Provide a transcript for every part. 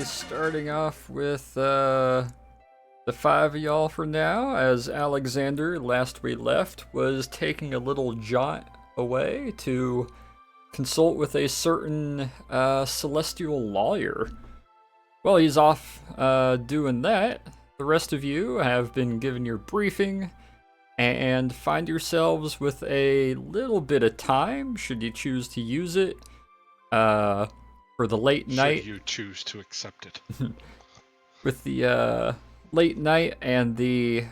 starting off with the five of y'all for now, as Alexander, last we left, was taking a little jaunt away to consult with a certain celestial lawyer. While he's off doing that, the rest of you have been given your briefing and find yourselves with a little bit of time, should you choose to use it, for the late night. Should you choose to accept it. With the late night and the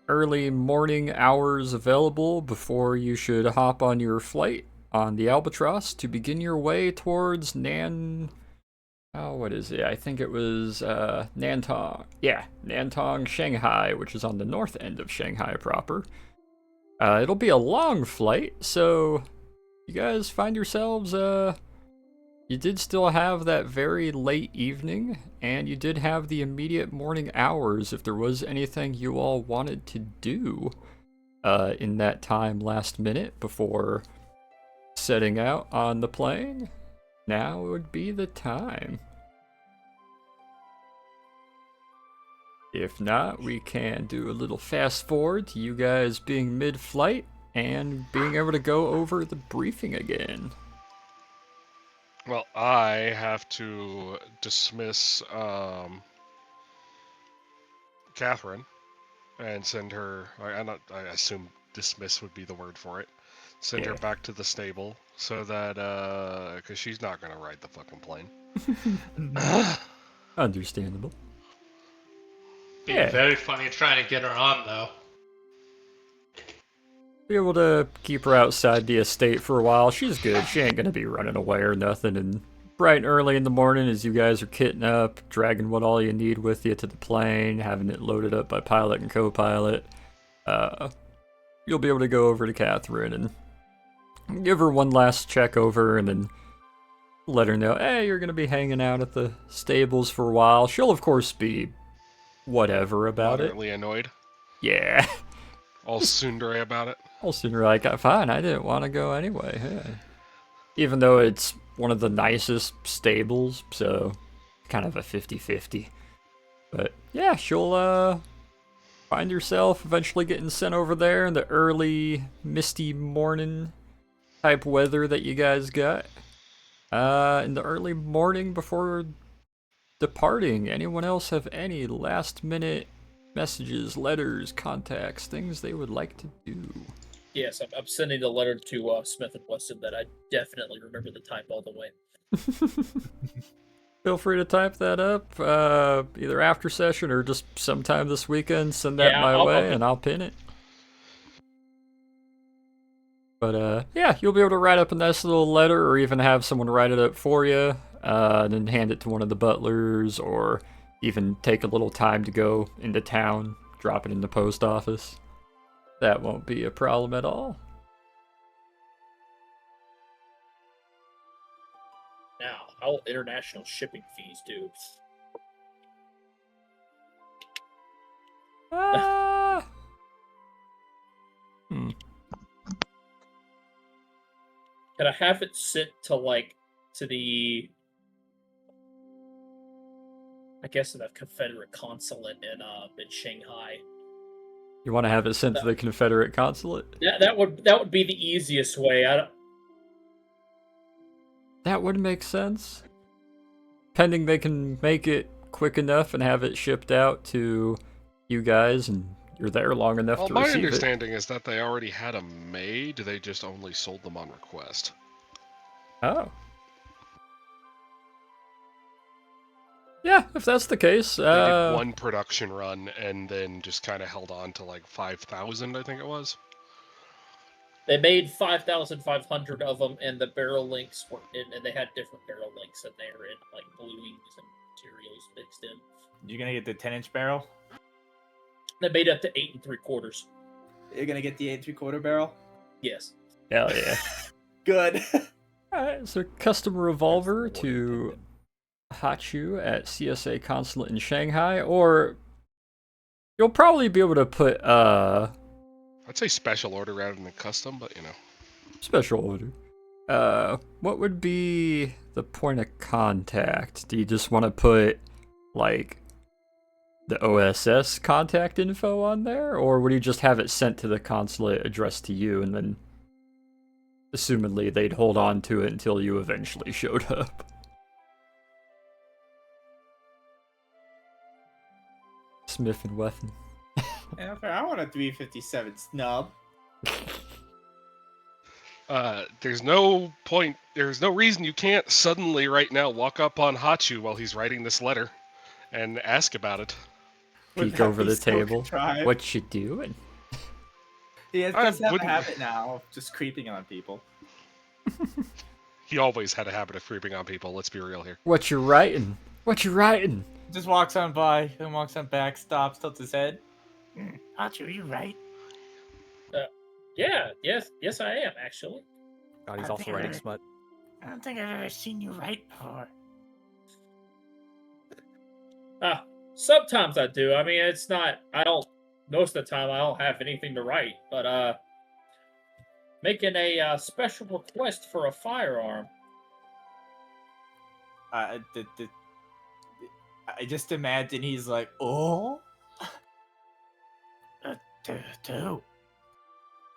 early morning hours available before you should hop on your flight on the Albatross to begin your way towards what is it? I think it was Nantong. Yeah, Nantong, Shanghai, which is on the north end of Shanghai proper. It'll be a long flight, so you guys find yourselves, you did still have that very late evening, and you did have the immediate morning hours if there was anything you all wanted to do in that time last minute before setting out on the plane. Now would be the time. If not, we can do a little fast forward to you guys being mid-flight and being able to go over the briefing again. Well, I have to dismiss Catherine and send her. I assume dismiss would be the word for it. Send her back to the stable so that because she's not gonna ride the fucking plane. Understandable. Be very funny trying to get her on, though. Be able to keep her outside the estate for a while. She's good. She ain't gonna be running away or nothing. And bright and early in the morning, as you guys are kitting up, dragging what all you need with you to the plane, having it loaded up by pilot and co-pilot, you'll be able to go over to Catherine and give her one last check over, and then let her know, hey, you're gonna be hanging out at the stables for a while. She'll of course be whatever about Moderately annoyed. Yeah. All tsundere about it. All sooner like, fine, I didn't want to go anyway. Yeah. Even though it's one of the nicest stables, so kind of a 50-50. But yeah, she'll find herself eventually getting sent over there in the early misty morning type weather that you guys got. In the early morning before departing, anyone else have any last minute messages, letters, contacts, things they would like to do? Yes, I'm sending a letter to Smith and Wesson that I definitely remember the type all the way. Feel free to type that up either after session or just sometime this weekend. Send that my way and I'll pin it. But yeah, you'll be able to write up a nice little letter or even have someone write it up for you and then hand it to one of the butlers, or even take a little time to go into town, drop it in the post office. That won't be a problem at all. Now, how will international shipping fees do? Can I have it sent to the, I guess, the Confederate consulate in Shanghai? You want to have it sent to the Confederate consulate? That would be the easiest way. That would make sense. Pending they can make it quick enough and have it shipped out to you guys, and you're there long enough to receive it. My understanding is that they already had them made. They just only sold them on request. Oh. Yeah, if that's the case. They did one production run and then just kind of held on to like 5,000, I think it was. They made 5,500 of them, and the barrel links were in, and they had different barrel links in there, and like bluings and materials mixed in. You're gonna get the 10-inch barrel? They made up to 8 3/4. You're gonna get the 8 3/4 barrel? Yes. Hell yeah. Good. Alright, so custom revolver to Hachu at CSA Consulate in Shanghai, or you'll probably be able to put I'd say special order rather than custom, but you know. Special order. What would be the point of contact? Do you just want to put, like, the OSS contact info on there? Or would you just have it sent to the consulate addressed to you and then, assumedly, they'd hold on to it until you eventually showed up? Smith and Wesson. Yeah, I want a 357 snub. There's no point. There's no reason you can't suddenly right now walk up on Hachu while he's writing this letter, and ask about it. Would Peek that over be the so table. contrived? What you doing? He has I just have a wouldn't- habit now of just creeping on people. He always had a habit of creeping on people. Let's be real here. What you writing? What you writing? Just walks on by, then walks on back, stops, tilts his head. Archer, are you right? Yeah, yes, I am actually. God, he's I also think I writing read- smut. I don't think I've ever seen you write before. Sometimes I do. I mean, it's not. I don't. Most of the time, I don't have anything to write. But making a special request for a firearm. I just imagine he's like, oh? To who?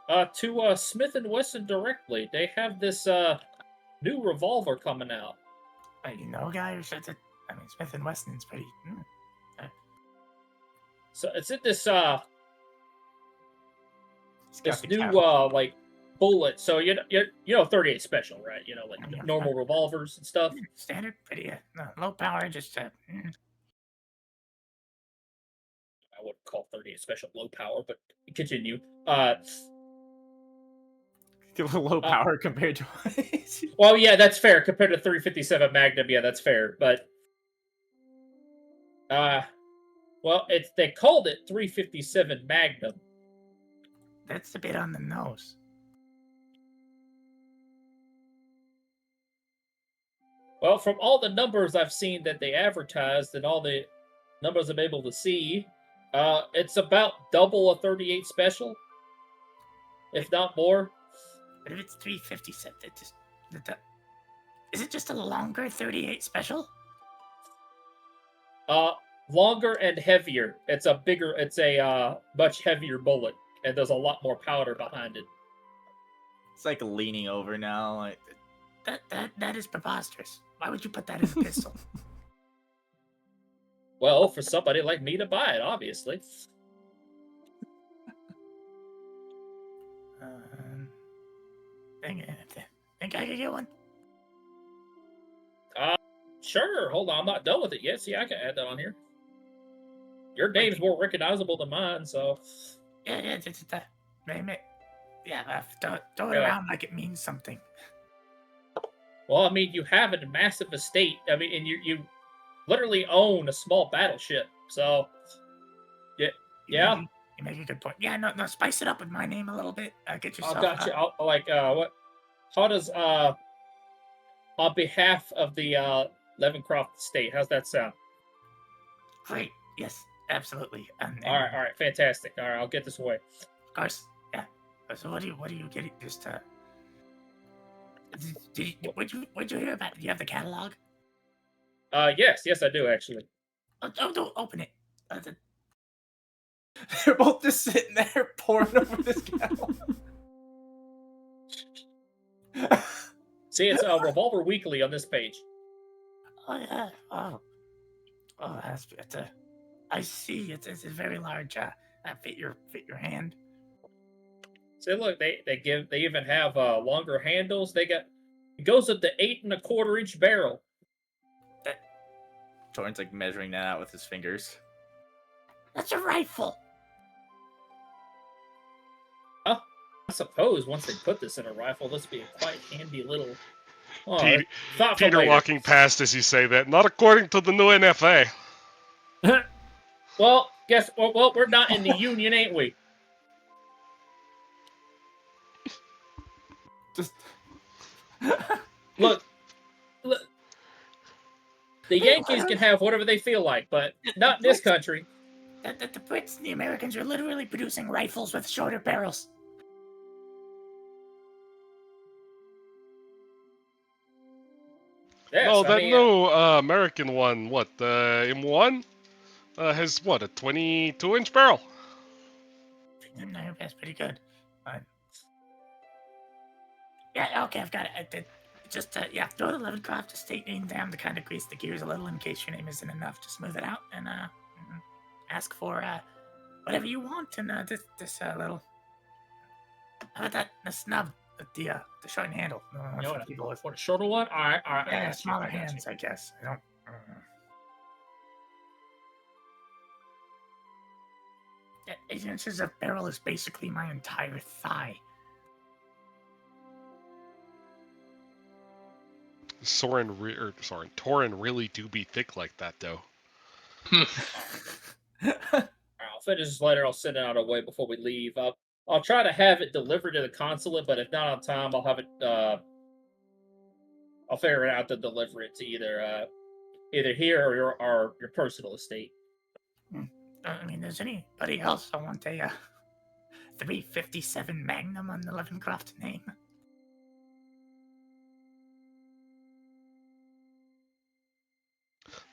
To Smith and Wesson directly. They have this new revolver coming out. You know a guy who said that? I mean, Smith and Wesson's pretty. So it's in this He's got this the new capital. like bullet. So you know 38 special, right? You know, like Yeah. normal revolvers and stuff. Standard, pretty low power, just I wouldn't call 38 special low power, but continue. Give a low power compared to. Well, yeah, that's fair compared to 357 Magnum. Yeah, that's fair. But well, they called it 357 Magnum. that's a bit on the nose. Well, from all the numbers I've seen that they advertised and all the numbers I'm able to see, it's about double a 38 special, if not more. But if it's 357, is it just a longer 38 special? Longer and heavier. It's a much heavier bullet, and there's a lot more powder behind it. It's like leaning over now. Like, That is preposterous. Why would you put that in a pistol? Well, for somebody like me to buy it, obviously. Think I could get one? Sure. Hold on, I'm not done with it yet. See, I can add that on here. Your name's more recognizable than mine, so. Yeah, throw it Yeah. around like it means something. Well, I mean, you have a massive estate. I mean, and you literally own a small battleship. So, yeah. You make a good point. Yeah, no, spice it up with my name a little bit. Get yourself. I got you. What? How does on behalf of the Levencroft estate? How's that sound? Great. Yes, absolutely. And All right, fantastic. All right, I'll get this away. Of course. Yeah. So what do you get? Just what'd you hear about? Do you have the catalog? Yes, I do actually. Oh, don't open it. They're both just sitting there pouring over this kettle. See, it's Revolver Weekly on this page. Oh yeah. Oh, it's a. I see. It's a very large. Fit your hand. See, look, they even have longer handles. It goes up to 8 1/4 inch barrel. Torrent's like measuring that out with his fingers. That's a rifle. I suppose once they put this in a rifle, this would be a quite handy little. Oh, Peter, thought for Peter later. walking past as you say that. Not according to the new NFA. Well, well, we're not in the union, ain't we? Just Look, the Yankees can have whatever they feel like, but not in this country. The Brits and the Americans are literally producing rifles with shorter barrels. Yes, No, I that mean, new American one, what, the M1? Has, what, a 22-inch barrel? No, that's pretty good. Uh, yeah, okay, I've got it. I did. Just, yeah, throw the Levencroft estate name down to kind of grease the gears a little in case your name isn't enough to smooth it out, and ask for whatever you want, and this little. How about that? The snub, the short handle. No, you know for what? people with For the shorter one, all right, I yeah, got you. smaller I got you. hands, I guess. I don't. Yeah, 8 inches of barrel is basically my entire thigh. Torin really do be thick like that, though. I'll finish this later. I'll send it out away before we leave. I'll try to have it delivered to the consulate, but if not on time, I'll have it. I'll figure it out to deliver it to either here or your personal estate. I mean, does anybody else I want a 357 Magnum on the Levencroft name?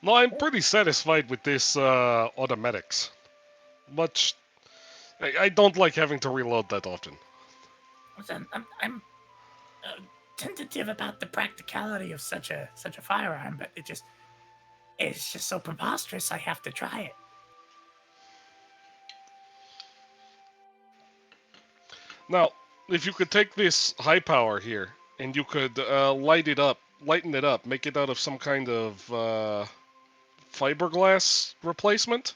No, I'm pretty satisfied with this automatics. I don't like having to reload that often. Listen, I'm tentative about the practicality of such a firearm, but it's just so preposterous. I have to try it. Now, if you could take this high power here and you could lighten it up, make it out of some kind of fiberglass replacement,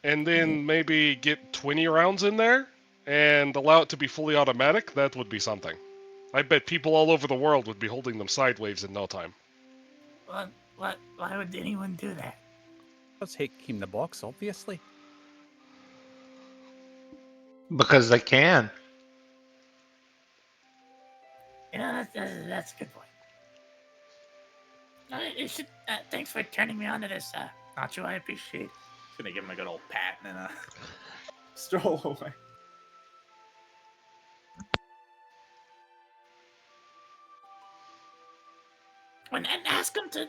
and then maybe get 20 rounds in there and allow it to be fully automatic, that would be something. I bet people all over the world would be holding them sideways in no time. Why would anyone do that? Let's hate him the box, obviously. Because they can. Yeah, that's a good point. Thanks for turning me on to this, Nacho. I appreciate it. Just gonna give him a good old pat and then stroll away. And ask him to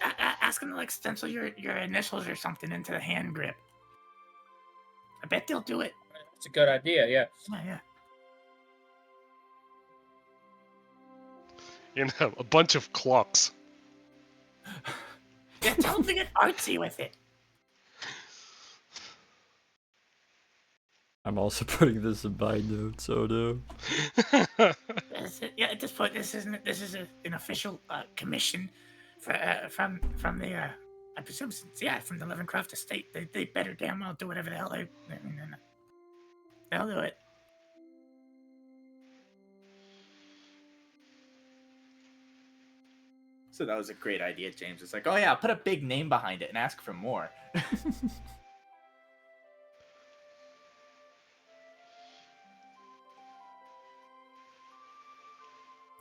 ask him to like stencil your initials or something into the hand grip. I bet they'll do it. It's a good idea. Yeah. Yeah. You know, a bunch of clocks. Yeah, tell them to get artsy with it. I'm also putting this in my notes. Oh no. Yeah, at this point, this is an official commission from the I presume from the Levencroft estate. They better damn well do whatever the hell they'll do it. So that was a great idea, James. It's like, oh yeah, put a big name behind it and ask for more.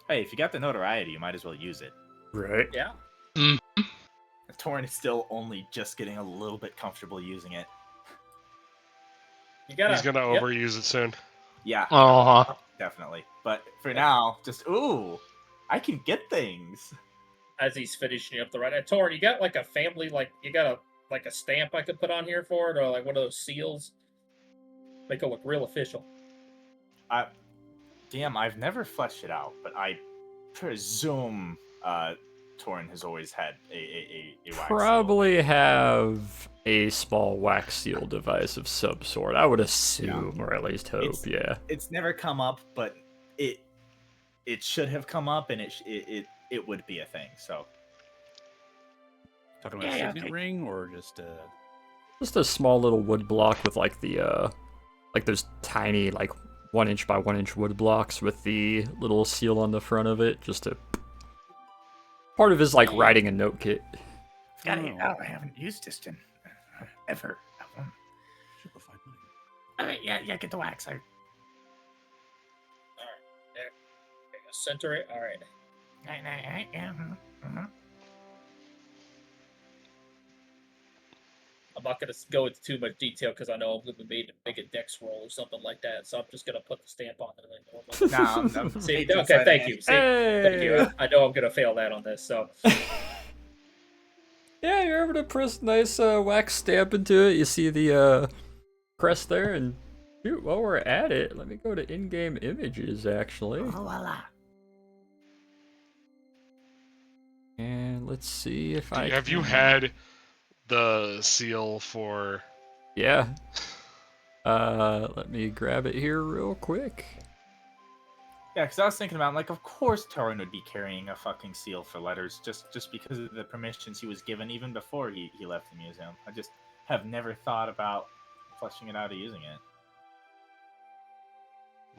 Hey, if you got the notoriety, you might as well use it. Right. Yeah. Torrin is still only just getting a little bit comfortable using it. You gotta. He's gonna Yep. overuse it soon. Yeah, Uh-huh. definitely. But for now, just ooh, I can get things. As he's finishing up the right. Torrin, you got like a family, like you got a stamp I could put on here for it, or like one of those seals. Make it look real official. Damn, I've never fleshed it out, but I presume Torrin has always had a wax seal. Probably have a small wax seal device of some sort. I would assume, or at least hope. It's never come up, but it should have come up, and it would be a thing. So Talking about a signet ring or just a small little wood block with like the like those tiny like 1 inch by 1 inch wood blocks with the little seal on the front of it, just to part of his like writing a note kit. Gotta get out. I haven't used this in ever. All right, yeah, get the wax. All right, there. Center it. All right. Yeah. I'm not going to go into too much detail because I know I'm going to be make a dex roll or something like that. So I'm just going to put the stamp on it. Like Nah, I'm See, taking okay, side thank of you. it. See, thank you. Hey! I know I'm going to fail that on this. So Yeah, you're able to press a nice wax stamp into it. You see the crest there, and shoot, while we're at it, let me go to in-game images, actually. Voila. And let's see if I Have you can- had the seal for? Yeah. Let me grab it here real quick. Yeah, because I was thinking about, like, of course Torin would be carrying a fucking seal for letters just because of the permissions he was given even before he left the museum. I just have never thought about fleshing it out or using it.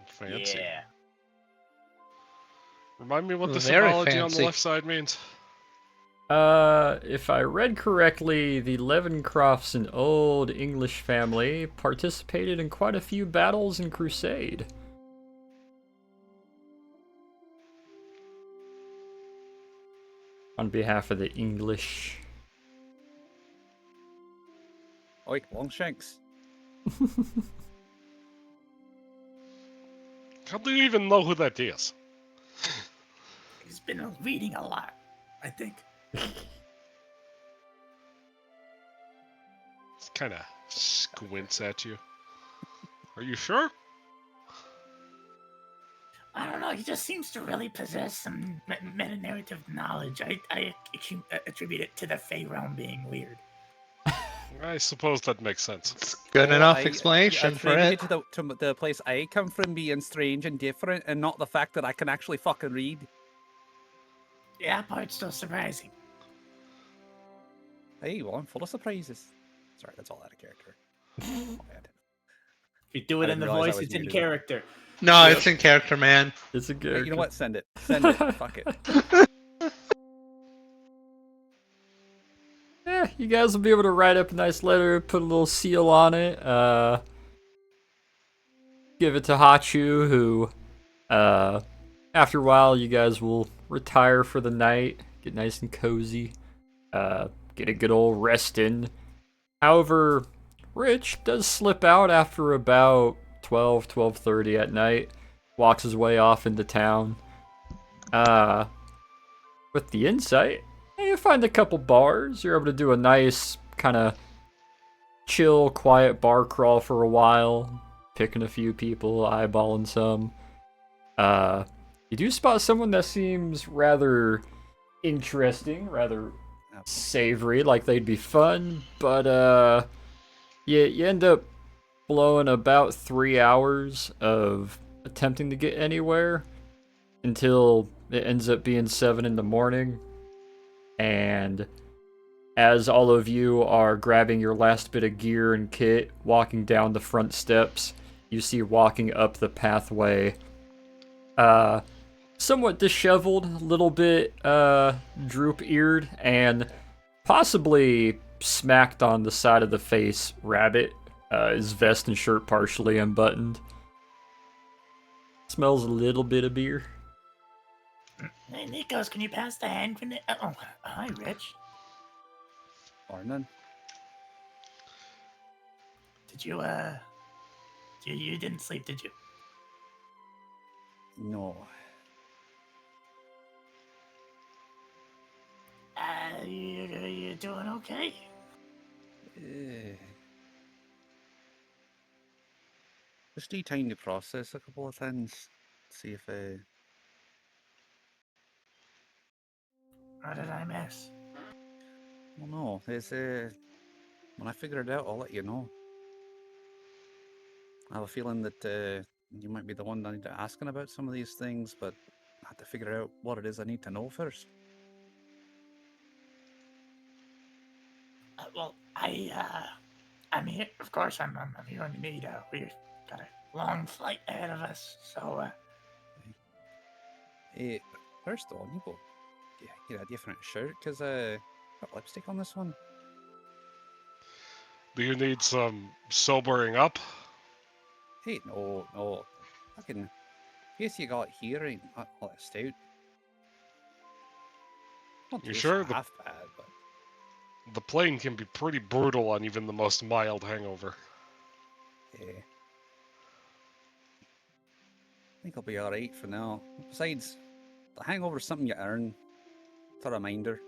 Fancy. Yeah. Remind me what the Very symbology on the fancy. left side means. If I read correctly, the Levencrofts, an old English family, participated in quite a few battles in Crusade. On behalf of the English. Oi, Longshanks. How do you even know who that is? He's been reading a lot, I think. It kind of squints at you. Are you sure? I don't know. He just seems to really possess some meta-narrative knowledge. I attribute it to the Fey realm being weird. I suppose that makes sense. It's good Oh, enough I explanation for attributed it. to the place I come from being strange and different, and not the fact that I can actually fucking read. Yeah, that part's still surprising. Hey, well, I'm full of surprises. Sorry, that's all out of character. My bad. If you do I it in didn't the realize I voice, was it's in muted. character. No, Yep. it's in character, man. It's a Hey, character. you know what? Send it. Send it. Fuck it. Yeah, you guys will be able to write up a nice letter, put a little seal on it, give it to Hachu, who, after a while, you guys will retire for the night, get nice and cozy, get a good old rest in. However, Rich does slip out after about 12:30 at night, walks his way off into town. With the insight, you find a couple bars. You're able to do a nice kind of chill, quiet bar crawl for a while, picking a few people, eyeballing some. You do spot someone that seems rather interesting, rather savory, like they'd be fun, but you end up blowing about 3 hours of attempting to get anywhere until it ends up being 7 in the morning. And as all of you are grabbing your last bit of gear and kit, walking down the front steps, you see walking up the pathway, somewhat disheveled, a little bit droop-eared, and possibly smacked on the side of the face, Rabbit. His vest and shirt partially unbuttoned. Smells a little bit of beer. Hey, Nikos, can you pass the hand grenade? Oh, hi, Rich. Morning. Did you, you didn't sleep, did you? No. You doing okay? Just need time to process a couple of things. See if What did I miss? well, no, it's when I figure it out, I'll let you know. I have a feeling that you might be the one I need to asking about some of these things, but I have to figure out what it is I need to know first. Well, I'm here. Of course, I'm here on the need. We've got a long flight ahead of us, so Hey, first on, you go get a different shirt, because got lipstick on this one. Do you need some sobering up? Hey, no. Fucking, guess you got here ain't not all that stout. Not You taste sure? half bad, but The plane can be pretty brutal on even the most mild hangover. Yeah. I think I'll be alright for now. Besides, the hangover's something you earn. It's a reminder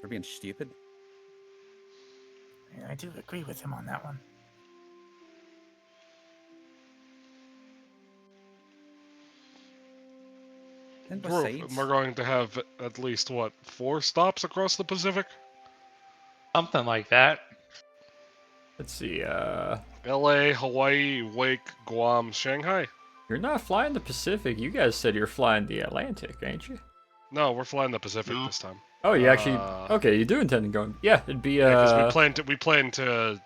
for being stupid. I do agree with him on that one. And We're besides, going to have at least, what, 4 stops across the Pacific? Something like that. Let's see. LA, Hawaii, Wake, Guam, Shanghai. You're not flying the Pacific. You guys said you're flying the Atlantic, ain't you? No, we're flying the Pacific No. this time. Oh, you actually. Okay, you do intend on going. Yeah, it'd be. Because we plan to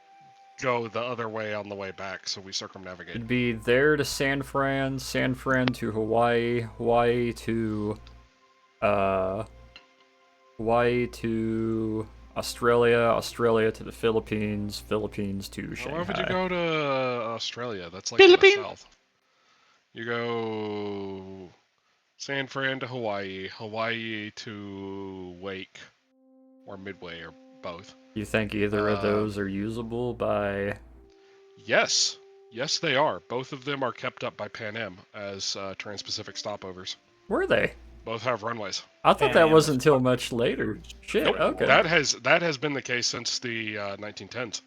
go the other way on the way back, so we circumnavigate. It'd be there to San Fran to Hawaii, Hawaii to Australia, Australia to the Philippines, Philippines to Shanghai. Why would you go to Australia? That's like Philippines? to the south. You go San Fran to Hawaii, Hawaii to Wake, or Midway, or both. You think either of those are usable by? Yes. Yes, they are. Both of them are kept up by Pan Am as Trans-Pacific stopovers. Were they? Both have runways. I thought that wasn't until much later. Shit. Nope. Okay. That has been the case since the 1910s.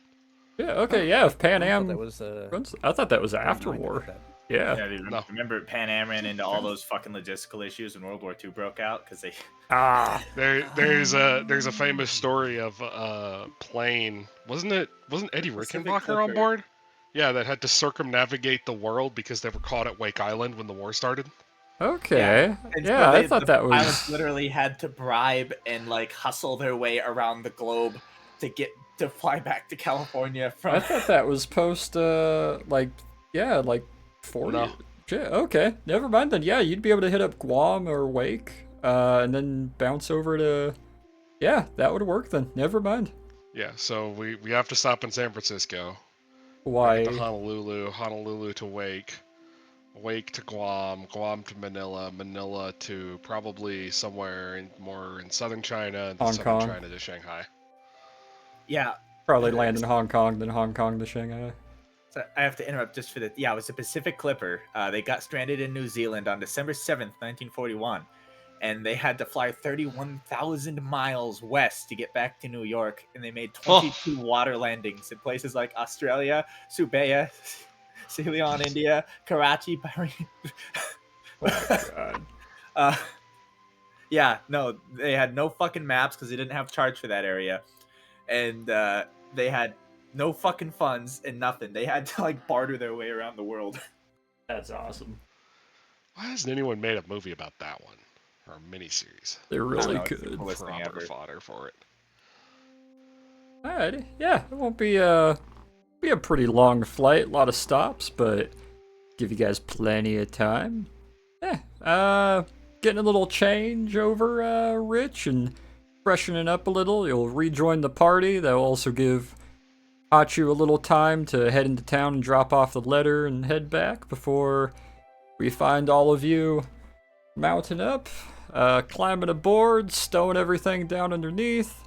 Yeah. Okay. Yeah. If Pan I Am thought that was, runs, I thought that was after I war. did that. Yeah. Yeah, dude, No. remember Pan Am ran into all those fucking logistical issues when World War II broke out because they. Ah. There's a famous story of a plane. Wasn't Eddie Pacific Rickenbacker on Clipper. board? Yeah, that had to circumnavigate the world because they were caught at Wake Island when the war started. Okay. And Yeah. so I thought that pilots was. literally had to bribe and like hustle their way around the globe to get to fly back to California from. I thought that was post. Like 40. No. Shit. Okay. Never mind then. Yeah, you'd be able to hit up Guam or Wake, and then bounce over to. Yeah, that would work then. Never mind. Yeah, so we have to stop in San Francisco. Why? To Honolulu, Honolulu to Wake, Wake to Guam, Guam to Manila, Manila to probably somewhere more in southern China, and Hong southern Kong. China to Shanghai. Yeah, Probably land in Hong Kong, then Hong Kong to Shanghai. so I have to interrupt just for the. Yeah, it was a Pacific Clipper. They got stranded in New Zealand on December 7th, 1941. And they had to fly 31,000 miles west to get back to New York. And they made 22 water landings in places like Australia, Subaya, Ceylon, India, Karachi, Bahrain. Oh my god. Yeah, no, they had no fucking maps because they didn't have charge for that area. And they had no fucking funds and nothing. They had to like barter their way around the world. That's awesome. Why hasn't anyone made a movie about that one? Or a miniseries? They're really know, it's the good. coolest thing Proper ever. fodder for it. Alrighty. Yeah, it won't be a pretty long flight, a lot of stops, but give you guys plenty of time. Getting a little change over, Rich, and freshening up a little. You'll rejoin the party. That'll also give Hachu a little time to head into town and drop off the letter and head back before we find all of you mounting up, climbing aboard, stowing everything down underneath.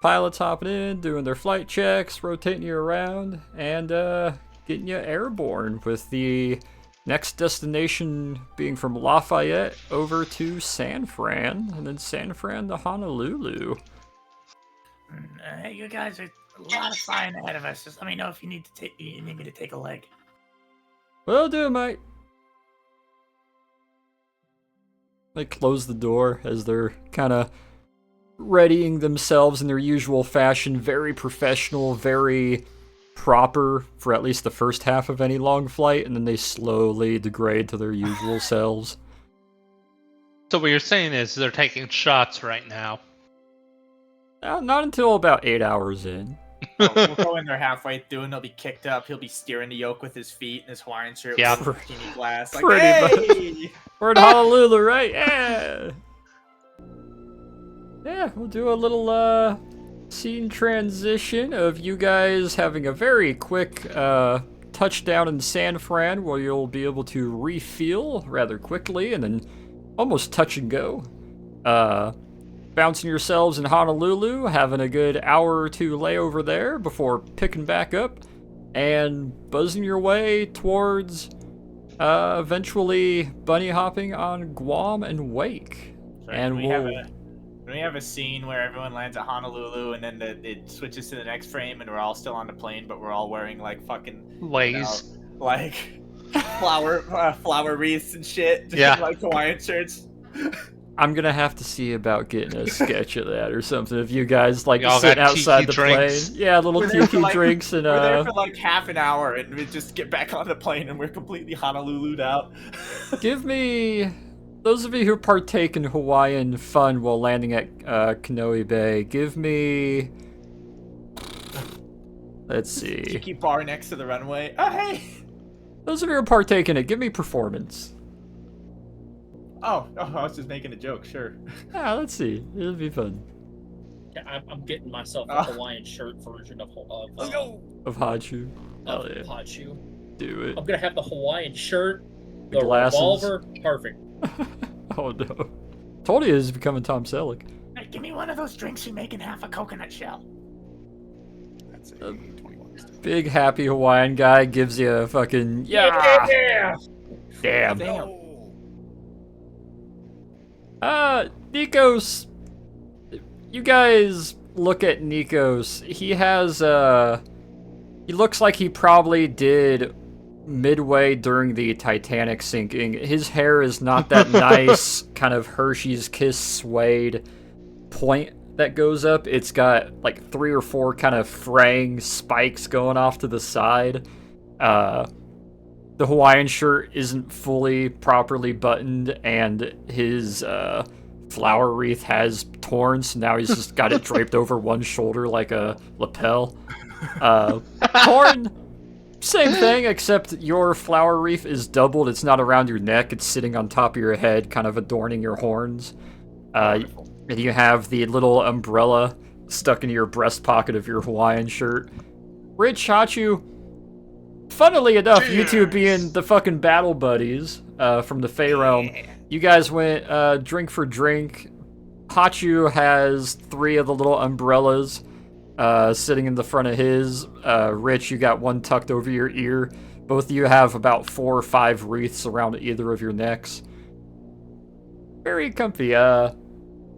Pilots hopping in, doing their flight checks, rotating you around, and getting you airborne with the next destination being from Lafayette over to San Fran, and then San Fran to Honolulu. Hey, you guys are a lot of flying ahead of us. Just let me know if you need me to take a leg. Will do, mate. They close the door as they're kind of readying themselves in their usual fashion, very professional, very proper for at least the first half of any long flight, and then they slowly degrade to their usual selves. So what you're saying is they're taking shots right now. Not until about 8 hours in. We'll go in there halfway through and they'll be kicked up. He'll be steering the yoke with his feet in his Hawaiian shirt Yeah. with a bikini glass. Like, Pretty hey! We're in Honolulu, right? Yeah! Yeah, we'll do a little, scene transition of you guys having a very quick, touchdown in San Fran where you'll be able to refuel rather quickly and then almost touch and go. bouncing yourselves in Honolulu, having a good hour or two layover there before picking back up and buzzing your way towards eventually bunny hopping on Guam and Wake. So And we have a scene where everyone lands at Honolulu, and then it switches to the next frame, and we're all still on the plane, but we're all wearing like fucking Lays. like flower wreaths and shit. Yeah. Like Hawaiian shirts. I'm gonna have to see about getting a sketch of that or something. If you guys like Y'all sit got outside tiki the drinks? plane, yeah, little We're there for, tiki like- drinks and We're there for like half an hour, and we just get back on the plane, and we're completely Honolulu'd out. give me those of you who partake in Hawaiian fun while landing at Kanoe Bay. Give me, let's see. Tiki bar next to the runway. Oh hey. Those of you who partake in it, give me performance. Oh, I was just making a joke. Sure. Yeah, let's see. It'll be fun. Yeah, I'm getting myself a Ah. Hawaiian shirt version of Let's go. Of Hachu. Hell of yeah. Pachu. Do it. I'm gonna have the Hawaiian shirt, The the glasses. revolver, perfect. Oh no. Told you he's becoming Tom Selleck. Hey, give me one of those drinks you make in half a coconut shell. That's a 21. Big happy Hawaiian guy gives you a fucking yeah. Yeah. Damn. Damn. Nikos. You guys look at Nikos. He has he looks like he probably did midway during the Titanic sinking. His hair is not that nice kind of Hershey's Kiss suede point that goes up. It's got like 3 or 4 kind of fraying spikes going off to the side. The Hawaiian shirt isn't fully properly buttoned, and his flower wreath has torn, so now he's just got it draped over one shoulder like a lapel. Torn, same thing, except your flower wreath is doubled. It's not around your neck, it's sitting on top of your head, kind of adorning your horns. And you have the little umbrella stuck into your breast pocket of your Hawaiian shirt. Rich Hachu, funnily enough, you two being the fucking battle buddies from the Fey Realm, you guys went drink for drink. Hachu has 3 of the little umbrellas sitting in the front of his. Rich, you got one tucked over your ear. Both of you have about 4 or 5 wreaths around either of your necks. Very comfy.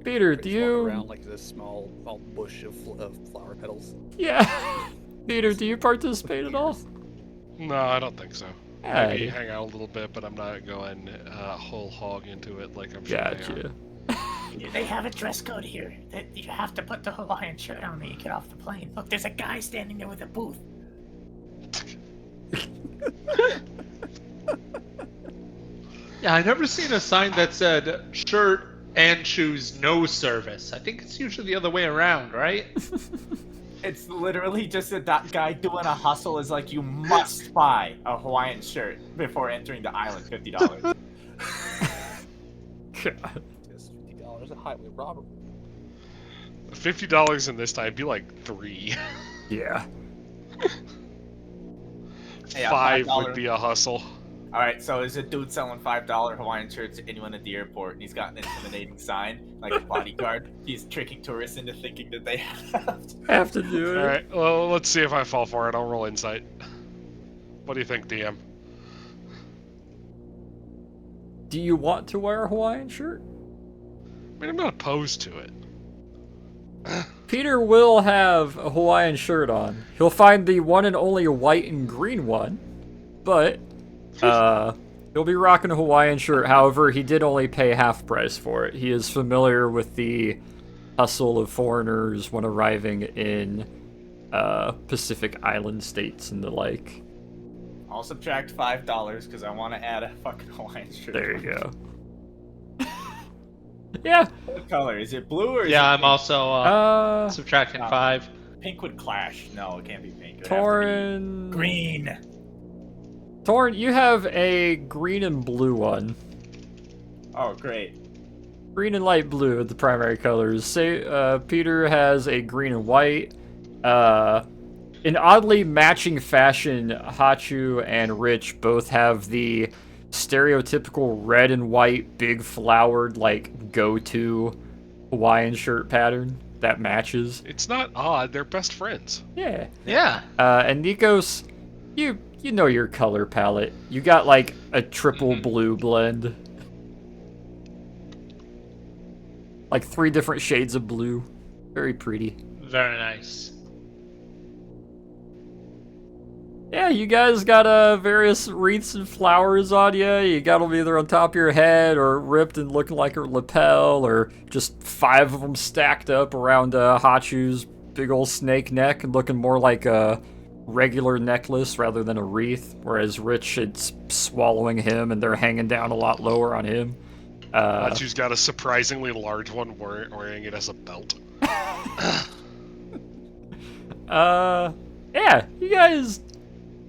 Peter, do you... around like this small bush of flower petals? Yeah. Peter, do you participate at all? No, I don't think so. Yeah, Maybe yeah. hang out a little bit, but I'm not going whole hog into it like I'm sure they are. Gotcha. They have a dress code here. That you have to put the Hawaiian shirt on when you get off the plane. Look, there's a guy standing there with a booth. Yeah, I never seen a sign that said shirt and shoes no service. I think it's usually the other way around, right? It's literally just that guy doing a hustle is like, you must buy a Hawaiian shirt before entering the island. $50. God. Just $50 a highway robbery. $50 in this time be like 3. Yeah. Yeah, Five $5. would be a hustle. All right, so there's a dude selling $5 Hawaiian shirts to anyone at the airport, and he's got an intimidating sign, like a bodyguard. He's tricking tourists into thinking that they Have to do it. All right, well, let's see if I fall for it. I'll roll insight. What do you think, DM? Do you want to wear a Hawaiian shirt? I mean, I'm not opposed to it. Peter will have a Hawaiian shirt on. He'll find the one and only white and green one, but he'll be rocking a Hawaiian shirt. However, he did only pay half price for it. He is familiar with the hustle of foreigners when arriving in Pacific Island states and the like. I'll subtract $5 because I want to add a fucking Hawaiian shirt. There you go. Yeah. What color? Is it blue or is Yeah, it I'm pink? also subtracting 5. Pink would clash. No, it can't be pink. It would have to Torin. be green. Torin, you have a green and blue one. Oh, great. Green and light blue are the primary colors. Say, Peter has a green and white. In oddly matching fashion, Hachu and Rich both have the stereotypical red and white, big flowered, like, go-to Hawaiian shirt pattern that matches. It's not odd. They're best friends. Yeah. Yeah. And Nikos, you know your color palette. You got like a triple blue blend. Like 3 different shades of blue. Very pretty. Very nice. Yeah, you guys got various wreaths and flowers on you. You got them either on top of your head or ripped and looking like a lapel, or just 5 of them stacked up around Hachu's big old snake neck and looking more like a regular necklace rather than a wreath, whereas Rich, it's swallowing him and they're hanging down a lot lower on him. Machu's got a surprisingly large one wearing it as a belt. Yeah, you guys,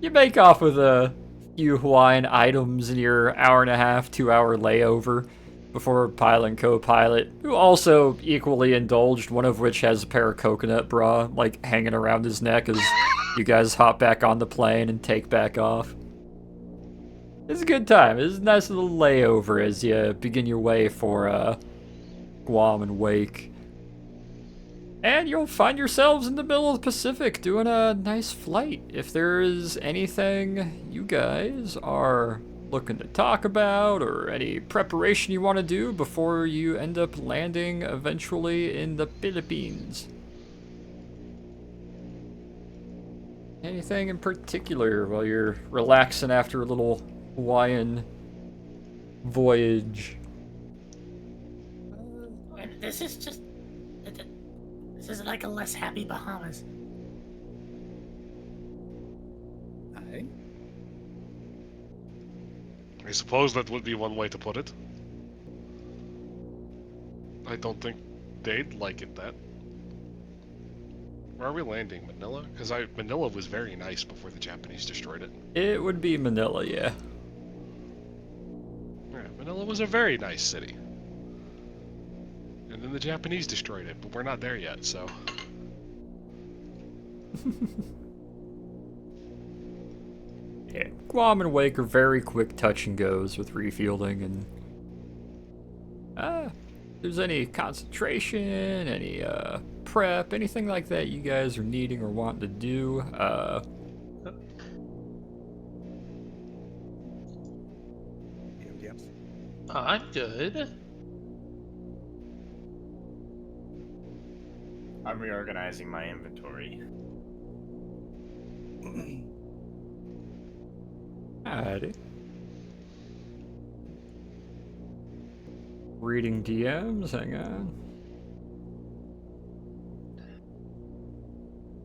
you make off with a few Hawaiian items in your hour and a half, 2-hour layover before pilot and co-pilot, who also equally indulged, one of which has a pair of coconut bra, like, hanging around his neck as you guys hop back on the plane and take back off. It's a good time. It's a nice little layover as you begin your way for Guam and Wake. And you'll find yourselves in the middle of the Pacific doing a nice flight. If there is anything you guys are looking to talk about or any preparation you want to do before you end up landing eventually in the Philippines. Anything in particular while you're relaxing after a little Hawaiian voyage? And this is just. This is like a less happy Bahamas. Aye. I suppose that would be one way to put it. I don't think they'd like it that. Where are we landing? Manila? Because Manila was very nice before the Japanese destroyed it. It would be Manila, yeah. Yeah, Manila was a very nice city. And then the Japanese destroyed it, but we're not there yet, so... Yeah, Guam and Wake are very quick touch and goes with refueling, and if there's any concentration, any prep, anything like that you guys are needing or wanting to do, Yep. I'm good. I'm reorganizing my inventory. alrighty. Reading DMs, hang on.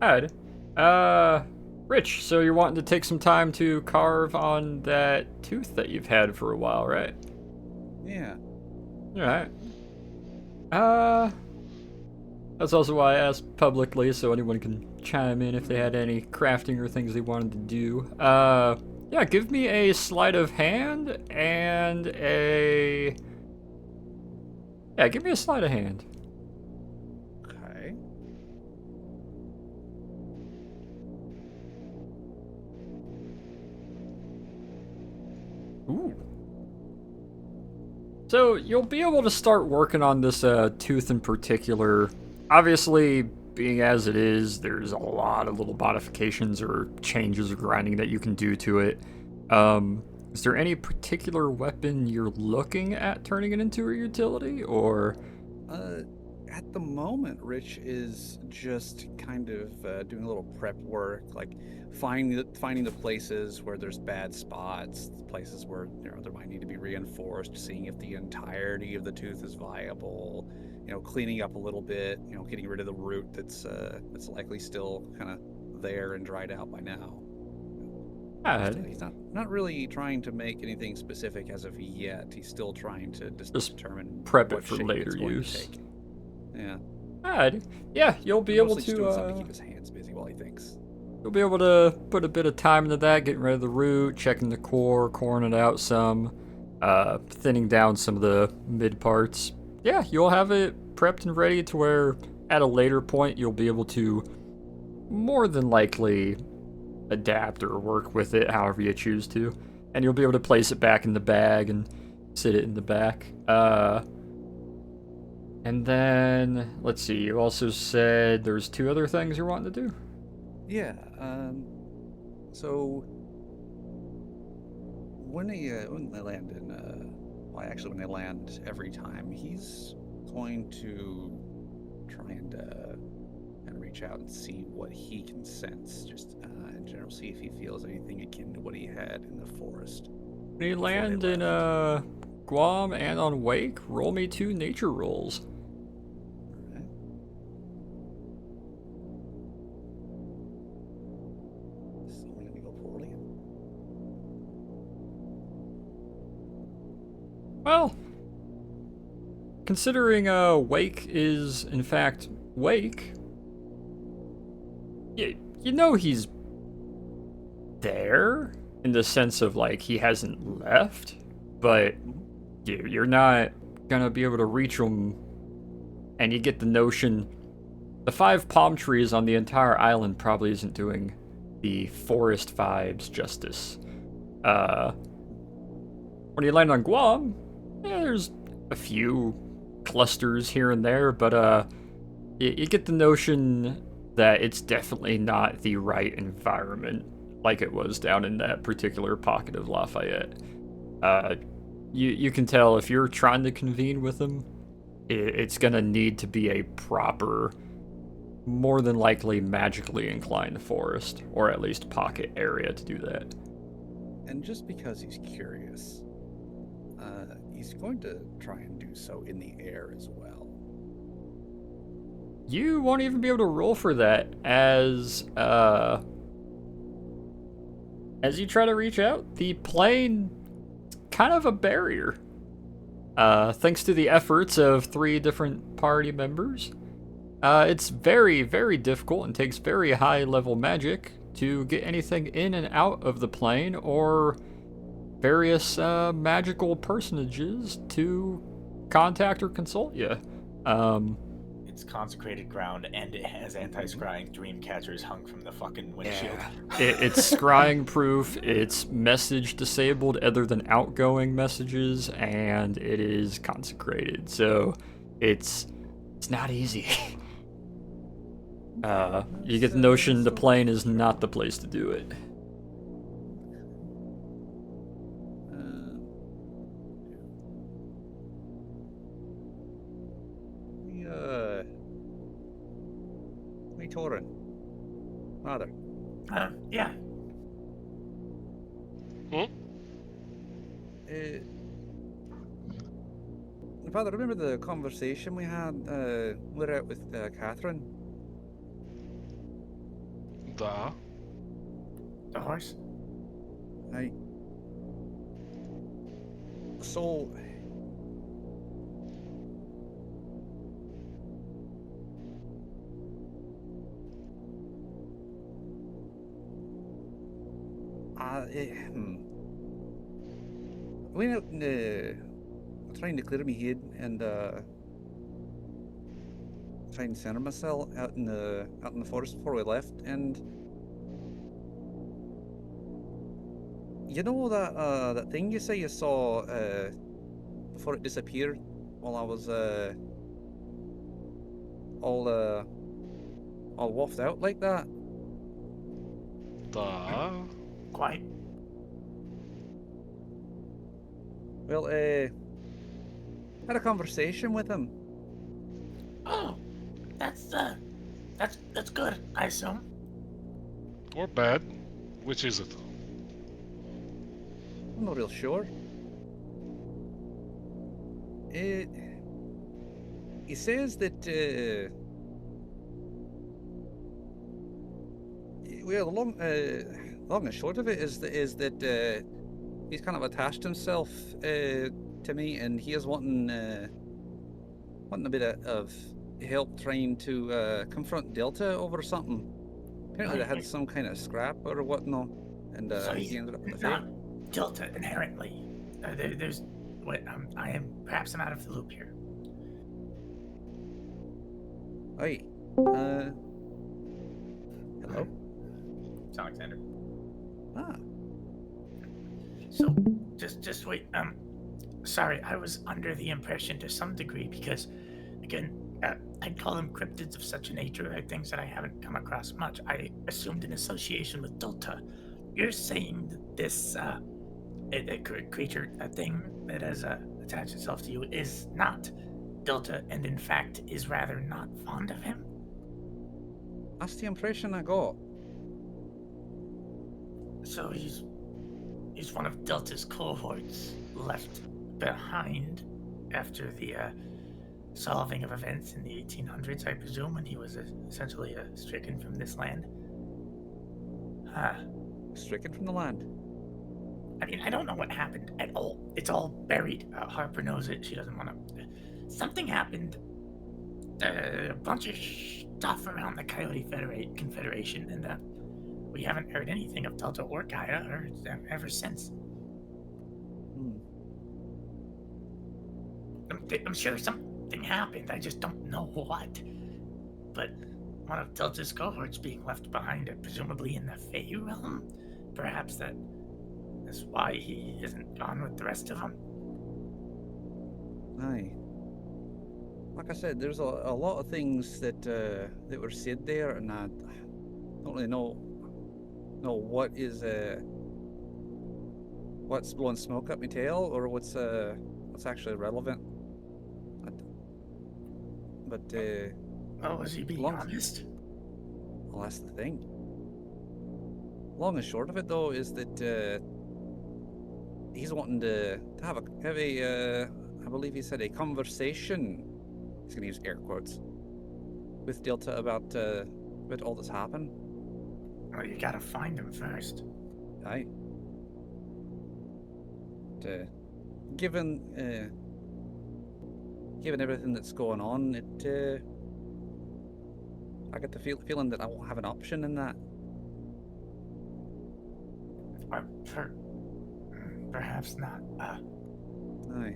Alright. Rich, so you're wanting to take some time to carve on that tooth that you've had for a while, right? Yeah. Alright. That's also why I asked publicly, so anyone can chime in if they had any crafting or things they wanted to do. Yeah, give me a sleight of hand and a... Yeah, give me a sleight of hand. Okay. Ooh. So you'll be able to start working on this tooth in particular. Obviously, being as it is, there's a lot of little modifications or changes or grinding that you can do to it. Is there any particular weapon you're looking at turning it into a utility, or? At the moment, Rich is just kind of doing a little prep work, like finding the places where there's bad spots, the places where there might need to be reinforced, seeing if the entirety of the tooth is viable, cleaning up a little bit, getting rid of the root that's likely still kind of there and dried out by now. He's not really trying to make anything specific as of yet. He's still trying to just determine prep what it for shape later it's going to use. take. Yeah. Alright. Yeah, you'll be able Mostly just doing something to to. keep his hands busy while he thinks. You'll be able to put a bit of time into that, getting rid of the root, checking the core, coring it out some, thinning down some of the mid parts. Yeah, you'll have it prepped and ready to where at a later point you'll be able to more than likely adapt or work with it however you choose to. And you'll be able to place it back in the bag and sit it in the back. And then, let's see, you also said there's 2 other things you're wanting to do? Yeah. So when they land in well, actually when they land every time, he's going to try and reach out and see what he can sense. Just in general, see if he feels anything akin to what he had in the forest. When you before they land in left. Guam and on Wake, roll me 2 nature rolls. Alright. This is only gonna go poorly. Well, considering Wake is in fact Wake, you know he's there in the sense of like he hasn't left, but you're not gonna be able to reach him, and you get the notion the 5 palm trees on the entire island probably isn't doing the forest vibes justice. When you land on Guam, there's a few clusters here and there, but you get the notion that it's definitely not the right environment like it was down in that particular pocket of Lafayette. You can tell if you're trying to convene with them, it's gonna need to be a proper, more than likely magically inclined forest, or at least pocket area to do that. And just because he's curious, he's going to try and do so in the air as well. You won't even be able to roll for that as you try to reach out. The plane is kind of a barrier. Thanks to the efforts of 3 different party members, it's very, very difficult and takes very high level magic to get anything in and out of the plane, or various magical personages to contact or consult you. It's consecrated ground, and it has anti-scrying dream catchers hung from the fucking windshield. It's scrying proof, it's message disabled other than outgoing messages, and it is consecrated. So it's not easy. You get the notion the plane is not the place to do it. Torin. Father. Yeah. Father, remember the conversation we had? We were out with Catherine. The horse? Aye. So, went out and trying to clear my head and trying to center myself out in the forest before we left, and you know that thing you say you saw before it disappeared while I was all waffed out like that? Quite. Well, had a conversation with him. Oh, that's good, I assume. Or bad. Which is it? I'm not real sure. He says that well, the long and short of it is that he's kind of attached himself to me, and he is wanting a bit of help trying to confront Delta over something. Apparently, they had some kind of scrap or whatnot, and So he ended up with the not fate. Delta inherently. There's what I'm out of the loop here. Aye. Hello. It's Alexander. Ah. So just wait. Sorry, I was under the impression to some degree because again, I'd call them cryptids of such a nature. They're things that I haven't come across much. I assumed an association with Delta. You're saying that this creature, a thing that has attached itself to you, is not Delta, and in fact is rather not fond of him? That's the impression I got. So he's one of Delta's cohorts left behind after the solving of events in the 1800s, I presume, when he was essentially stricken from this land. Stricken from the land. I mean, I don't know what happened at all. It's all buried. Harper knows it. She doesn't want to. Something happened. A bunch of stuff around the Coyote Confederation, and we haven't heard anything of Delta or Gaia ever since. I'm sure something happened. I just don't know what. But one of Delta's cohorts being left behind, presumably in the Fey realm. Perhaps that's why he isn't gone with the rest of them. Aye. Like I said, there's a lot of things that were said there, and I don't really know what's blowing smoke up my tail or what's actually relevant. But was he being honest? Well, that's the thing. Long and short of it, though, is that he's wanting to have a I believe he said a conversation. He's going to use air quotes with Delta about all that's happened. Well, you gotta find him first. Aye. Given everything that's going on, I get the feeling that I won't have an option in that. Perhaps not. Aye.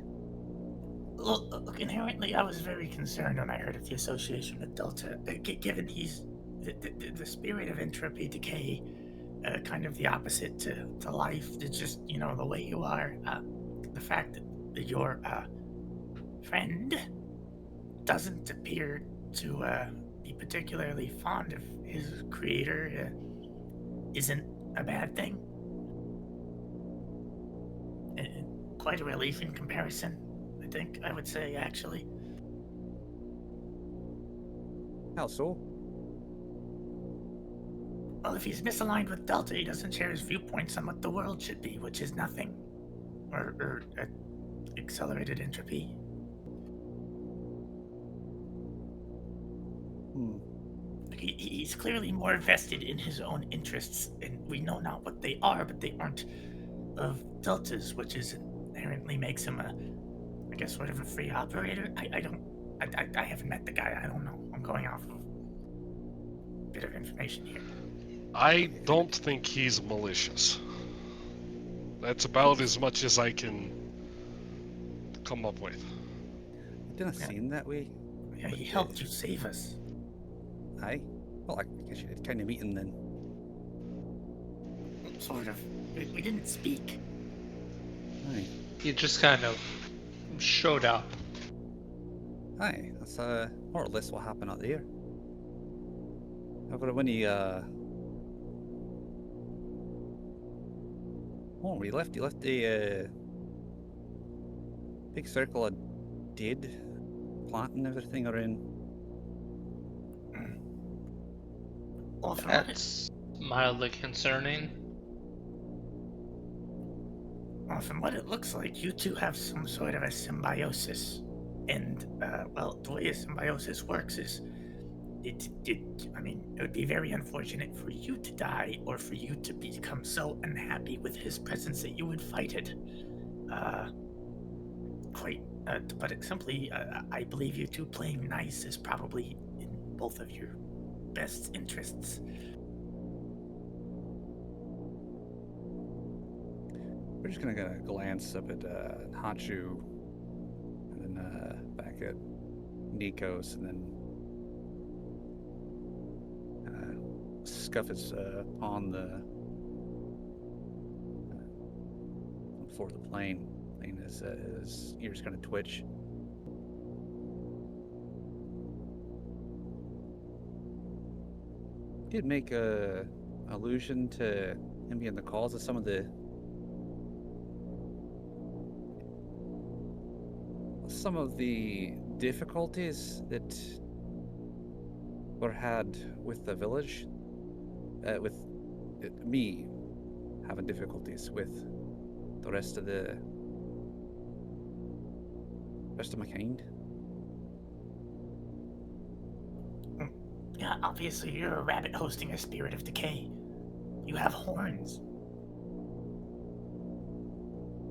Look, inherently, I was very concerned when I heard of the association with Delta, given he's the spirit of entropy, decay, kind of the opposite to life. It's just, the way you are. The fact that your friend doesn't appear to be particularly fond of his creator isn't a bad thing. Quite a relief in comparison, I would say, actually. How so? Well, if he's misaligned with Delta, he doesn't share his viewpoints on what the world should be, which is nothing. Or accelerated entropy. He's clearly more vested in his own interests, and we know not what they are, but they aren't of Delta's, which inherently makes him sort of a free operator. I haven't met the guy. I don't know. I'm going off of a bit of information here. I don't think he's malicious. That's about as much as I can come up with. It didn't seem that way. Yeah, he helped you save us. Aye. Well, I guess you did kind of meet him then. Sort of. We didn't speak. Aye. He just kind of showed up. Aye, that's more or less what happened out there. However, when he he left a big circle of dead plant and everything around. That's mildly concerning. Well, from what it looks like, you two have some sort of a symbiosis. And, the way a symbiosis works is, it would be very unfortunate for you to die or for you to become so unhappy with his presence that you would fight it. To put it simply, I believe you two playing nice is probably in both of your best interests. We're just gonna glance up at Hachu, and then back at Nikos, and then scuff his on the for the plane. And his ears kind of twitch. did make a allusion to him being the cause of some of the difficulties that were had with the village, with me having difficulties with the rest of my kind. Yeah, obviously you're a rabbit hosting a spirit of decay. You have horns.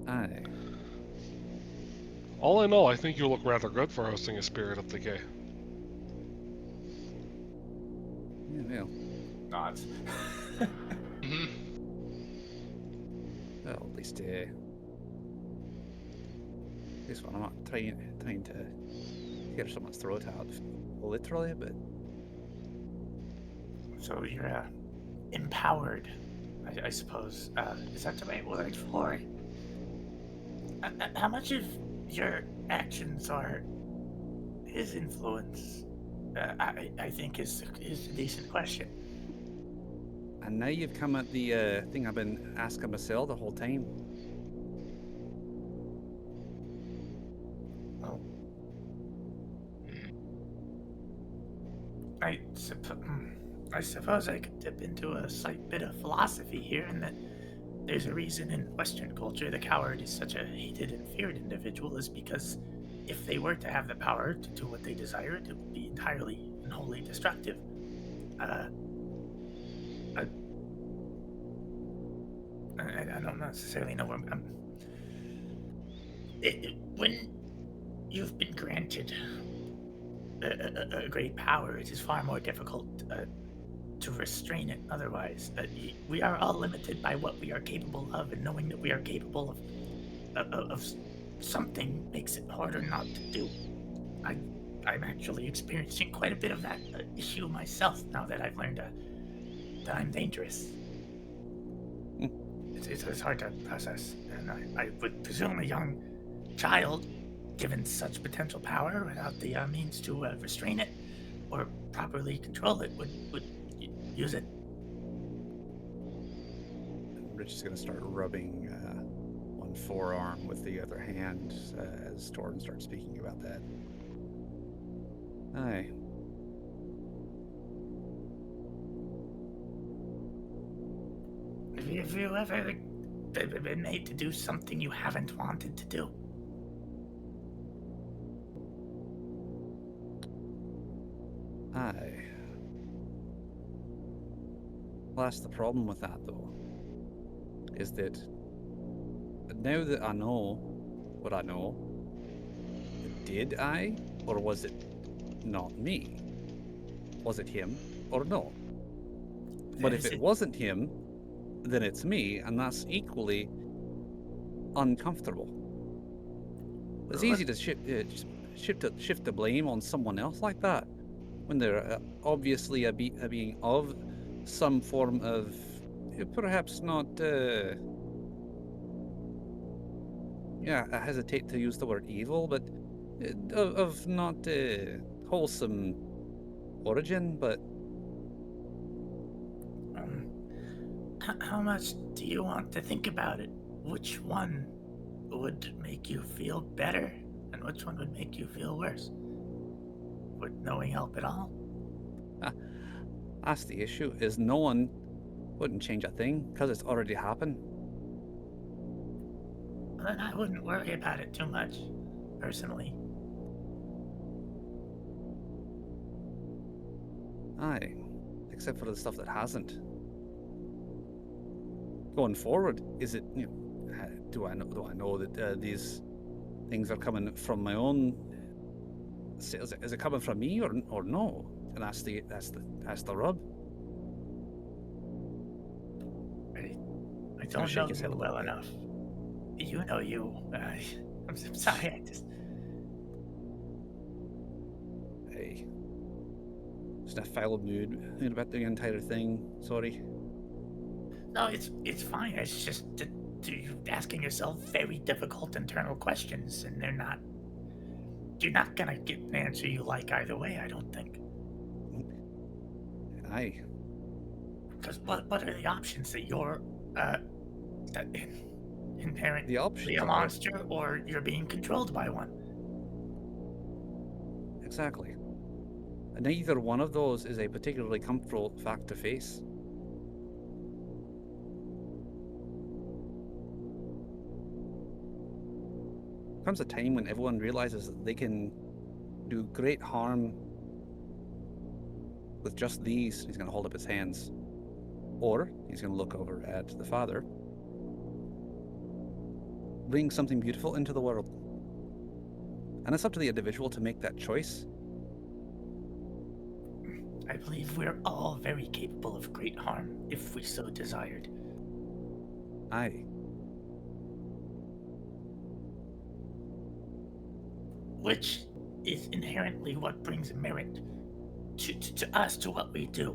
Aye. All in all, I think you look rather good for hosting a Spirit of Decay. Yeah, well, Nods. well, at least this one I'm not trying to tear someone's throat out, literally, but So you're empowered, I suppose. Is that the right word for it? How much of your actions are his influence? I think is a decent question. and now you've come at the thing I've been asking myself the whole time. Well, I suppose I could dip into a slight bit of philosophy here, in that there's a reason in Western culture the coward is such a hated and feared individual, is because if they were to have the power to do what they desired, it would be entirely and wholly destructive. I don't necessarily know where when you've been granted a great power, it is far more difficult to restrain it otherwise. We are all limited by what we are capable of, and knowing that we are capable of something makes it harder not to do. I'm actually experiencing quite a bit of that issue myself now that I've learned that I'm dangerous. It's hard to process, and I would presume a young child, given such potential power without the means to restrain it or properly control it, would use it. Rich is going to start rubbing one forearm with the other hand as Torrin starts speaking about that. Aye. Have you ever been made to do something you haven't wanted to do? Aye. Well, that's the problem with that, though, is that now that I know what I know, did I, or was it not me? Was it him, or no? But if it wasn't him, then it's me, and that's equally uncomfortable. It's easy to shift the blame on someone else like that when they're obviously a being of some form of, perhaps not, I hesitate to use the word evil, but of not wholesome origin, but How much do you want to think about it? Which one would make you feel better, and which one would make you feel worse? Would knowing help at all? that's the issue, is no one wouldn't change a thing, because it's already happened. Well, then I wouldn't worry about it too much, personally. Aye, except for the stuff that hasn't. Going forward, is it, do I know that these things are coming from my own? Is it coming from me or no? And that's the rub. I don't know you well enough. You know you. I'm sorry. I just. Hey, just a foul mood about the entire thing. Sorry. No, it's fine. It's just you asking yourself very difficult internal questions, and you're not gonna get an answer you like either way, I don't think. Aye. Because what are the options that you're that inherently The options a are monster or you're being controlled by one? exactly. And neither one of those is a particularly comfortable fact to face. Comes a time when everyone realizes that they can do great harm with just these. He's going to hold up his hands. Or he's going to look over at the father. Bring something beautiful into the world. And it's up to the individual to make that choice. I believe we're all very capable of great harm if we so desired. Aye. Which is inherently what brings merit to us, to what we do.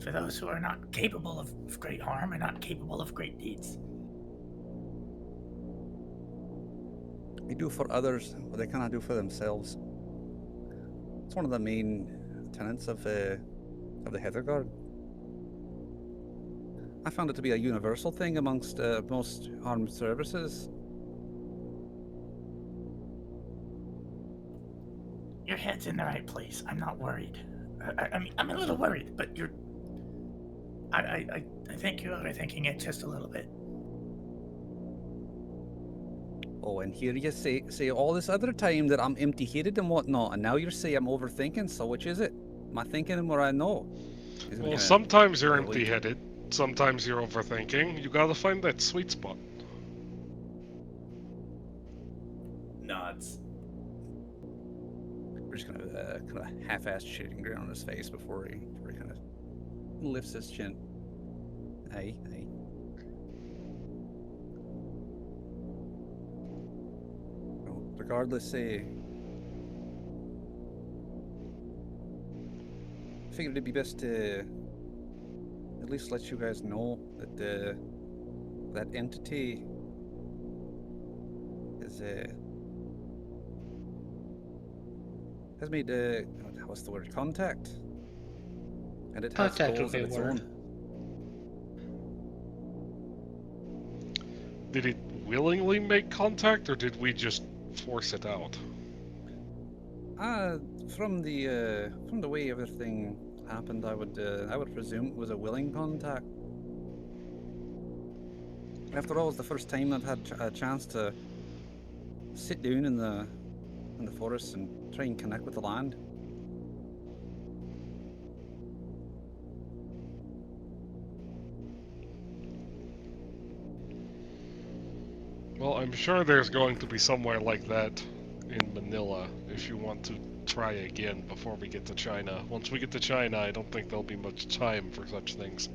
For those who are not capable of great harm and not capable of great deeds. They do for others what they cannot do for themselves. It's one of the main tenets of the Heather Guard. I found it to be a universal thing amongst most armed services. Your head's in the right place. I'm not worried. I mean, I'm a little worried, but you're. I think you're overthinking it just a little bit. Oh, and here you say all this other time that I'm empty-headed and whatnot, and now you say I'm overthinking. So which is it? Am I thinking more I know? Well, sometimes you're wait. empty-headed, sometimes you're overthinking. You gotta find that sweet spot. Nods. We're just gonna kind of half-ass shitting grin on his face before he kind of lifts his chin. Aye. Well, regardless, figured it'd be best to at least let you guys know that that entity has made what's the word? Contact, and it has Contact goals would of be its a word. own. Did it willingly make contact, or did we just force it out? From the way everything happened, I would presume it was a willing contact. After all, it's the first time I've had a chance to sit down in the forest and try and connect with the land. Well, I'm sure there's going to be somewhere like that in Manila if you want to try again before we get to China. Once we get to China, I don't think there'll be much time for such things.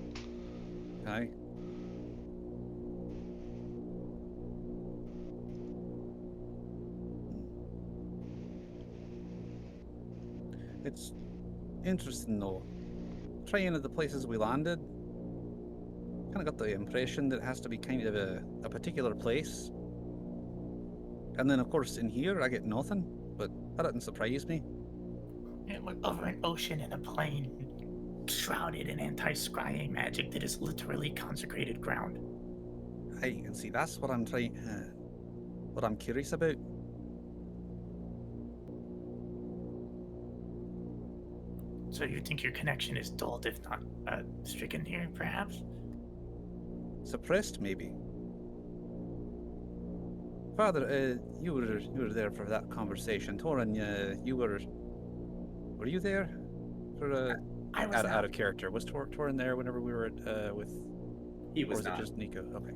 Aye. It's interesting though. Trying at the places we landed, kind of got the impression that it has to be kind of a particular place. And then, of course, in here, I get nothing, but that didn't surprise me. Yeah, we're over an ocean in a plane, shrouded in anti-scrying magic that is literally consecrated ground. Hey, and see, that's what I'm trying, what I'm curious about. So you think your connection is dulled, if not stricken here, perhaps? Suppressed, maybe. Father, you were there for that conversation. Torin, you were you there for I was out of character? Was Torin there whenever we were at with? He Or was was it not. just Nico? Okay.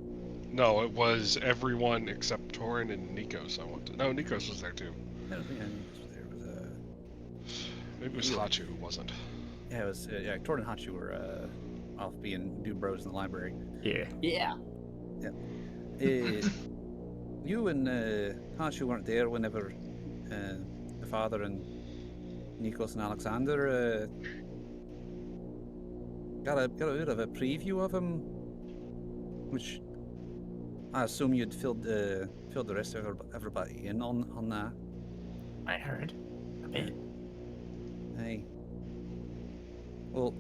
No, it was everyone except Torin and Nikos. No, Nikos was there too. I don't think Nico was there. It was Maybe it was Hachu who wasn't. yeah, it was Torin and Hachi were off being dude bros in the library. Yeah. You and Hachi weren't there whenever the father and Nikos and Alexander got a bit of a preview of him, which I assume you'd filled the rest of everybody in on that. I heard a bit. Hey. Well,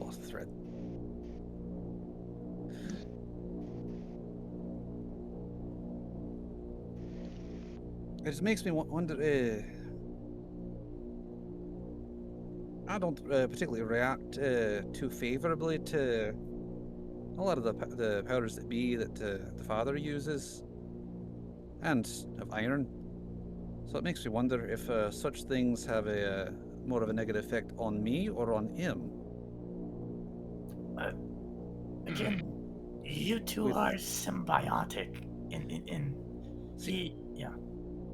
lost the thread. It just makes me wonder. I don't particularly react too favorably to a lot of the powers that be that the father uses, and of iron. So it makes me wonder if such things have a more of a negative effect on me or on him. Again, you two With- are symbiotic. Yeah.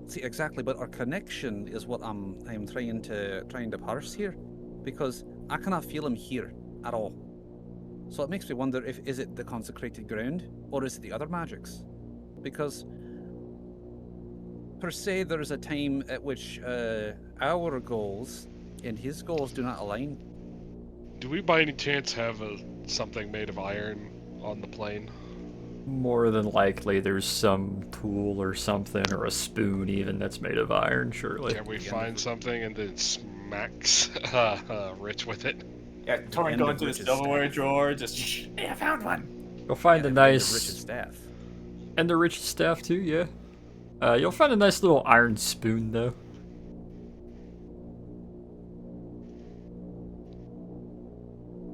See, exactly, but our connection is what I'm trying to parse here, because I cannot feel him here at all. So it makes me wonder if is it the consecrated ground or is it the other magics? Because per se there is a time at which our goals and his goals do not align. Do we by any chance have something made of iron on the plane? More than likely, there's some tool or something, or a spoon even, that's made of iron, surely. Can we The end find of- something and then smacks Rich with it? Yeah, Torin end go of into the Rich's silverware staff. drawer, just. Hey, I found one. You'll find a the end of nice... Rich's staff. And the rich staff too, yeah. You'll find a nice little iron spoon, though.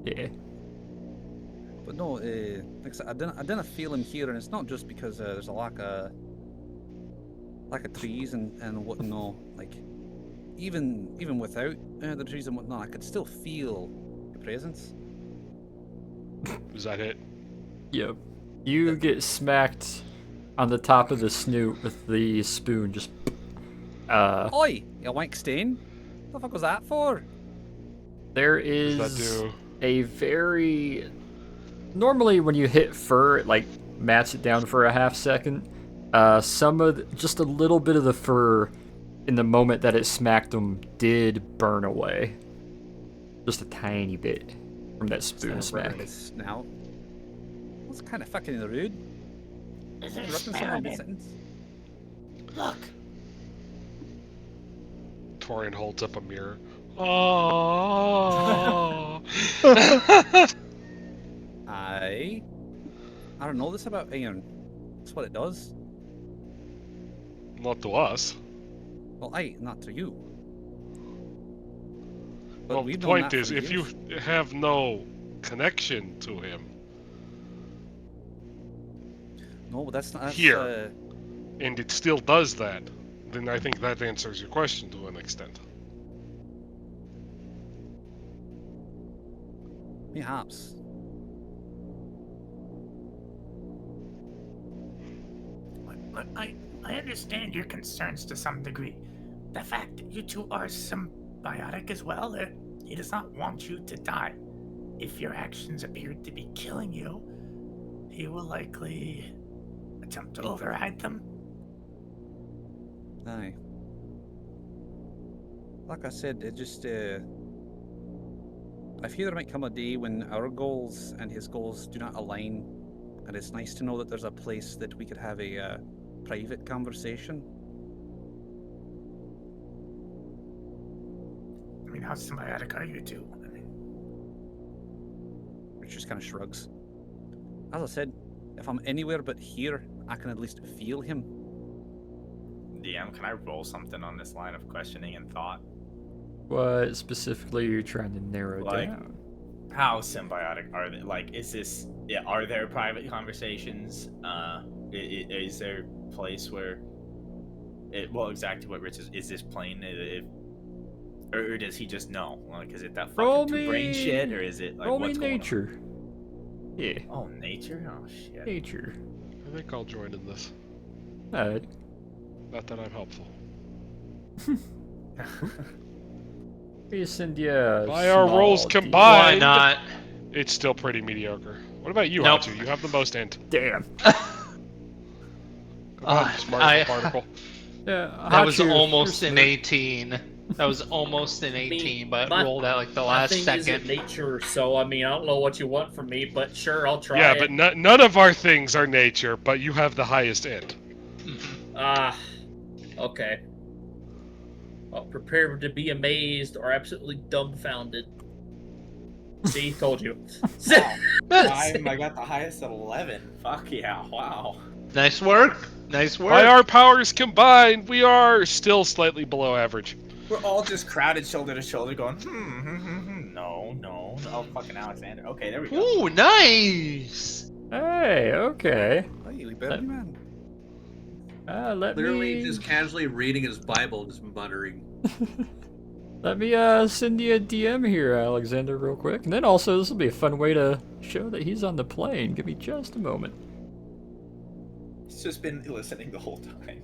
Yeah. But no, like I said, I didn't feel him here, and it's not just because there's a lack of trees and whatnot. Like even without the trees and whatnot, I could still feel the presence. Is that it? Yep. You get smacked on the top of the snoot with the spoon, just... Oi, you wank stain? What the fuck was that for? There Does that is do? a very... Normally when you hit fur, it like mats it down for a half second. Just a little bit of the fur in the moment that it smacked them did burn away. Just a tiny bit from that spoon smack. Now, that's kind of fucking rude. Is there Interrupting someone experiment? mid-sentence. Look. Torian holds up a mirror. Oh. I don't know this about iron. That's what it does. Not to us. Well, not to you. But Well, the we've known point that is, for if years. you have no connection to him No, but that's not that's, Here. and it still does that, then I think that answers your question to an extent. Perhaps. Look, I understand your concerns to some degree. The fact that you two are symbiotic as well, he does not want you to die. If your actions appear to be killing you, he will likely attempt to override them. Aye. Like I said, it just I fear there might come a day when our goals and his goals do not align, and it's nice to know that there's a place that we could have a private conversation. I mean, how symbiotic are you two? I mean, Rich just kind of shrugs. As I said, if I'm anywhere but here, I can at least feel him. DM, can I roll something on this line of questioning and thought? What specifically are you trying to narrow Like- down? How symbiotic are they? Like, is this? Yeah, are there private conversations? Is there a place where? Well, exactly what Rich is this plain? Or does he just know? Like, is it that Roll fucking two-brain me- shit, or is it like Roll me what's going on? nature. Yeah, Oh, nature. Oh shit. nature. I think I'll join in this. Alright. Not that I'm helpful. We send you a By our rolls small combined- Why Fine. not? It's still pretty mediocre. What about you, Nope. Hatu? You have the most int. Damn. Come on, smart I- particle. Yeah, That was Hachu, almost you're an smart. 18. That was almost an 18, but my- it rolled out like the My last thing second. isn't nature, so I mean, I don't know what you want from me, but sure, I'll try Yeah, it. but none of our things are nature, but you have the highest int. Ah, okay. Well, prepare to be amazed or absolutely dumbfounded. See, told you. I got the highest at 11. Fuck yeah! Wow. Nice work. Nice work. By our powers combined, we are still slightly below average. We're all just crowded shoulder to shoulder, going, no. Oh, fucking Alexander. Okay, there we go. Ooh, nice. Hey, okay. Hey, you better man. Let Literally me just casually reading his Bible, just muttering. let me send you a DM here, Alexander, real quick, and then also this will be a fun way to show that he's on the plane. Give me just a moment. He's just been listening the whole time.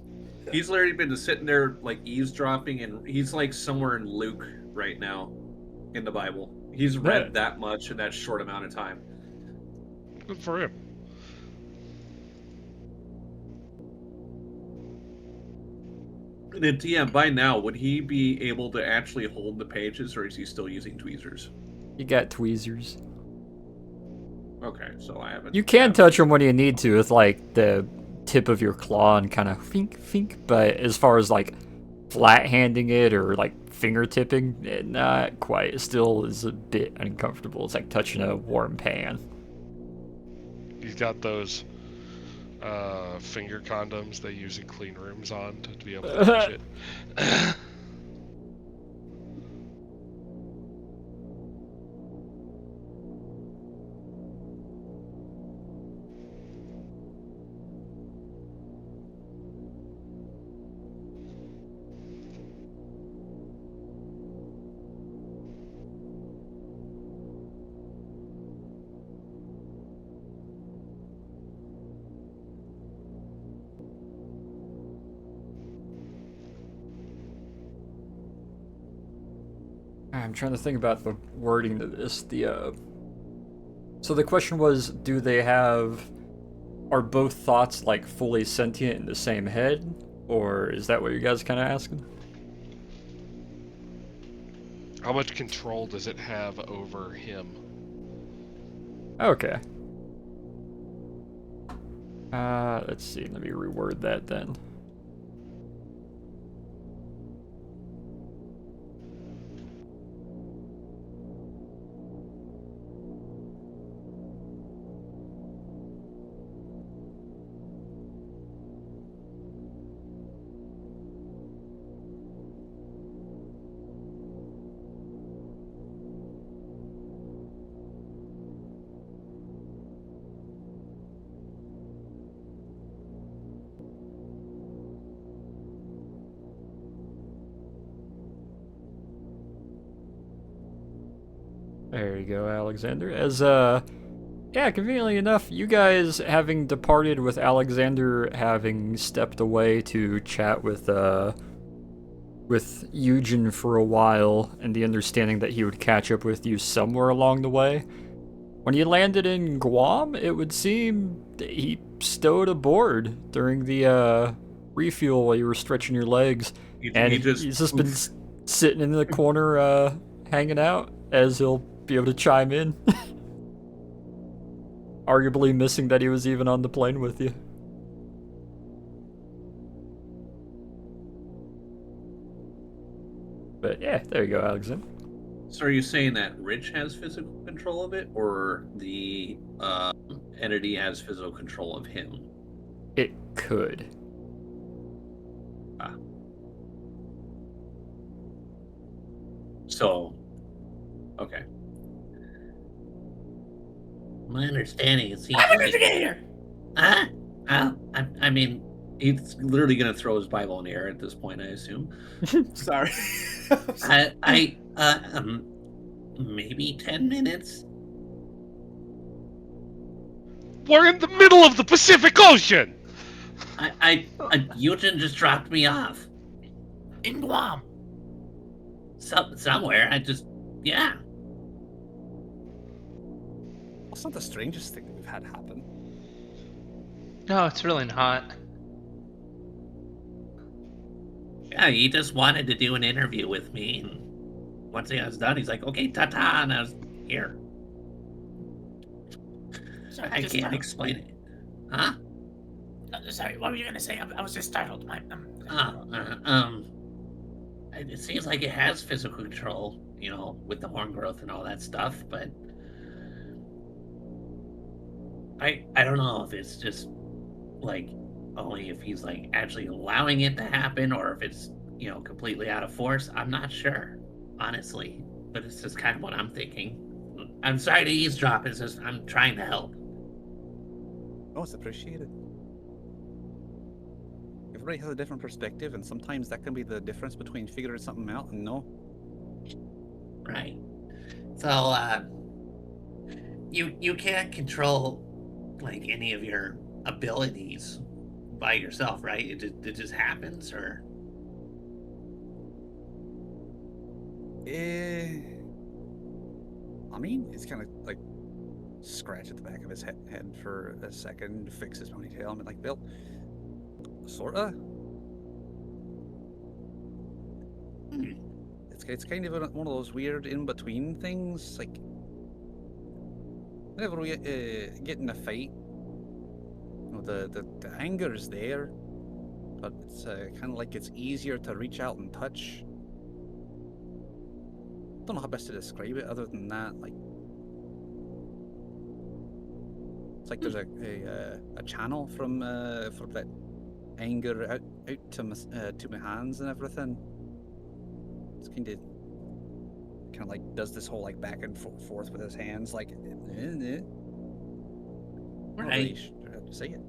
He's literally been just sitting there like eavesdropping, and he's like somewhere in Luke right now in the Bible. He's read that much in that short amount of time. Good for him. And then DM, by now, would he be able to actually hold the pages, or is he still using tweezers? You got tweezers. Okay, so I haven't. You can touch them when you need to with like the tip of your claw and kind of fink, but as far as like flat handing it or like finger tipping, not quite. It still is a bit uncomfortable. It's like touching a warm pan. He's got those finger condoms they use in clean rooms on to be able to touch it. I'm trying to think about the wording to this. So the question was, are both thoughts like fully sentient in the same head? Or is that what you guys kind of asking? How much control does it have over him? Okay. Let's see. Let me reword that then. There you go, Alexander. Yeah, conveniently enough, you guys having departed with Alexander having stepped away to chat with Eugen for a while, and the understanding that he would catch up with you somewhere along the way. When you landed in Guam, it would seem that he stowed aboard during the refuel while you were stretching your legs, and he's just been sitting in the corner hanging out, as he'll be able to chime in. Arguably missing that he was even on the plane with you. But yeah, there you go, Alexander. So are you saying that Rich has physical control of it, or the entity has physical control of him? It could. So, okay. My understanding is he's Investigator! I mean, he's literally gonna throw his Bible in the air at this point, I assume. Sorry. Maybe 10 minutes. We're in the middle of the Pacific Ocean! Eugen just dropped me off. In Guam. Somewhere, yeah. It's not the strangest thing that we've had happen. No, it's really not. Yeah, he just wanted to do an interview with me, and once I was done, he's like, okay, ta-ta, and I was here. Sorry, I can't explain it. Huh? Sorry, what were you gonna say? I was just startled. It seems like it has physical control. you know, with the horn growth and all that stuff, but I don't know if it's just like only if he's like actually allowing it to happen or if it's, you know, completely out of force. I'm not sure, honestly, but it's just kind of what I'm thinking. I'm sorry to eavesdrop. It's just I'm trying to help. Oh, it's appreciated. Everybody has a different perspective, and sometimes that can be the difference between figuring something out and no. Right. So, you can't control like any of your abilities by yourself, right? It just happens, or I mean, he's kind of like scratch at the back of his head for a second, fix his ponytail, and be like, Bill, sorta. It's kind of one of those weird in between things. Like, whenever we get in a fight, you know, the anger is there, but it's kind of like it's easier to reach out and touch. Don't know how best to describe it other than that. Like, it's like there's a channel from that anger out to my hands and everything. It's kind of like does this whole like back and forth with his hands, like. Not really sure how to say it.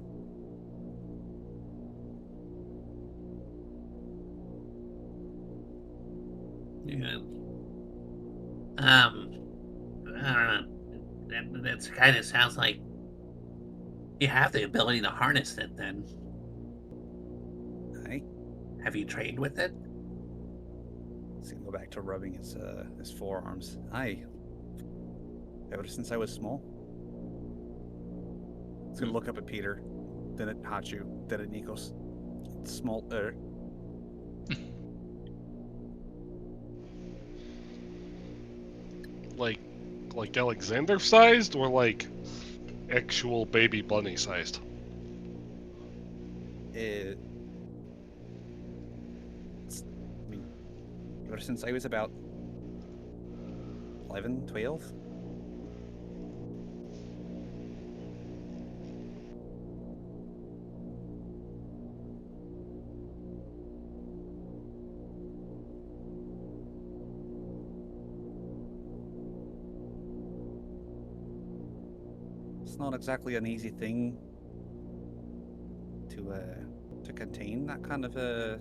yeah. I don't know. That kind of sounds like you have the ability to harness it. Then, Aye. have you trained with it? He's gonna go back to rubbing his forearms. Aye. Ever since I was small. He's gonna look up at Peter, then at Hachu, then at Nikos. Small like Alexander sized or like actual baby bunny sized? I mean, ever since I was about 11, 12. It's not exactly an easy thing to contain that kind of a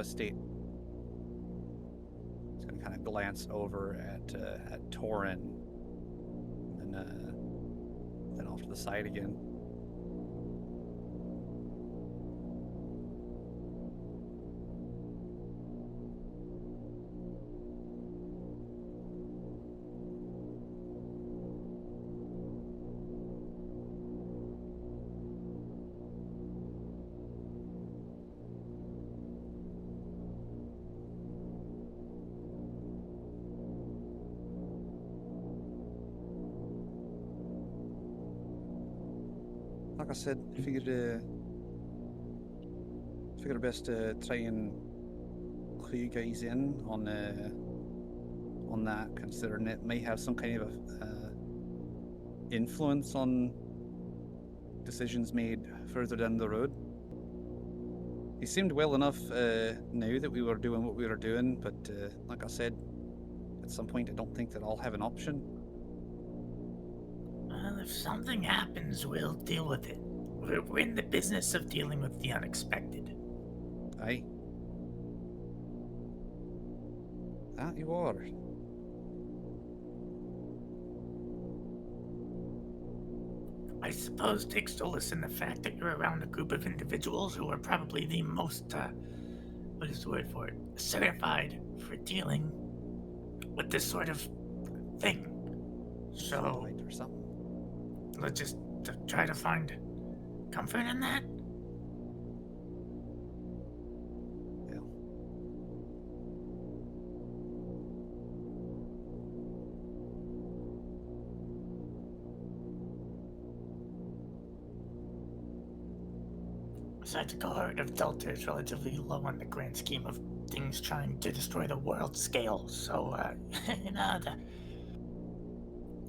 state. He's gonna kind of glance over at Torin, and then off to the side again. Like I said, figured best to try and clue you guys in on that, considering it may have some kind of influence on decisions made further down the road. He seemed well enough now that we were doing what we were doing, but like I said, at some point I don't think that I'll have an option. Well, if something happens, we'll deal with it. We're in the business of dealing with the unexpected. Aye. That you are. I suppose take solace in the fact that you're around a group of individuals who are probably the most, what is the word for it? Certified for dealing with this sort of thing. So, Or something. let's just try to find comfort in that. Yeah. Besides, the cohort of Delta is relatively low on the grand scheme of things trying to destroy the world scale. So, the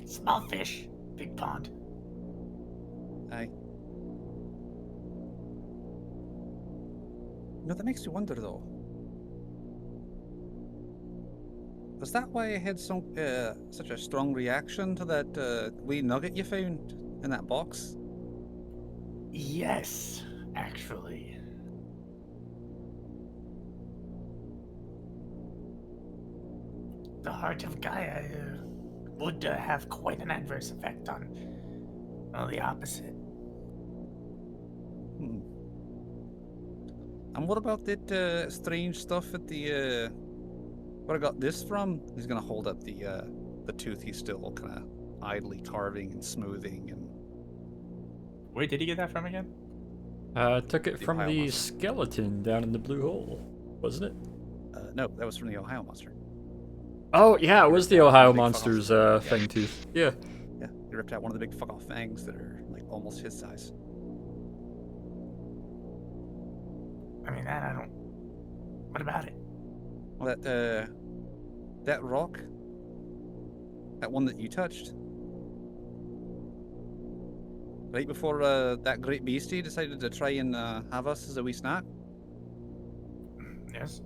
small fish, big pond. Aye. No, that makes you wonder, though. Was that why I had such a strong reaction to that wee nugget you found in that box? Yes, actually. The heart of Gaia would have quite an adverse effect on, well, the opposite. Hmm. And what about that strange stuff at the where I got this from? He's gonna hold up the tooth he's still kind of idly carving and smoothing and. Where did he get that from again? Took it The from Ohio the monster. skeleton down in the blue hole, wasn't it? No, that was from the Ohio monster. Oh, yeah, it was the ripped out Ohio one of the big monster's fuck-off- yeah. fang tooth. Yeah. Yeah, he ripped out one of the big fuck off fangs that are like almost his size. I mean, that I don't. What about it? Well, that rock, that one that you touched, right before that great beastie decided to try and have us as a wee snack. Yes.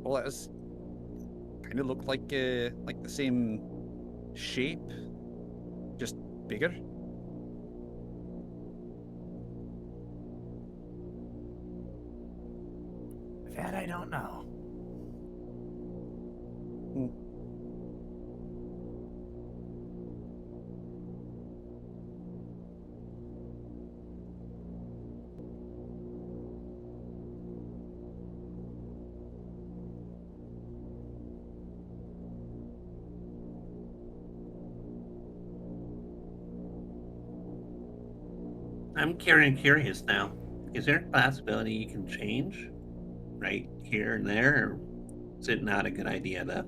Well, it was kind of looked like the same shape, just bigger. That I don't know. I'm curious now. Is there a possibility you can change right here and there, or is it not a good idea to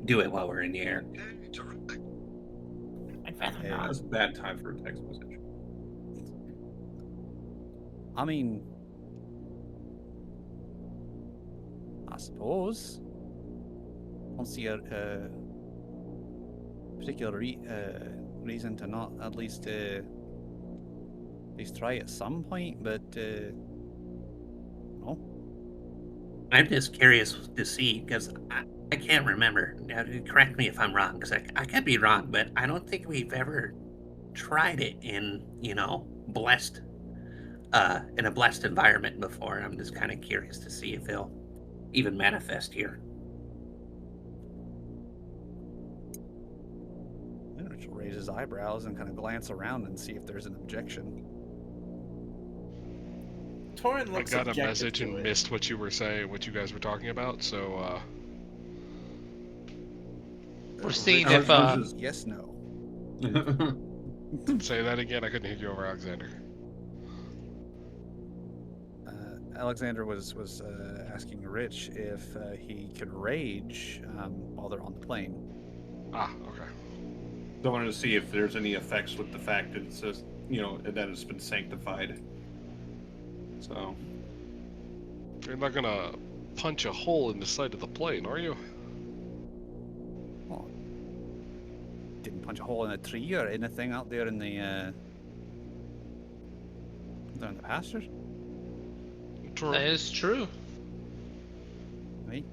do it while we're in the air? I'd rather Hey, not. That's a bad time for a text message. I mean, I suppose. I don't see a particular reason to not at least try at some point, but no. I'm just curious to see because I can't remember. Now, correct me if I'm wrong, because I could be wrong, but I don't think we've ever tried it in blessed in a blessed environment before. I'm just kind of curious to see if it'll even manifest here. Then Rich will raise his eyebrows and kind of glance around and see if there's an objection. Torin I looks got a objective message to and it. missed what you were saying, what you guys were talking about. So We're seeing I if was just- Yes, no. say that again. I couldn't hear you over, Alexander. Alexander was asking Rich if he could rage while they're on the plane. Ah, okay. I wanted to see if there's any effects with the fact that it says, that it's been sanctified. So, You're not gonna punch a hole in the side of the plane, are you? Well, didn't punch a hole in a tree or anything out there in the down in the pasture, True. that is true. right?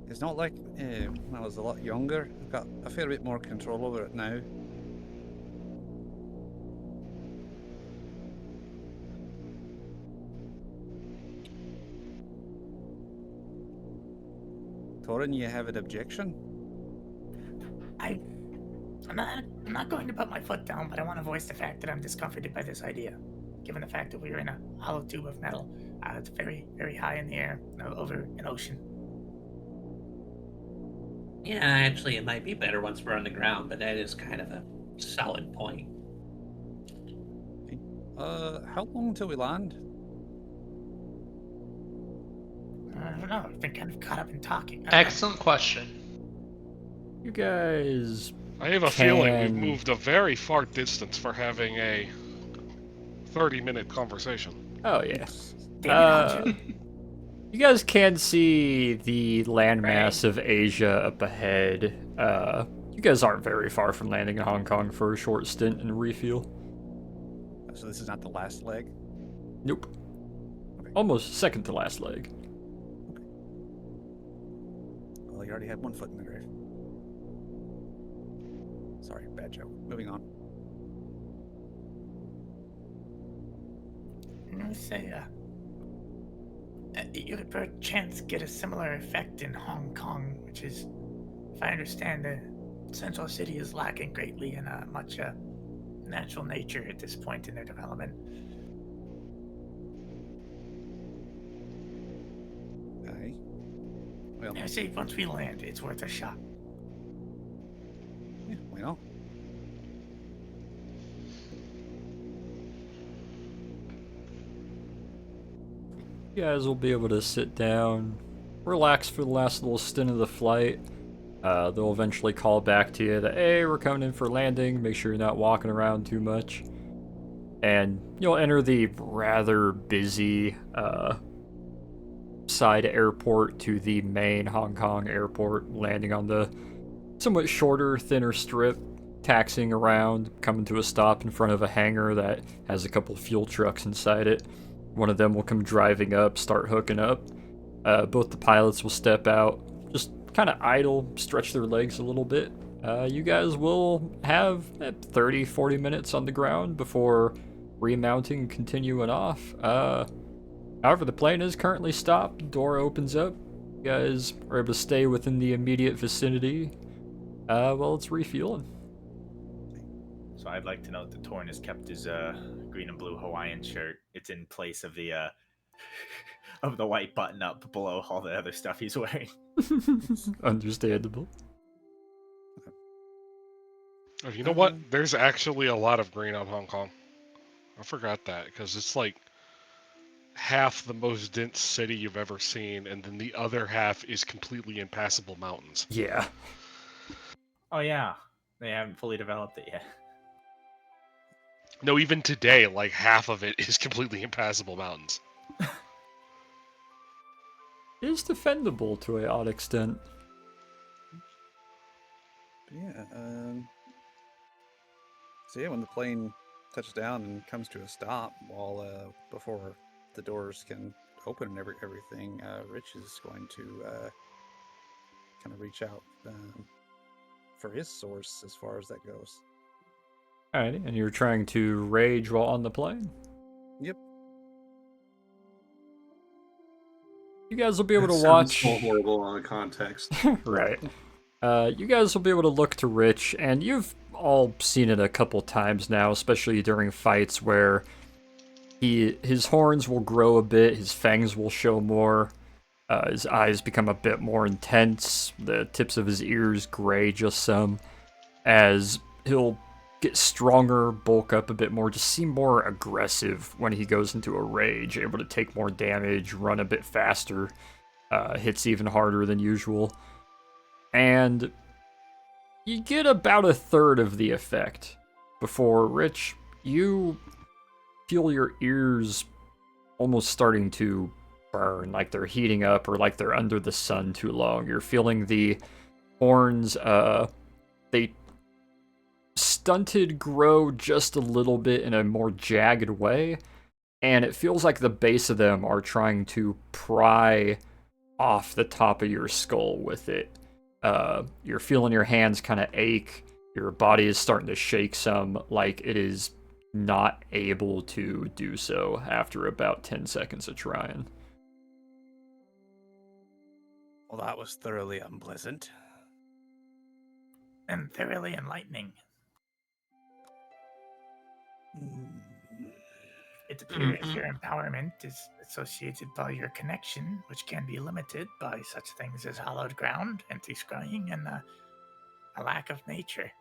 It's not like when I was a lot younger. I've got a fair bit more control over it now. Torin, you have an objection? I'm not going to put my foot down, but I want to voice the fact that I'm discomforted by this idea. Given the fact that we are in a hollow tube of metal, it's very, very high in the air, over an ocean. Yeah, actually, it might be better once we're on the ground, but that is kind of a solid point. How long till we land? I don't know. I've been kind of caught up in talking. Excellent question. You guys I have a feeling we've can. moved a very far distance for having a 30-minute conversation. Oh yeah. Damn it, Archer. You guys can see the Right. landmass of Asia up ahead. You guys aren't very far from landing in Hong Kong for a short stint and refuel. So this is not the last leg. Nope. Okay. Almost second to last leg. Well, you already had one foot in the grave. Sorry, bad joke. Moving on. I'm gonna say, you could perchance get a similar effect in Hong Kong, which is, if I understand, the central city is lacking greatly in much natural nature at this point in their development. Aye. Well, I say once we land, it's worth a shot. yeah, why not? You guys will be able to sit down, relax for the last little stint of the flight. They'll eventually call back to you that, hey, we're coming in for landing. Make sure you're not walking around too much. And you'll enter the rather busy side airport to the main Hong Kong airport, landing on the somewhat shorter, thinner strip, taxiing around, coming to a stop in front of a hangar that has a couple fuel trucks inside it. One of them will come driving up, start hooking up. Both the pilots will step out, just kind of idle, stretch their legs a little bit. You guys will have 30, 40 minutes on the ground before remounting and continuing off. However, the plane is currently stopped. Door opens up. You guys are able to stay within the immediate vicinity while it's refueling. So I'd like to note that Torn has kept his green and blue Hawaiian shirt. It's in place of the of the white button up below all the other stuff he's wearing. Understandable. Oh, you know what? There's actually a lot of green on Hong Kong. I forgot that because it's like half the most dense city you've ever seen, and then the other half is completely impassable mountains. Yeah. Oh yeah, they haven't fully developed it yet. No, even today, like half of it is completely impassable mountains. It is defendable to a odd extent. But yeah. So yeah, when the plane touches down and comes to a stop, while before the doors can open and everything, Rich is going to kind of reach out for his source as far as that goes. Alrighty, and you're trying to rage while on the plane? Yep. You guys will be able That to sounds watch. so horrible on context. Right. You guys will be able to look to Rich, and you've all seen it a couple times now, especially during fights where his horns will grow a bit, his fangs will show more, his eyes become a bit more intense, the tips of his ears gray just some, as he'll get stronger, bulk up a bit more, just seem more aggressive when he goes into a rage, able to take more damage, run a bit faster, hits even harder than usual. And you get about a third of the effect before, Rich, you feel your ears almost starting to burn, like they're heating up or like they're under the sun too long. You're feeling the horns, they stunted grow just a little bit in a more jagged way, and it feels like the base of them are trying to pry off the top of your skull with it. You're feeling your hands kind of ache, your body is starting to shake some, like it is not able to do so after about 10 seconds of trying. Well, that was thoroughly unpleasant. And thoroughly enlightening. It appears your empowerment is associated by your connection, which can be limited by such things as hallowed ground, anti-scrying, and a lack of nature.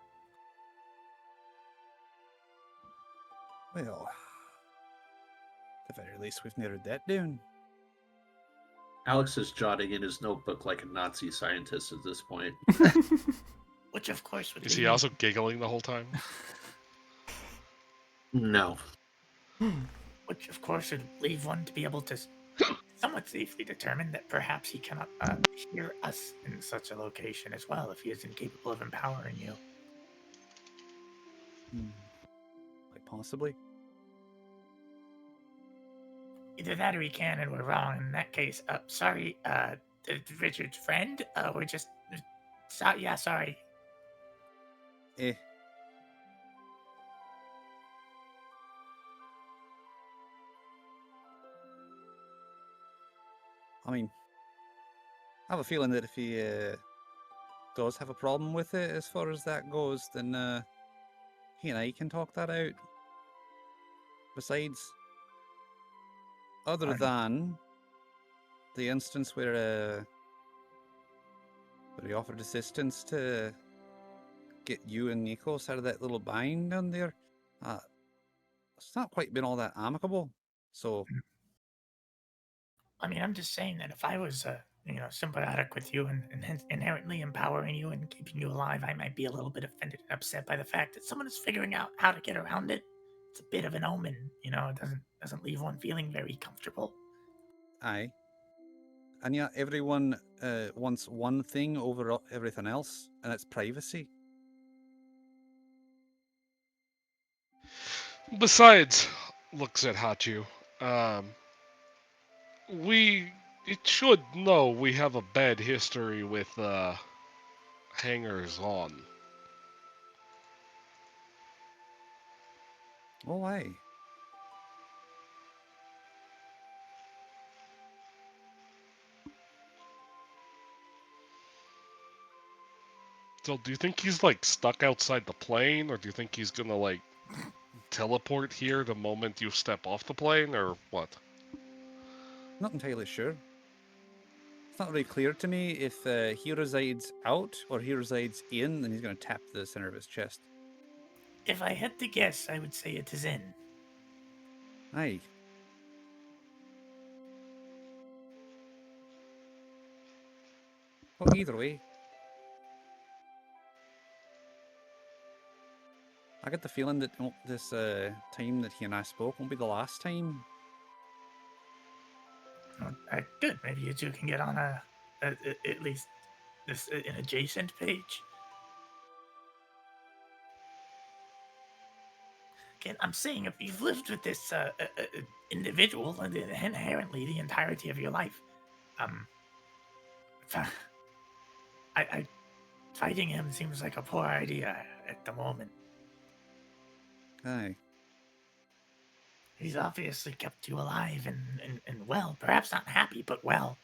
Well, at the very least, we've narrowed that down. Alex is jotting in his notebook like a Nazi scientist at this point. which of course would Is leave he me, also giggling the whole time? No. which of course would leave one to be able to somewhat safely determine that perhaps he cannot hear us in such a location as well if he is incapable of empowering you. Like possibly. Either that or he can, and we're wrong. In that case, sorry, Richard's friend. We're just, yeah, sorry. Eh. I mean, I have a feeling that if he does have a problem with it as far as that goes, then he and I can talk that out. Besides, other Pardon? than the instance where he offered assistance to get you and Nikos out of that little bind down there, it's not quite been all that amicable. So, I mean, I'm just saying that if I was, symbiotic with you and hence inherently empowering you and keeping you alive, I might be a little bit offended and upset by the fact that someone is figuring out how to get around it. It's a bit of an omen, it doesn't leave one feeling very comfortable. aye. And yet everyone wants one thing over everything else, and it's privacy. Besides, looks at Hachu. It should know we have a bad history with hangers on. Oh, aye. So, do you think he's like stuck outside the plane, or do you think he's gonna like teleport here the moment you step off the plane, or what? Not entirely sure. It's not really clear to me if he resides out or he resides in, then he's going to tap the center of his chest. If I had to guess, I would say it is in. Aye. Well, either way, I get the feeling that this time that he and I spoke won't be the last time. Good. Maybe you two can get on at least this an adjacent page. Again, I'm saying if you've lived with this individual inherently the entirety of your life, I fighting him seems like a poor idea at the moment. Aye. He's obviously kept you alive and well. Perhaps not happy, but well.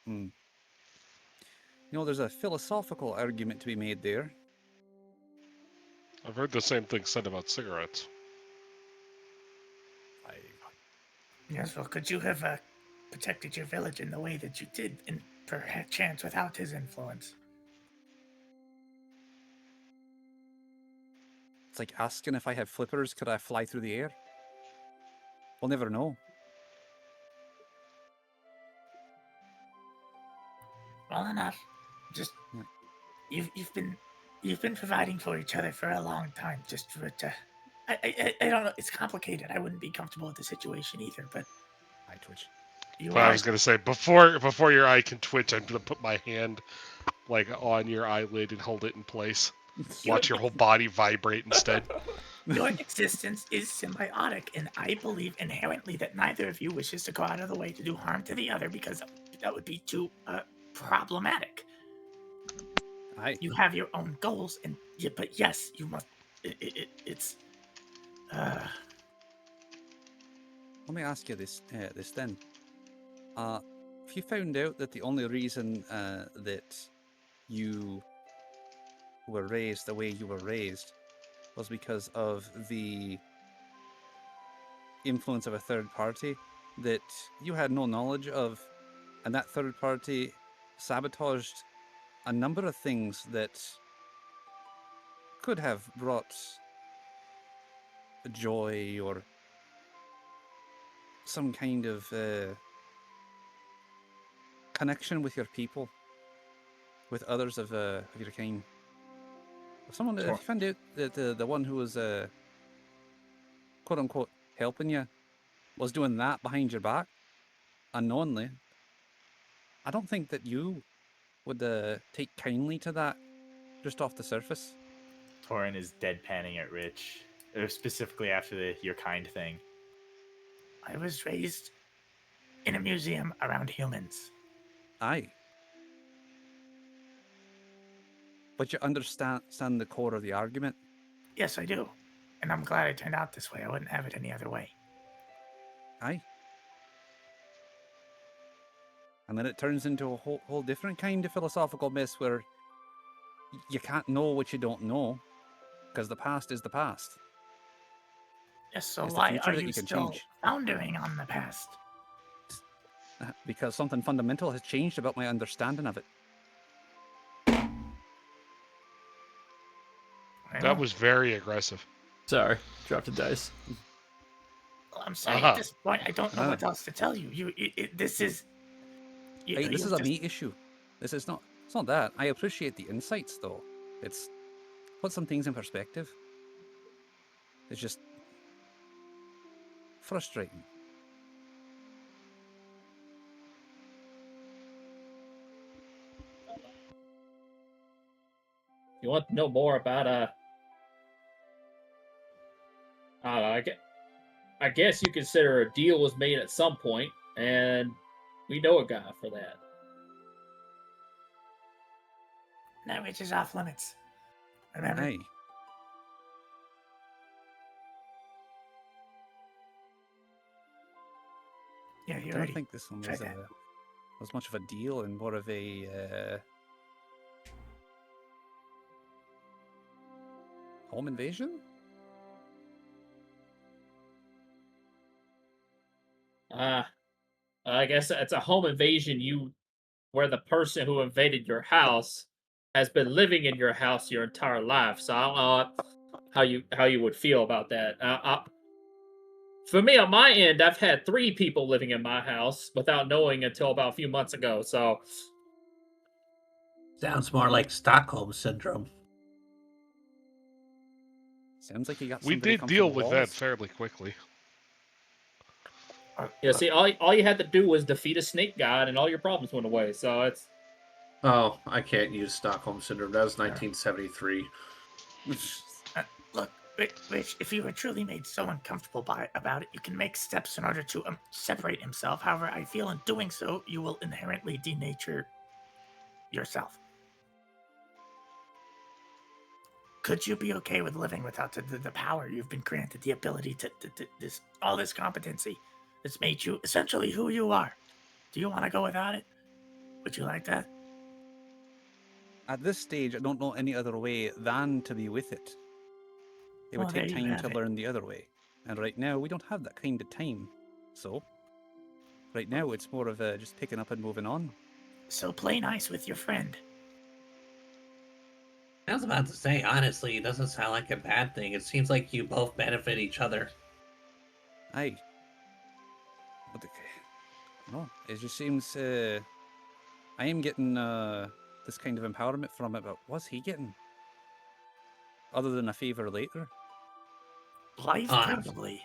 Hmm. You know, there's a philosophical argument to be made there. I've heard the same thing said about cigarettes. Yes, well, could you have protected your village in the way that you did, and perchance without his influence? It's like asking if I had flippers, could I fly through the air? We'll never know. Well enough. Just Yeah. you've been providing for each other for a long time. Just for it to, I don't know. It's complicated. I wouldn't be comfortable with the situation either. But I twitch. you But I are. was gonna say before your eye can twitch, I'm gonna put my hand like on your eyelid and hold it in place. Watch your whole body vibrate instead. Your existence is symbiotic, and I believe inherently that neither of you wishes to go out of the way to do harm to the other because that would be too problematic. Aye. You have your own goals, but yes, you must. It's. Let me ask you this then. If you found out that the only reason that you were raised the way you were raised was because of the influence of a third party that you had no knowledge of, and that third party sabotaged a number of things that could have brought joy or some kind of connection with your people, with others of your kind. If someone, if Sure. you found out that the one who was quote unquote helping you was doing that behind your back, unknowingly, I don't think that you would take kindly to that just off the surface. Torin is deadpanning at Rich, or specifically after the "you're kind" thing. I was raised in a museum around humans. Aye. But you understand the core of the argument. Yes, I do. And I'm glad it turned out this way. I wouldn't have it any other way. Aye. And then it turns into a whole different kind of philosophical mess where you can't know what you don't know, because the past is the past. Yes, so It's the why future are that you you can still change. foundering on the past? Because something fundamental has changed about my understanding of it. That was very aggressive. Sorry, dropped a dice. Well, I'm saying Uh-huh. at this point, I don't know Ah. what else to tell you. This is. Hey, this you've is a just- me issue. This is not. It's not that. I appreciate the insights, though. It's put some things in perspective. It's just frustrating. You want to know more about I guess you consider a deal was made at some point, and we know a guy for that. That which is off limits. Remember? Aye. Yeah, I you don't already think this one tried was that. was much of a deal and more of a home invasion. I guess it's a home invasion. Where the person who invaded your house has been living in your house your entire life. So I don't know how you would feel about that. For me, on my end, I've had 3 people living in my house without knowing until about a few months ago. So Sounds more like Stockholm syndrome. Sounds like you got We somebody did come deal from the with that walls. fairly quickly. yeah, see, all you had to do was defeat a snake god, and all your problems went away. So it's Oh, I can't use Stockholm syndrome. That was 1973. Look, Rich, if you were truly made so uncomfortable about it, you can make steps in order to separate himself. However, I feel in doing so, you will inherently denature yourself. Could you be okay with living without the power you've been granted, the ability to all this competency that's made you essentially who you are? Do you want to go without it? Would you like that? At this stage, I don't know any other way than to be with it. It would Well, take there you time have to it. learn the other way. And right now, we don't have that kind of time. So, right now, it's more of a just picking up and moving on. So play nice with your friend. I was about to say, honestly, it doesn't sound like a bad thing. It seems like you both benefit each other. Aye. What the... No, it just seems I am getting this kind of empowerment from it, but what's he getting? Other than a favor later? Life, Ah. probably.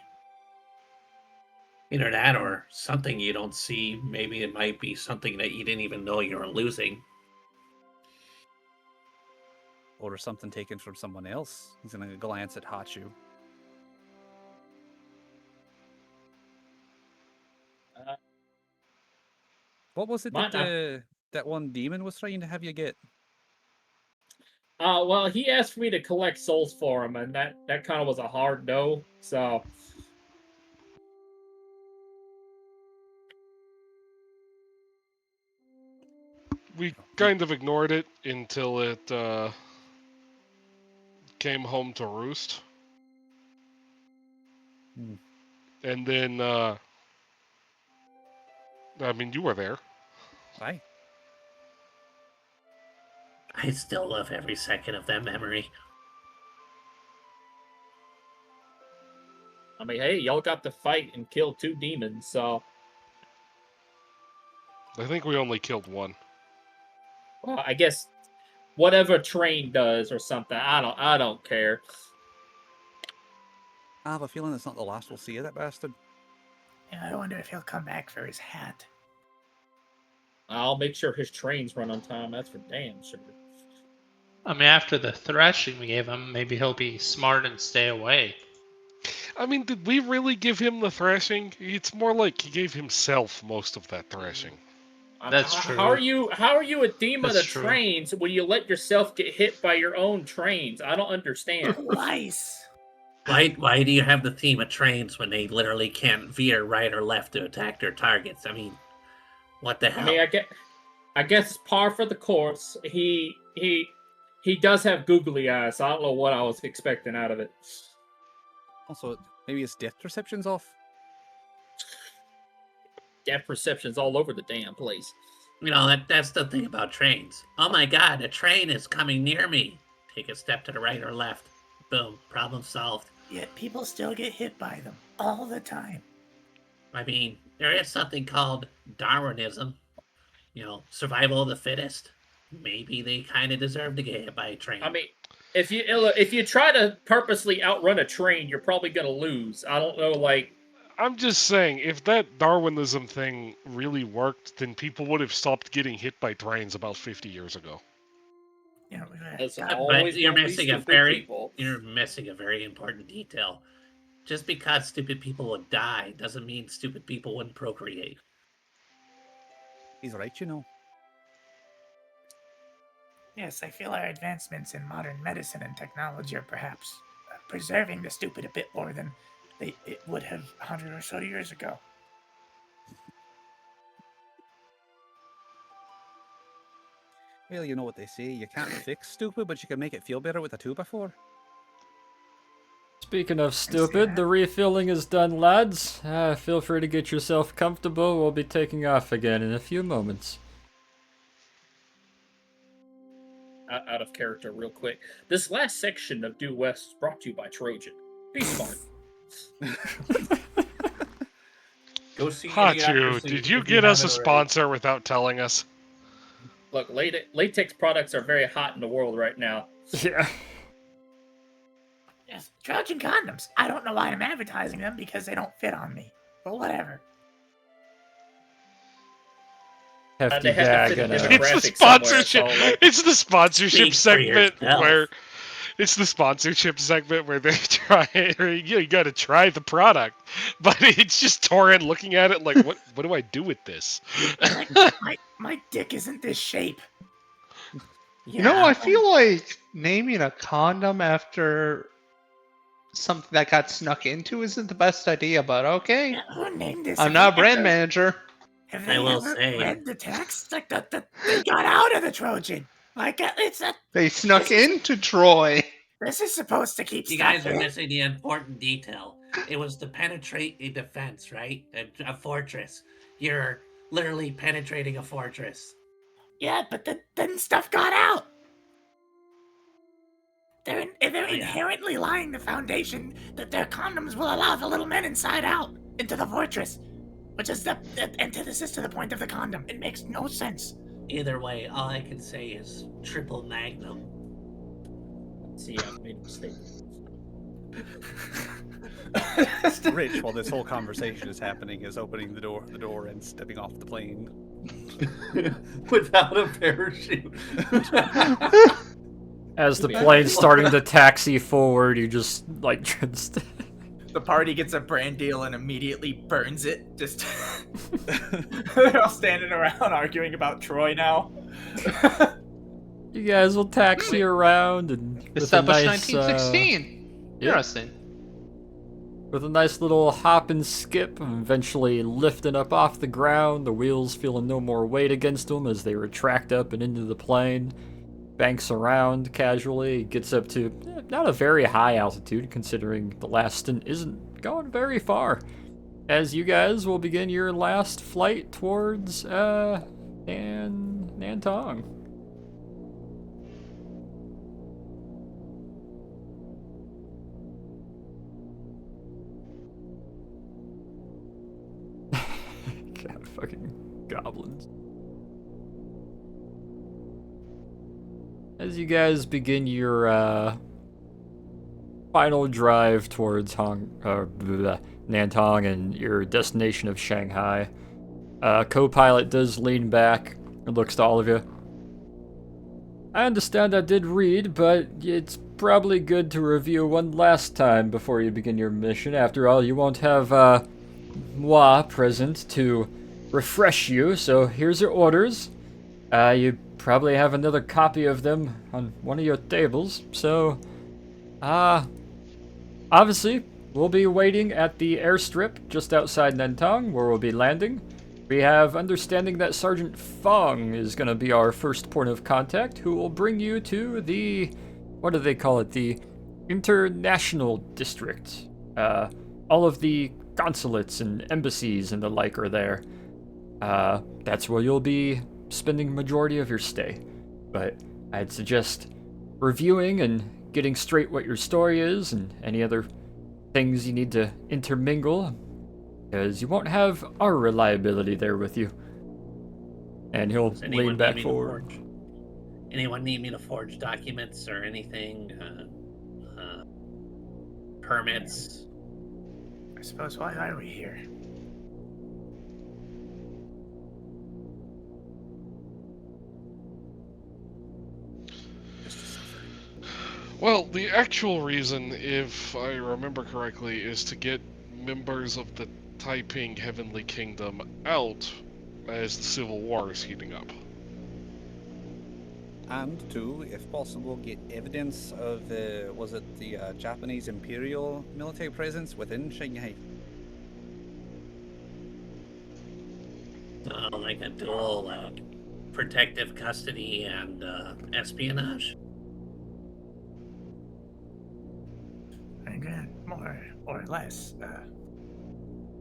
Either that or something you don't see. Maybe it might be something that you didn't even know you were losing. Or something taken from someone else? He's gonna glance at Hachu. What was it that that one demon was trying to have you get? well, he asked me to collect souls for him, and that kind of was a hard no. So We kind of ignored it until it came home to roost. Hmm. And then, I mean, you were there. Aye. I still love every second of that memory. I mean, hey, y'all got to fight and kill 2 demons. So I think we only killed one. well, I guess whatever train does or something. I don't care. I have a feeling it's not the last we'll see of that bastard. Yeah, I wonder if he'll come back for his hat. I'll make sure his trains run on time. That's for damn sure. I mean, after the thrashing we gave him, maybe he'll be smart and stay away. I mean, did we really give him the thrashing? It's more like he gave himself most of that thrashing. That's true. How are you a demon That's of true. trains when you let yourself get hit by your own trains? I don't understand. Twice. Why do you have the theme of trains when they literally can't veer right or left to attack their targets? I mean, what the hell? I mean, I guess it's par for the course. He does have googly eyes, so I don't know what I was expecting out of it. Also, maybe his depth perception's off. Depth perception's all over the damn place. You know, that's the thing about trains. Oh my god, a train is coming near me. Take a step to the right or left. Boom, problem solved. Yet people still get hit by them all the time. I mean, there is something called Darwinism. You know, survival of the fittest. Maybe they kind of deserve to get hit by a train. I mean, if you try to purposely outrun a train, you're probably gonna lose. I don't know, like. I'm just saying, if that Darwinism thing really worked, then people would have stopped getting hit by trains about 50 years ago. You know, It's But always you're gonna be missing a stupid very people. you're missing a very important detail. Just because stupid people would die doesn't mean stupid people wouldn't procreate. He's right, you know. yes, I feel our advancements in modern medicine and technology are perhaps preserving the stupid a bit more than it would have 100 or so years ago. Well, you know what they say. You can't fix stupid, but you can make it feel better with a 2x4. Speaking of stupid, the refilling is done, lads. Feel free to get yourself comfortable. We'll be taking off again in a few moments. Out of character, real quick. This last section of Due West is brought to you by Trojan. Be smart. Go see Hachu, did you get us a sponsor without telling us? Look, latex products are very hot in the world right now. Yeah. Yes, Trojan condoms. I don't know why I'm advertising them because they don't fit on me. But whatever. Hefty They have to gag fit and in a... It's the demographic somewhere, sponsorship. so, like, It's the sponsorship Speak for segment yourself. where it's the sponsorship segment where they try. You got to try the product, but it's just Torin looking at it like, what do I do with this? My dick isn't this shape. You know, I feel like naming a condom after something that got snuck into isn't the best idea, but okay. Yeah, who named this? I'm not a brand manager. Have I they will ever say- read the text? Like they got out of the Trojan. Like it's a. They snuck into Troy. This is supposed to keep. You guys are missing the important detail. It was to penetrate a defense, right? A fortress. You're literally penetrating a fortress. Yeah, but then stuff got out. They're inherently lying the foundation that their condoms will allow the little men inside out into the fortress, which is the antithesis to the point of the condom. It makes no sense. Either way, all I can say is triple magnum. See, I've made a mistake. Rich, while this whole conversation is happening, is opening the door and stepping off the plane. Without a parachute. As the plane's starting to taxi forward, you just, like, The party gets a brand deal and immediately burns it. Just they're all standing around arguing about Troy now. You guys will taxi around and with a Established nice, 1916. Interesting. with a nice little hop and skip, eventually lifting up off the ground, the wheels feeling no more weight against them as they retract up and into the plane. Banks around casually, gets up to not a very high altitude considering the last stint isn't going very far. As you guys will begin your last flight towards Nantong. God, fucking goblins. as you guys begin your final drive towards Nantong and your destination of Shanghai, co-pilot does lean back and looks to all of you. I understand I did read, but it's probably good to review one last time before you begin your mission. After all, you won't have moi present to refresh you, so here's your orders. You probably have another copy of them on one of your tables, so obviously we'll be waiting at the airstrip just outside Nantong, where we'll be landing. We have understanding that Sergeant Fong is going to be our first point of contact, who will bring you to the, what do they call it, the International District. All of the consulates and embassies and the like are there. That's where you'll be spending majority of your stay. But I'd suggest reviewing and getting straight what your story is and any other things you need to intermingle, because you won't have our reliability there with you. And he'll Does anyone lean back need me to forward. forge? Anyone need me to forge documents or anything? Permits? I suppose, why are we here? Well, the actual reason, if I remember correctly, is to get members of the Taiping Heavenly Kingdom out as the Civil War is heating up. And to, if possible, get evidence of was it the Japanese Imperial military presence within Shanghai? Like a dual protective custody and espionage? Very good. More or less.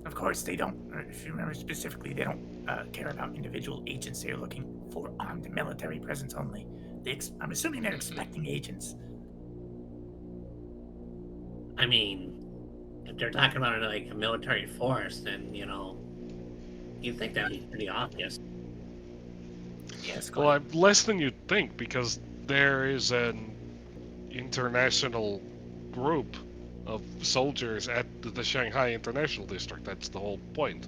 Of course, they don't, if you remember specifically, they don't care about individual agents. They're looking for armed military presence only. I'm assuming they're expecting agents. I mean, if they're talking about like a military force, then, you know, you'd think that'd be pretty obvious. Yes, Well, less than you'd think, because there is an international group of soldiers at the Shanghai International District. That's the whole point.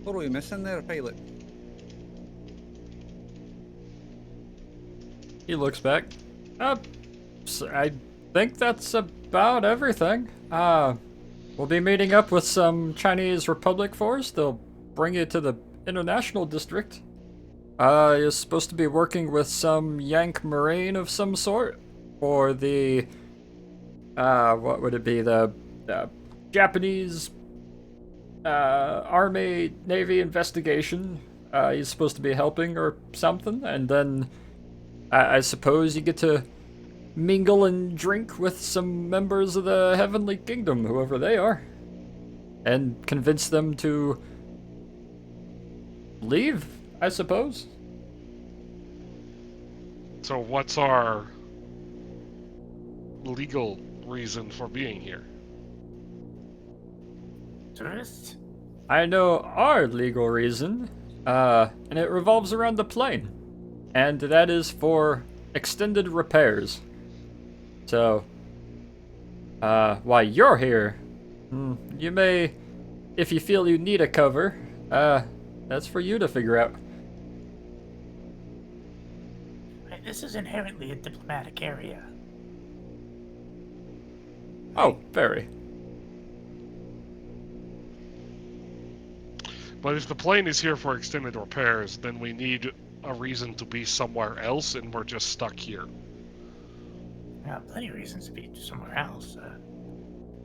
What are we missing there, pilot? He looks back. So I think that's about everything. We'll be meeting up with some Chinese Republic force. They'll bring you to the International District. You're supposed to be working with some Yank Marine of some sort for the, what would it be? The Japanese Army Navy investigation. He's supposed to be helping or something, and then I suppose you get to mingle and drink with some members of the Heavenly Kingdom, whoever they are, and convince them to leave, I suppose. So what's our legal reason for being here? Tourists? I know our legal reason, and it revolves around the plane, and that is for extended repairs. So, while you're here, you may, if you feel you need a cover, that's for you to figure out. This is inherently a diplomatic area. Oh, very. But if the plane is here for extended repairs, then we need a reason to be somewhere else, and we're just stuck here. Plenty of reasons to be somewhere else.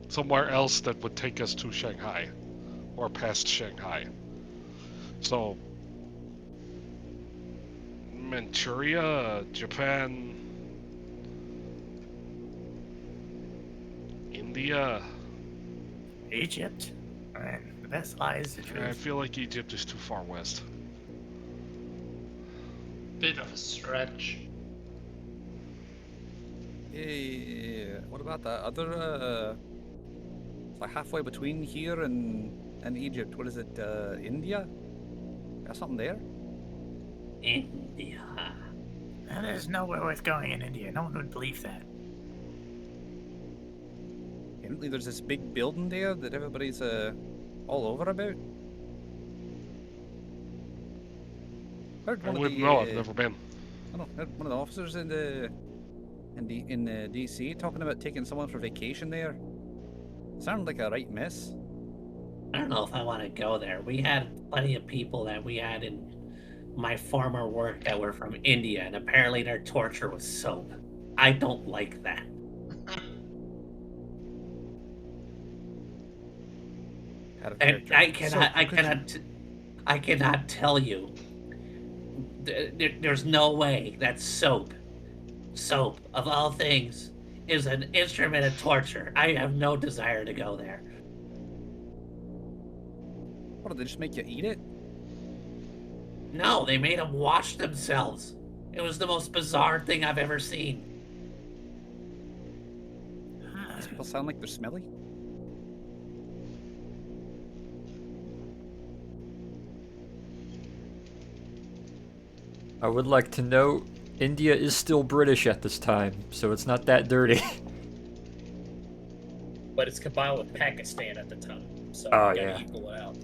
Somewhere else that would take us to Shanghai, or past Shanghai. So, Manchuria, Japan, India. Egypt? The best lies the truth. I feel like Egypt is too far west. Bit of a stretch. What about the other, like halfway between here and in Egypt. What is it? India? Got something there? India. Well, there's nowhere worth going in India. No one would believe that. Apparently, there's this big building there that everybody's all over about. Heard I one of wouldn't the. know. I've never been. I don't know. Heard one of the officers in DC talking about taking someone for vacation there. Sounded like a right mess. I don't know if I want to go there. We had plenty of people that we had in my former work that were from India, and apparently their torture was soap. I don't like that. And I cannot tell you. There's no way that soap of all things, is an instrument of torture. I have no desire to go there. What, did they just make you eat it? No, they made them wash themselves. It was the most bizarre thing I've ever seen. These people sound like they're smelly. I would like to note, India is still British at this time, so it's not that dirty. But it's combined with Pakistan at the time, so Oh, you gotta yeah. equal it out.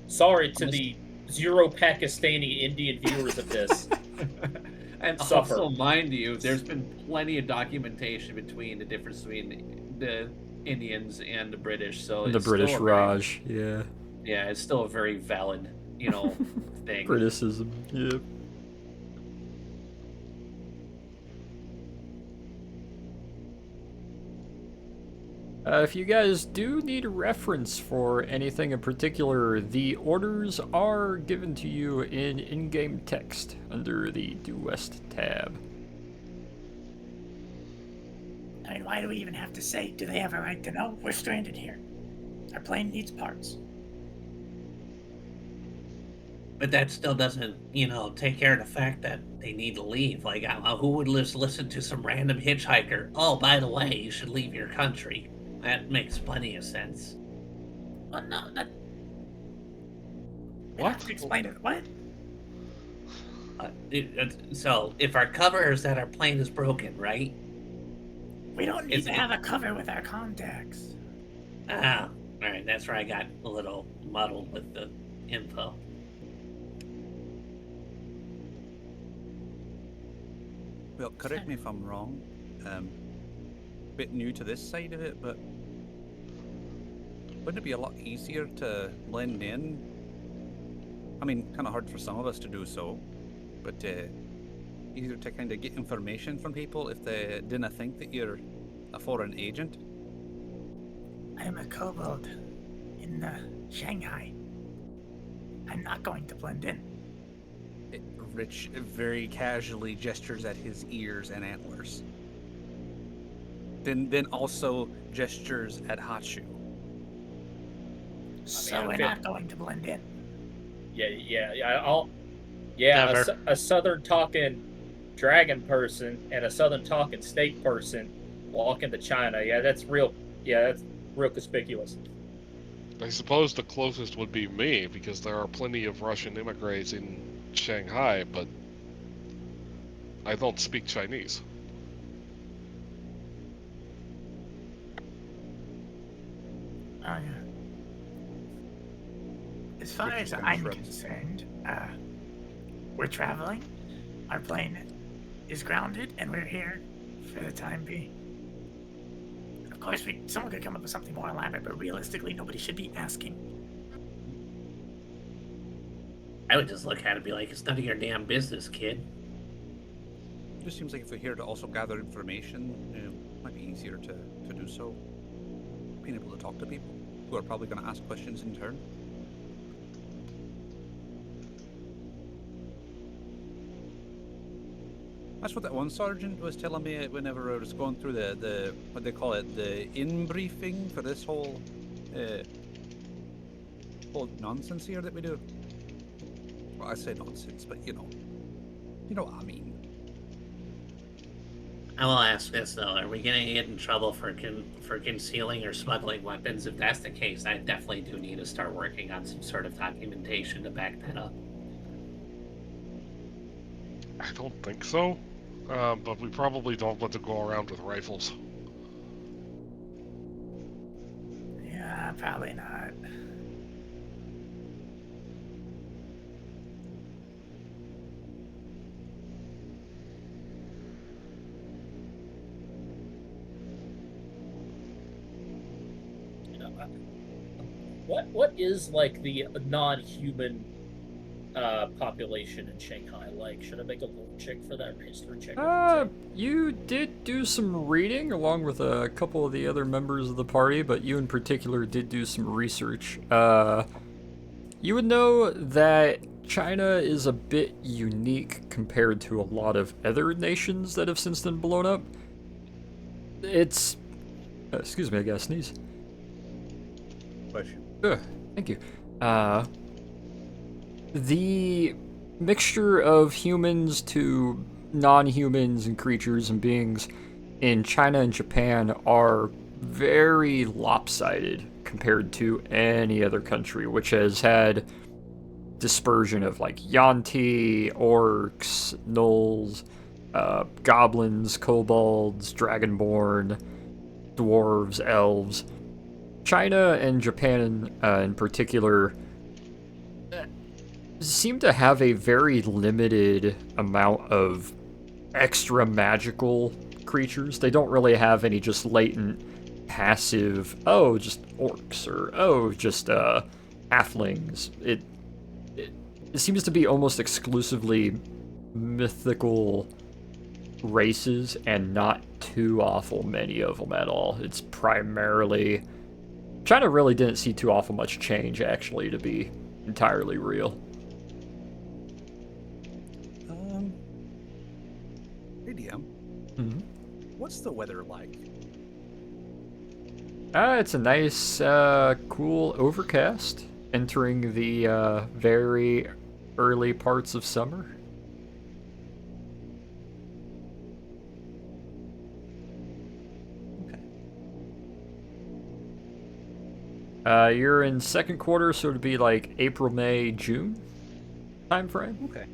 Sorry to the 0 Pakistani Indian viewers of this. And Suffer. also, mind you, there's been plenty of documentation between the difference between the Indians and the British. So The it's British still a very- Raj, yeah. Yeah, it's still a very valid, thing. Criticism, yeah. If you guys do need a reference for anything in particular, the orders are given to you in in-game text under the Due West tab. I mean, why do we even have to say, do they have a right to know? We're stranded here. Our plane needs parts. But that still doesn't, take care of the fact that they need to leave. Like, who would listen to some random hitchhiker? Oh, by the way, you should leave your country. That makes plenty of sense. Well, no, that... What? Have to explain it. What? So, if our cover is that our plane is broken, right? We don't need to have a cover with our contacts. Ah, alright, that's where I got a little muddled with the info. Well, correct me if I'm wrong. Bit new to this side of it, but wouldn't it be a lot easier to blend in? I mean, kind of hard for some of us to do so, but easier to kind of get information from people if they didn't think that you're a foreign agent. I'm a kobold in Shanghai. I'm not going to blend in. Rich very casually gestures at his ears and antlers. Then also gestures at Hachu. So we're not going to blend in. A southern talking dragon person and a southern talking snake person walk into China. Yeah, that's real conspicuous. I suppose the closest would be me, because there are plenty of Russian immigrants in Shanghai, but I don't speak Chinese. Oh, yeah. As far as I'm concerned, we're traveling. Our plane is grounded, and we're here for the time being. Of course, someone could come up with something more elaborate, but realistically, nobody should be asking. I would just look at it and be like, it's none of your damn business, kid. It just seems like if we're here to also gather information, it might be easier to do so. Being able to talk to people who are probably going to ask questions in turn. That's what that one sergeant was telling me whenever I was going through the what they call it, the in-briefing for this whole nonsense here that we do. Well, I say nonsense, but you know what I mean. I will ask this though: are we gonna get in trouble for concealing or smuggling weapons? If that's the case, I definitely do need to start working on some sort of documentation to back that up. I don't think so, but we probably don't let them go around with rifles. Yeah, probably not. What is like the non-human population in Shanghai like? Should I make a lore check for that, or history check? You did do some reading along with a couple of the other members of the party, but you in particular did do some research. You would know that China is a bit unique compared to a lot of other nations that have since then blown up. It's... excuse me, I gotta sneeze. Question. Thank you. The mixture of humans to non-humans and creatures and beings in China and Japan are very lopsided compared to any other country, which has had dispersion of like Yanti, orcs, gnolls, goblins, kobolds, dragonborn, dwarves, elves. China and Japan in particular seem to have a very limited amount of extra magical creatures. They don't really have any just latent, passive, oh, just orcs, or oh, just halflings. It seems to be almost exclusively mythical races and not too awful many of them at all. It's primarily... China really didn't see too awful much change, actually, to be entirely real. Hey, DM. Mm-hmm. What's the weather like? It's a nice, cool overcast, entering the very early parts of summer. You're in second quarter, so it'd be like April, May, June time frame. Okay.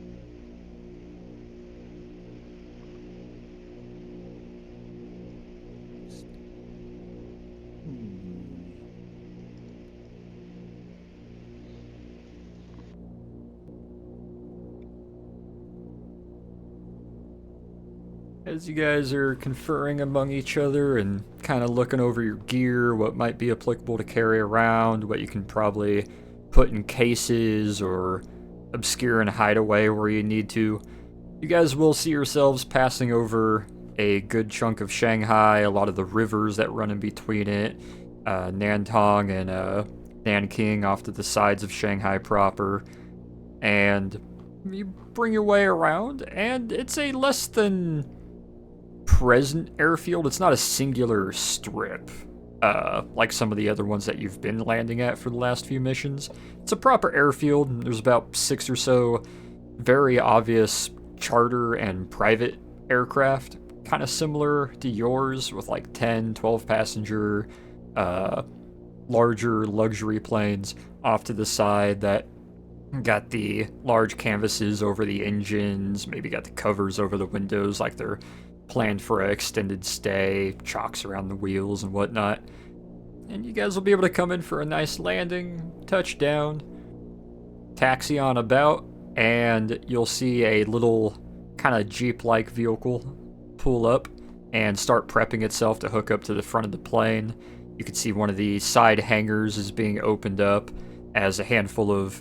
As you guys are conferring among each other and kind of looking over your gear, what might be applicable to carry around, what you can probably put in cases or obscure and hide away where you need to, you guys will see yourselves passing over a good chunk of Shanghai, a lot of the rivers that run in between it, Nantong and Nanking off to the sides of Shanghai proper, and you bring your way around, and it's a less than present airfield. It's not a singular strip like some of the other ones that you've been landing at for the last few missions. It's a proper airfield. There's about 6 or so very obvious charter and private aircraft, kind of similar to yours, with like 10, 12 passenger larger luxury planes off to the side that got the large canvases over the engines, maybe got the covers over the windows like they're planned for an extended stay, chocks around the wheels and whatnot. And you guys will be able to come in for a nice landing, touchdown, taxi on about, and you'll see a little kind of Jeep-like vehicle pull up and start prepping itself to hook up to the front of the plane. You can see one of the side hangars is being opened up as a handful of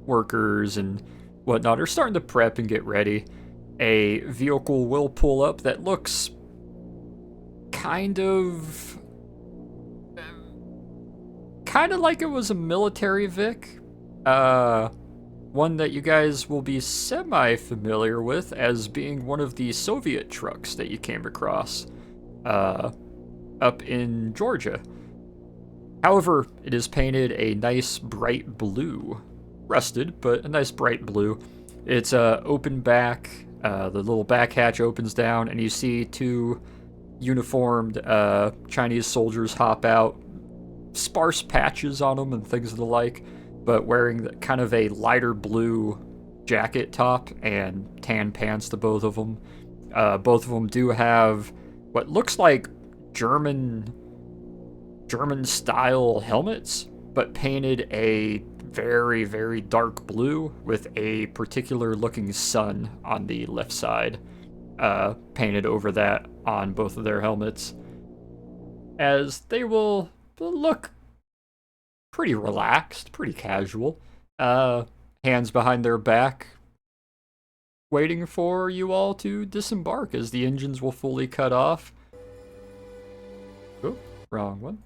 workers and whatnot are starting to prep and get ready. A vehicle will pull up that looks kind of like it was a military Vic. One that you guys will be semi-familiar with as being one of the Soviet trucks that you came across up in Georgia. However, it is painted a nice bright blue. Rusted, but a nice bright blue. It's open back, The little back hatch opens down, and you see two uniformed Chinese soldiers hop out, sparse patches on them and things of the like, but wearing kind of a lighter blue jacket top and tan pants to both of them. Both of them do have what looks like German style helmets, but painted a very, very dark blue with a particular looking sun on the left side, painted over that on both of their helmets, as they will look pretty relaxed, pretty casual, hands behind their back, waiting for you all to disembark as the engines will fully cut off. Oh, wrong one.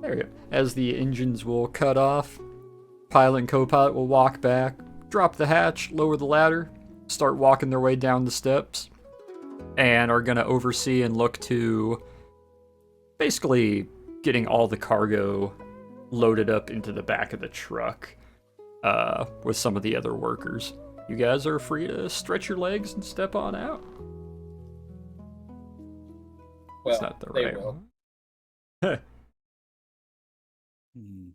There you go. As the engines will cut off, pilot and co-pilot will walk back, drop the hatch, lower the ladder, start walking their way down the steps, and are going to oversee and look to basically getting all the cargo loaded up into the back of the truck with some of the other workers. You guys are free to stretch your legs and step on out. Well, It's not the they right will. one. Hmm.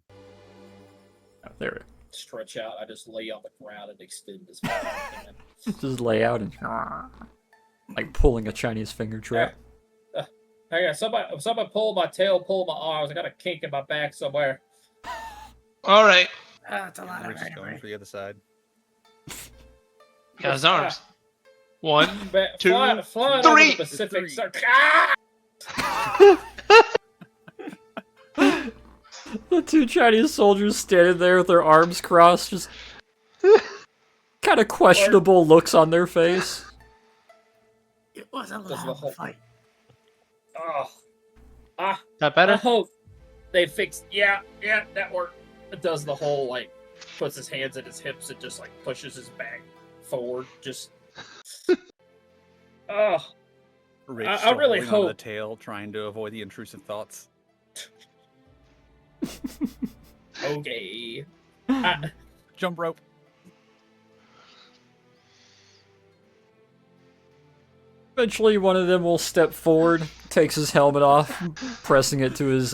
Oh, there we Stretch out. I just lay on the ground and extend as far as I can. go. Just lay out and like pulling a Chinese finger trap. Hang on, somebody pull my tail, pull my arms. I got a kink in my back somewhere. All right. That's a lot of Rich is going vertebrae. for the other side. Got his arms. One, two, flying over three. the Pacific. Three. Ah! The two Chinese soldiers standing there with their arms crossed, just kind of questionable looks on their face. It was a Does the long whole- fight. Oh, That I better? hope they fixed. Yeah, that worked. It does the whole like puts his hands at his hips and just like pushes his back forward. Just oh, Rich I still really holding onto hope- the tail, trying to avoid the intrusive thoughts. okay. Jump rope. Eventually, one of them will step forward, takes his helmet off, pressing it to his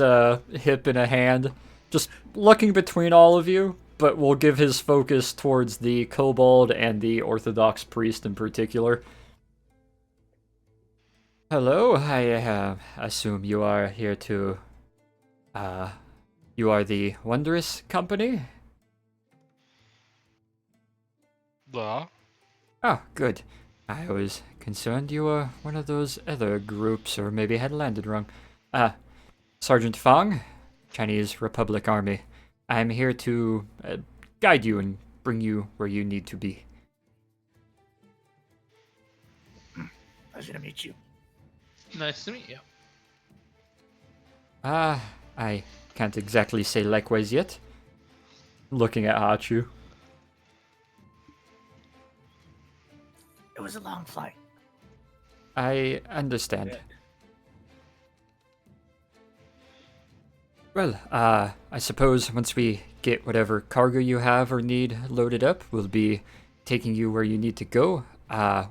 hip in a hand, just looking between all of you, but will give his focus towards the kobold and the Orthodox priest in particular. Hello, I assume you are here to... you are the Wondrous Company? Yeah. Oh, good. I was concerned you were one of those other groups, or maybe had landed wrong. Sergeant Fang, Chinese Republic Army. I am here to guide you and bring you where you need to be. Pleasure to meet you. Nice to meet you. I can't exactly say likewise yet. Looking at Hachu. It was a long flight. I understand. Well, I suppose once we get whatever cargo you have or need loaded up, we'll be taking you where you need to go.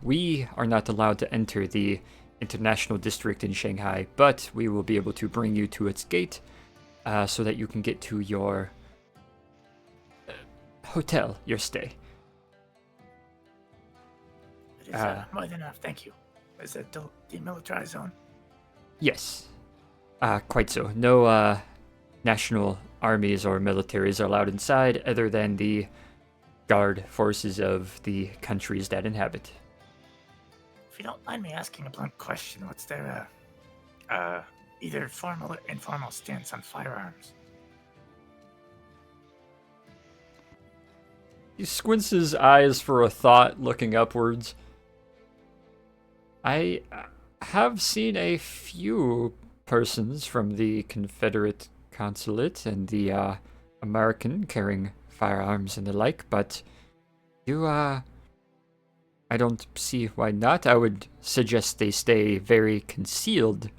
We are not allowed to enter the international district in Shanghai, but we will be able to bring you to its gate, so that you can get to your hotel, your stay. It is more than enough, thank you. Is it demilitarized zone? Yes. Quite so. No, national armies or militaries are allowed inside other than the guard forces of the countries that inhabit. If you don't mind me asking a blunt question, what's their either formal or informal stance on firearms? He squints his eyes for a thought, looking upwards. I have seen a few persons from the Confederate consulate and the American carrying firearms and the like, but you, I don't see why not. I would suggest they stay very concealed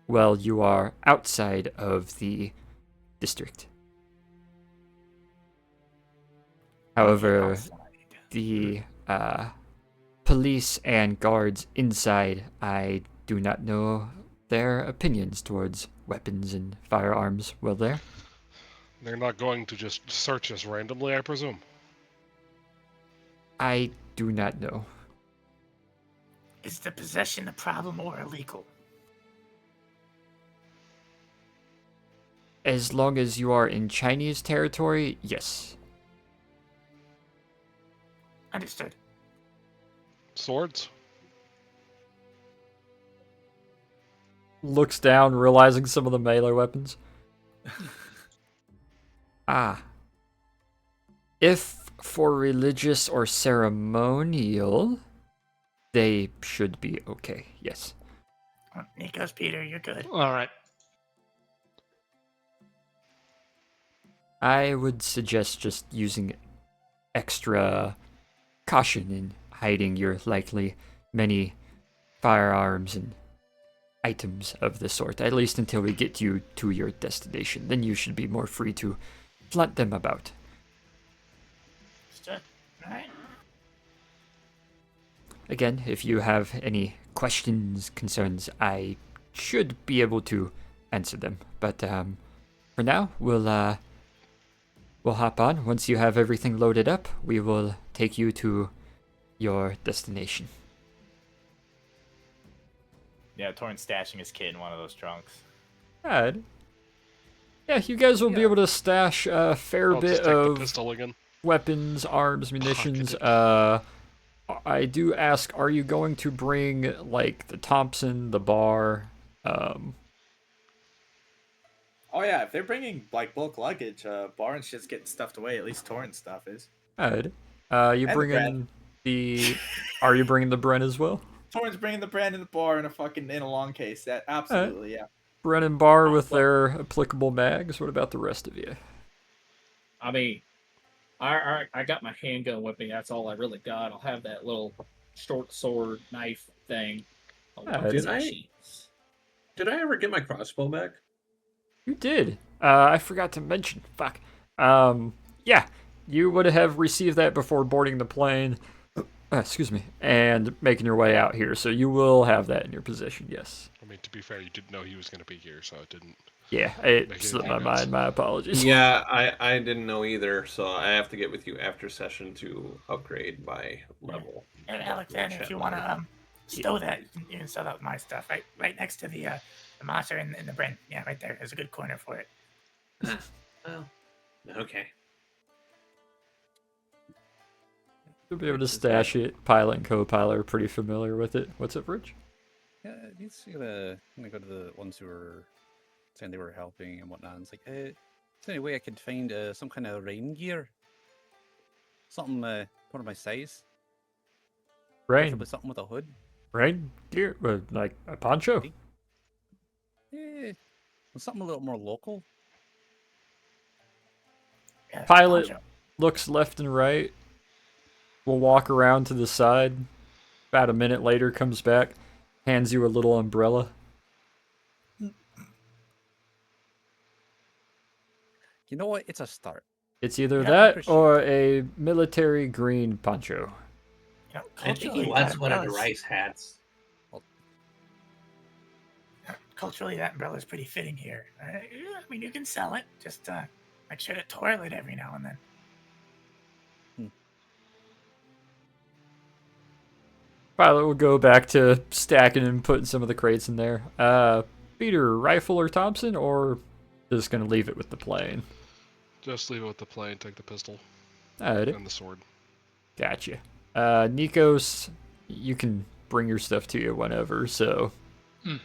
while you are outside of the district. However, Outside. the police and guards inside, I do not know their opinions towards weapons and firearms, will there? They're not going to just search us randomly, I presume. I do not know. Is the possession a problem or illegal? As long as you are in Chinese territory, yes. Understood. Swords? Looks down, realizing some of the melee weapons. Ah. If for religious or ceremonial, they should be okay, yes. Nikos, Peter, you're good. All right. I would suggest just using extra caution in hiding your likely many firearms and items of the sort, at least until we get you to your destination. Then you should be more free to flaunt them about. Understood. All right. Again, if you have any questions, concerns, I should be able to answer them. But for now, we'll hop on. Once you have everything loaded up, we will take you to your destination. Yeah, Torrent's stashing his kid in one of those trunks. Alright. Yeah, you guys will be able to stash a fair I'll bit just take the of pistol again. weapons, arms, munitions. Pocket I do ask, are you going to bring, like, the Thompson, the bar? Oh yeah, if they're bringing like bulk luggage, bar and shit's getting stuffed away. At least Torrent stuff is. Alright. You And the bringing Are you bringing the Bren as well? Torrent's bringing the brand in the bar in a long case. That absolutely, yeah. Bren and bar with their applicable mags. What about the rest of you? I mean, I got my handgun with me. That's all I really got. I'll have that little short sword knife thing. Did I ever get my crossbow back? You did. I forgot to mention. Fuck. Yeah, you would have received that before boarding the plane. Excuse me, and making your way out here. So you will have that in your possession. Yes. I mean, to be fair, you didn't know he was going to be here, so it didn't. Yeah, it make slipped any my sense. mind. My apologies. Yeah, I didn't know either, so I have to get with you after session to upgrade my level. And Alexander, if you want to stow that, you can stow that with my stuff. Right next to the monster and the Bren. Yeah, right there. There's a good corner for it. Well, okay. You'll be able to stash it. Pilot and co-pilot are pretty familiar with it. What's up, Rich? Yeah, he's gonna go to the ones who were saying they were helping and whatnot. And it's like, is there any way I could find some kind of rain gear? Something one of my size? Rain. Preferably something with a hood. Rain gear? Like a poncho? Yeah, something a little more local. Yeah, Pilot poncho. looks left and right. Will walk around to the side. About a minute later, comes back, hands you a little umbrella. You know what? It's a start. It's either Yeah, I that appreciate or a military green poncho. You know, I think he culturally, wants that one of the umbrella's- rice hats. Culturally, that umbrella is pretty fitting here. I mean, you can sell it. Just make sure to twirl it every now and then. Pilot will go back to stacking and putting some of the crates in there. Peter, rifle or Thompson, or just gonna leave it with the plane? Just leave it with the plane, take the pistol Alright, and the sword. gotcha. Nikos, you can bring your stuff to you whenever, so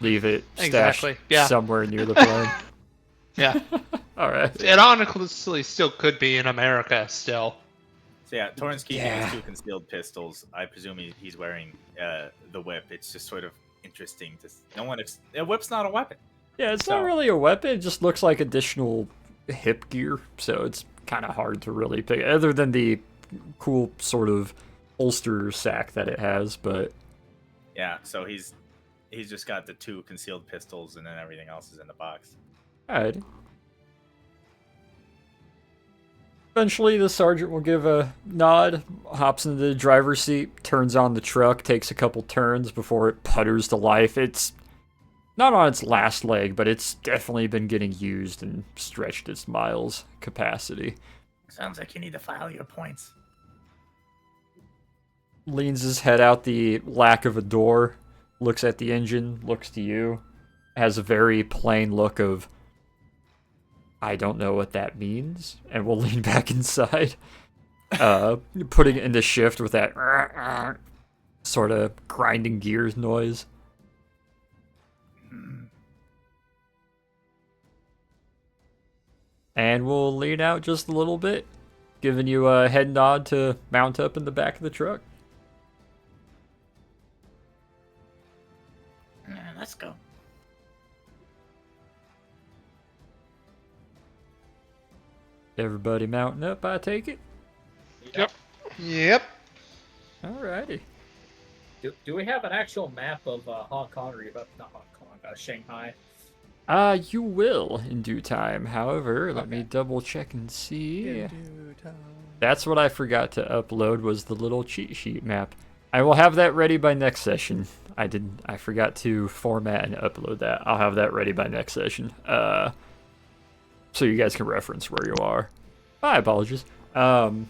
leave it stashed Exactly, yeah. somewhere near the plane. Yeah. Alright. It honestly still could be in America still. So yeah, Torrent's keeping Yeah. his two concealed pistols. I presume he's wearing the whip. It's just sort of interesting to a whip's not a weapon. Yeah, it's So- not really a weapon, it just looks like additional hip gear, so it's kind of hard to really pick, other than the cool sort of holster sack that it has, but Yeah, so he's just got the two concealed pistols, and then everything else is in the box. alright. Eventually, the sergeant will give a nod, hops into the driver's seat, turns on the truck, takes a couple turns before it putters to life. It's not on its last leg, but it's definitely been getting used and stretched its miles capacity. Sounds like you need to file your points. Leans his head out the lack of a door, looks at the engine, looks to you, has a very plain look of, I don't know what that means, and will lean back inside, putting it into shift with that sort of grinding gears noise. And we'll lean out just a little bit, giving you a head nod to mount up in the back of the truck. Let's go. Everybody mounting up, I take it? Yep. Alrighty. Do we have an actual map of Hong Kong or not Hong Kong, Shanghai? You will in due time. However, let me double check and see. That's what I forgot to upload was the little cheat sheet map. I will have that ready by next session. I forgot to format and upload that. I'll have that ready by next session. So you guys can reference where you are. My apologies. But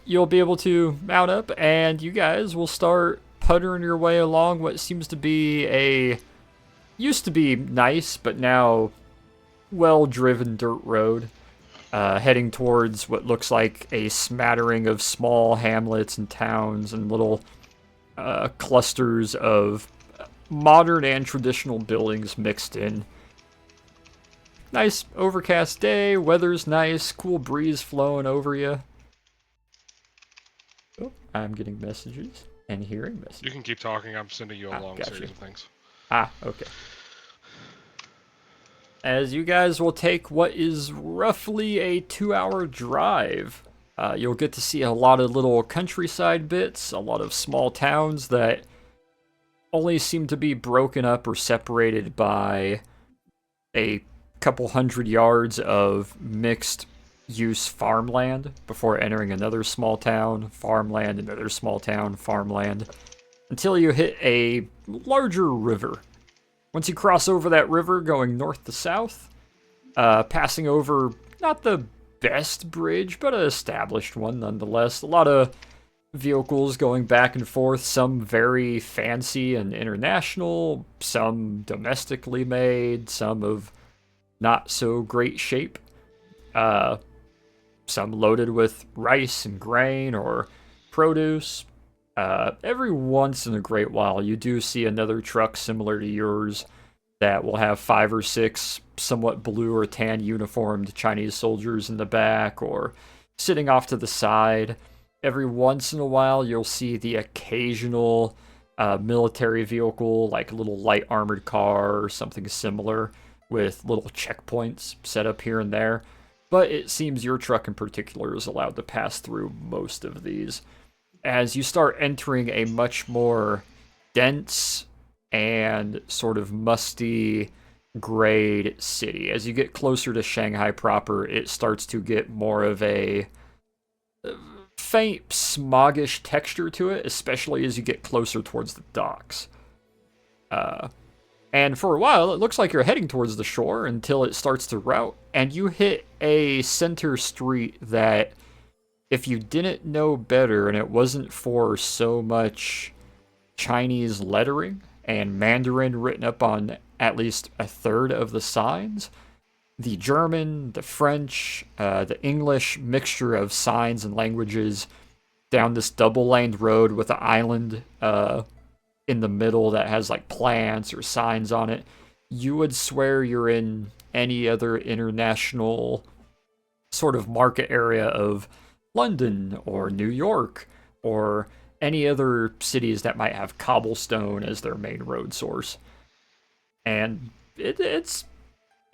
you'll be able to mount up, and you guys will start puttering your way along what seems to be used to be nice, but now well-driven dirt road, heading towards what looks like a smattering of small hamlets and towns and little clusters of modern and traditional buildings mixed in. Nice overcast day, weather's nice, cool breeze flowing over you. Oh, I'm getting messages and hearing messages. You can keep talking. I'm sending you a long gotcha. series of things. Okay. As you guys will take what is roughly a 2-hour drive, you'll get to see a lot of little countryside bits, a lot of small towns that only seem to be broken up or separated by a couple 100 yards of mixed use farmland before entering another small town, farmland, another small town, farmland, until you hit a larger river. Once you cross over that river going north to south, passing over not the best bridge, but an established one nonetheless. A lot of vehicles going back and forth, some very fancy and international, some domestically made, some of not so great shape. Some loaded with rice and grain or produce. Every once in a great while, you do see another truck similar to yours that will have 5 or 6 somewhat blue or tan uniformed Chinese soldiers in the back or sitting off to the side. Every once in a while, you'll see the occasional military vehicle, like a little light armored car or something similar, with little checkpoints set up here and there. But it seems your truck in particular is allowed to pass through most of these. As you start entering a much more dense and sort of musty grayed city. As you get closer to Shanghai proper, it starts to get more of a faint smoggish texture to it, especially as you get closer towards the docks. And for a while, it looks like you're heading towards the shore until it starts to route, and you hit a center street that, if you didn't know better and it wasn't for so much Chinese lettering and Mandarin written up on at least a third of the signs, the German, the French, the English mixture of signs and languages down this double-laned road with an island in the middle that has like plants or signs on it, you would swear you're in any other international sort of market area of London or New York or any other cities that might have cobblestone as their main road source. And it's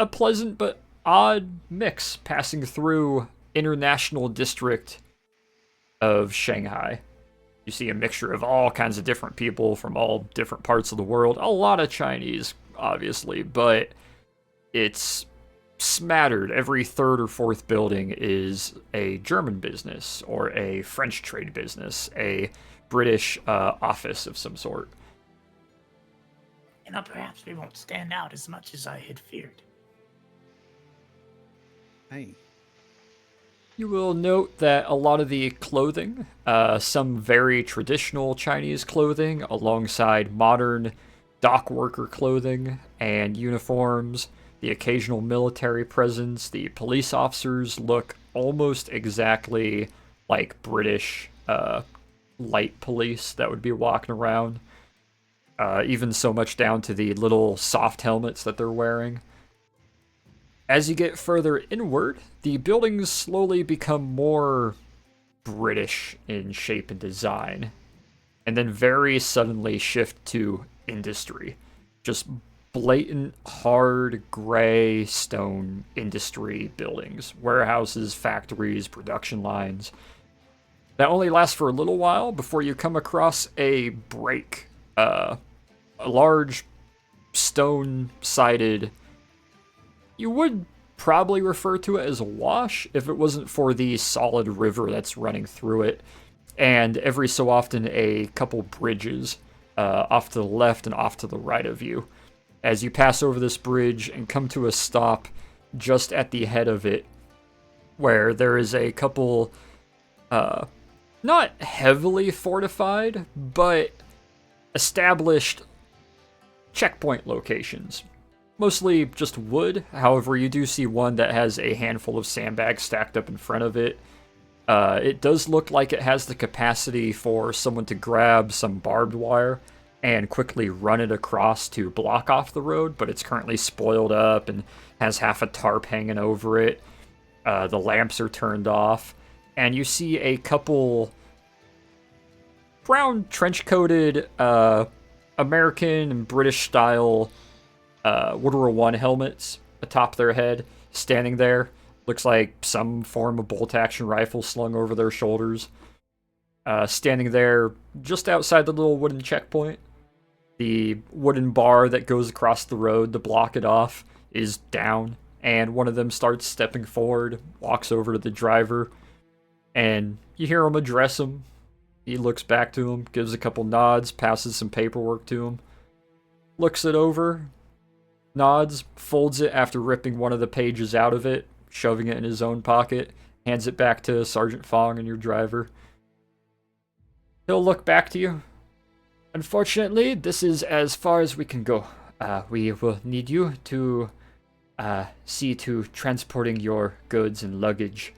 a pleasant but odd mix passing through international district of Shanghai. You see a mixture of all kinds of different people from all different parts of the world. A lot of Chinese, obviously, but it's smattered. Every third or fourth building is a German business or a French trade business, a British office of some sort. Perhaps we won't stand out as much as I had feared. Hey. You will note that a lot of the clothing, some very traditional Chinese clothing, alongside modern dock worker clothing and uniforms, the occasional military presence, the police officers look almost exactly like British light police that would be walking around. Even so much down to the little soft helmets that they're wearing. As you get further inward, the buildings slowly become more British in shape and design, and then very suddenly shift to industry. Just blatant, hard, gray stone industry buildings, warehouses, factories, production lines. That only lasts for a little while before you come across a break. A large stone-sided, you would probably refer to it as a wash if it wasn't for the solid river that's running through it, and every so often a couple bridges off to the left and off to the right of you. As you pass over this bridge and come to a stop just at the head of it, where there is a couple, not heavily fortified, but established checkpoint locations. Mostly just wood, however you do see one that has a handful of sandbags stacked up in front of it. It does look like it has the capacity for someone to grab some barbed wire and quickly run it across to block off the road, but it's currently spoiled up and has half a tarp hanging over it. The lamps are turned off, and you see a couple brown trench-coated American and British style World War I helmets atop their head, standing there. Looks like some form of bolt-action rifle slung over their shoulders. Standing there just outside the little wooden checkpoint. The wooden bar that goes across the road to block it off is down, and one of them starts stepping forward, walks over to the driver, and you hear him address him. He looks back to him, gives a couple nods, passes some paperwork to him, looks it over, nods, folds it after ripping one of the pages out of it, shoving it in his own pocket, hands it back to Sergeant Fong and your driver. He'll look back to you. Unfortunately, this is as far as we can go. We will need you to see to transporting your goods and luggage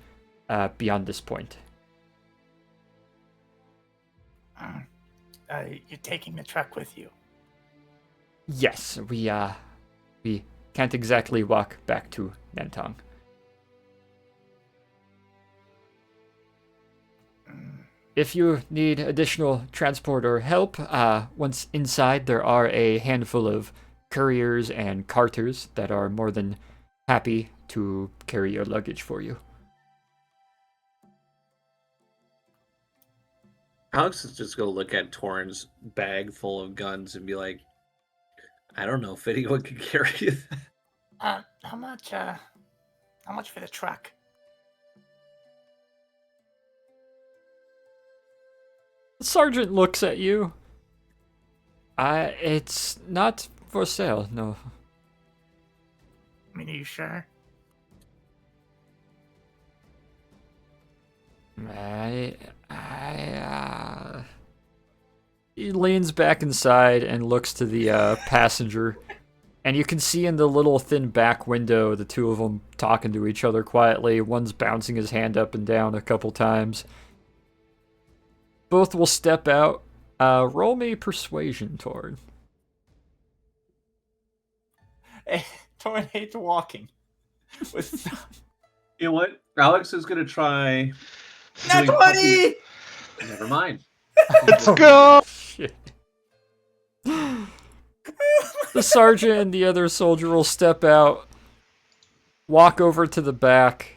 beyond this point. You're taking the truck with you? Yes, we can't exactly walk back to Nantong. If you need additional transport or help, once inside there are a handful of couriers and carters that are more than happy to carry your luggage for you. Alex is just gonna look at Torrin's bag full of guns and be like, I don't know if anyone can carry it. How much for the truck? The sergeant looks at you. It's not for sale, no. I mean, are you sure? He leans back inside and looks to the passenger, and you can see in the little thin back window the two of them talking to each other quietly. One's bouncing his hand up and down a couple times. Both will step out. Roll me persuasion, Torn. Torn hates walking. You know what? Alex is gonna try. Nat 20! Never mind. Let's go! Shit. The sergeant and the other soldier will step out, walk over to the back,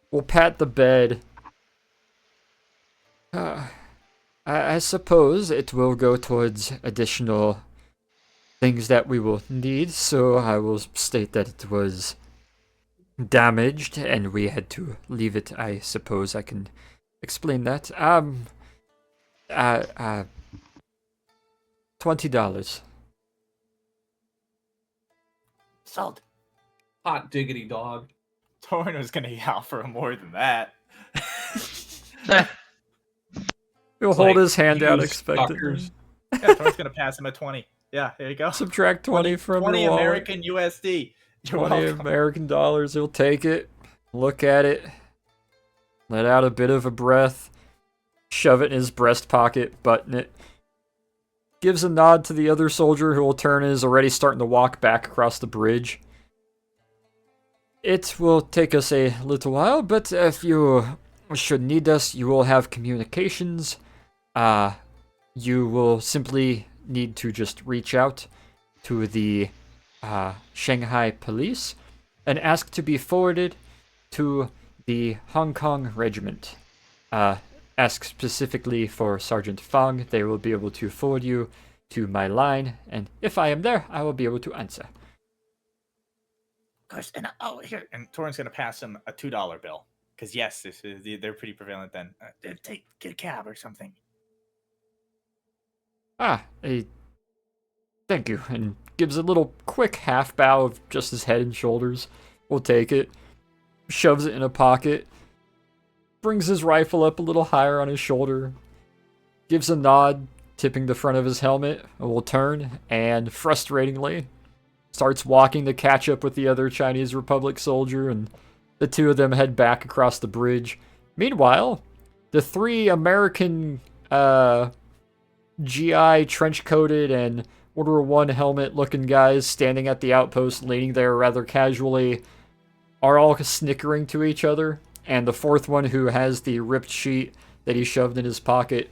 will pat the bed. I suppose it will go towards additional things that we will need, so I will state that it was damaged, and we had to leave it. I suppose I can explain that. Uh, uh, $20. Sold. Hot diggity dog. Torin was gonna yell for more than that. He'll It's hold like, his hand out "You expectantly. suckers." Yeah, Torin's gonna pass him a 20. Yeah, here you go. Subtract 20 from 20 your wallet. American USD. You're 20 welcome. American dollars. He'll take it, look at it, let out a bit of a breath, shove it in his breast pocket, button it. Gives a nod to the other soldier who will turn and is already starting to walk back across the bridge. It will take us a little while, but if you should need us, you will have communications. You will simply need to just reach out to the Shanghai police and ask to be forwarded to the Hong Kong regiment. Ask specifically for Sergeant Fang. They will be able to forward you to my line, and if I am there, I will be able to answer. Of course. And here, And Torin's gonna pass him a $2 bill. Because yes, they're pretty prevalent then. get a cab or something. Thank you, and gives a little quick half bow of just his head and shoulders. We'll take it, shoves it in a pocket, brings his rifle up a little higher on his shoulder, gives a nod, tipping the front of his helmet, and will turn, and frustratingly, starts walking to catch up with the other Chinese Republic soldier, and the two of them head back across the bridge. Meanwhile, the three American GI trench-coated and Order 1 helmet-looking guys standing at the outpost, leaning there rather casually, are all snickering to each other, and the fourth one, who has the ripped sheet that he shoved in his pocket,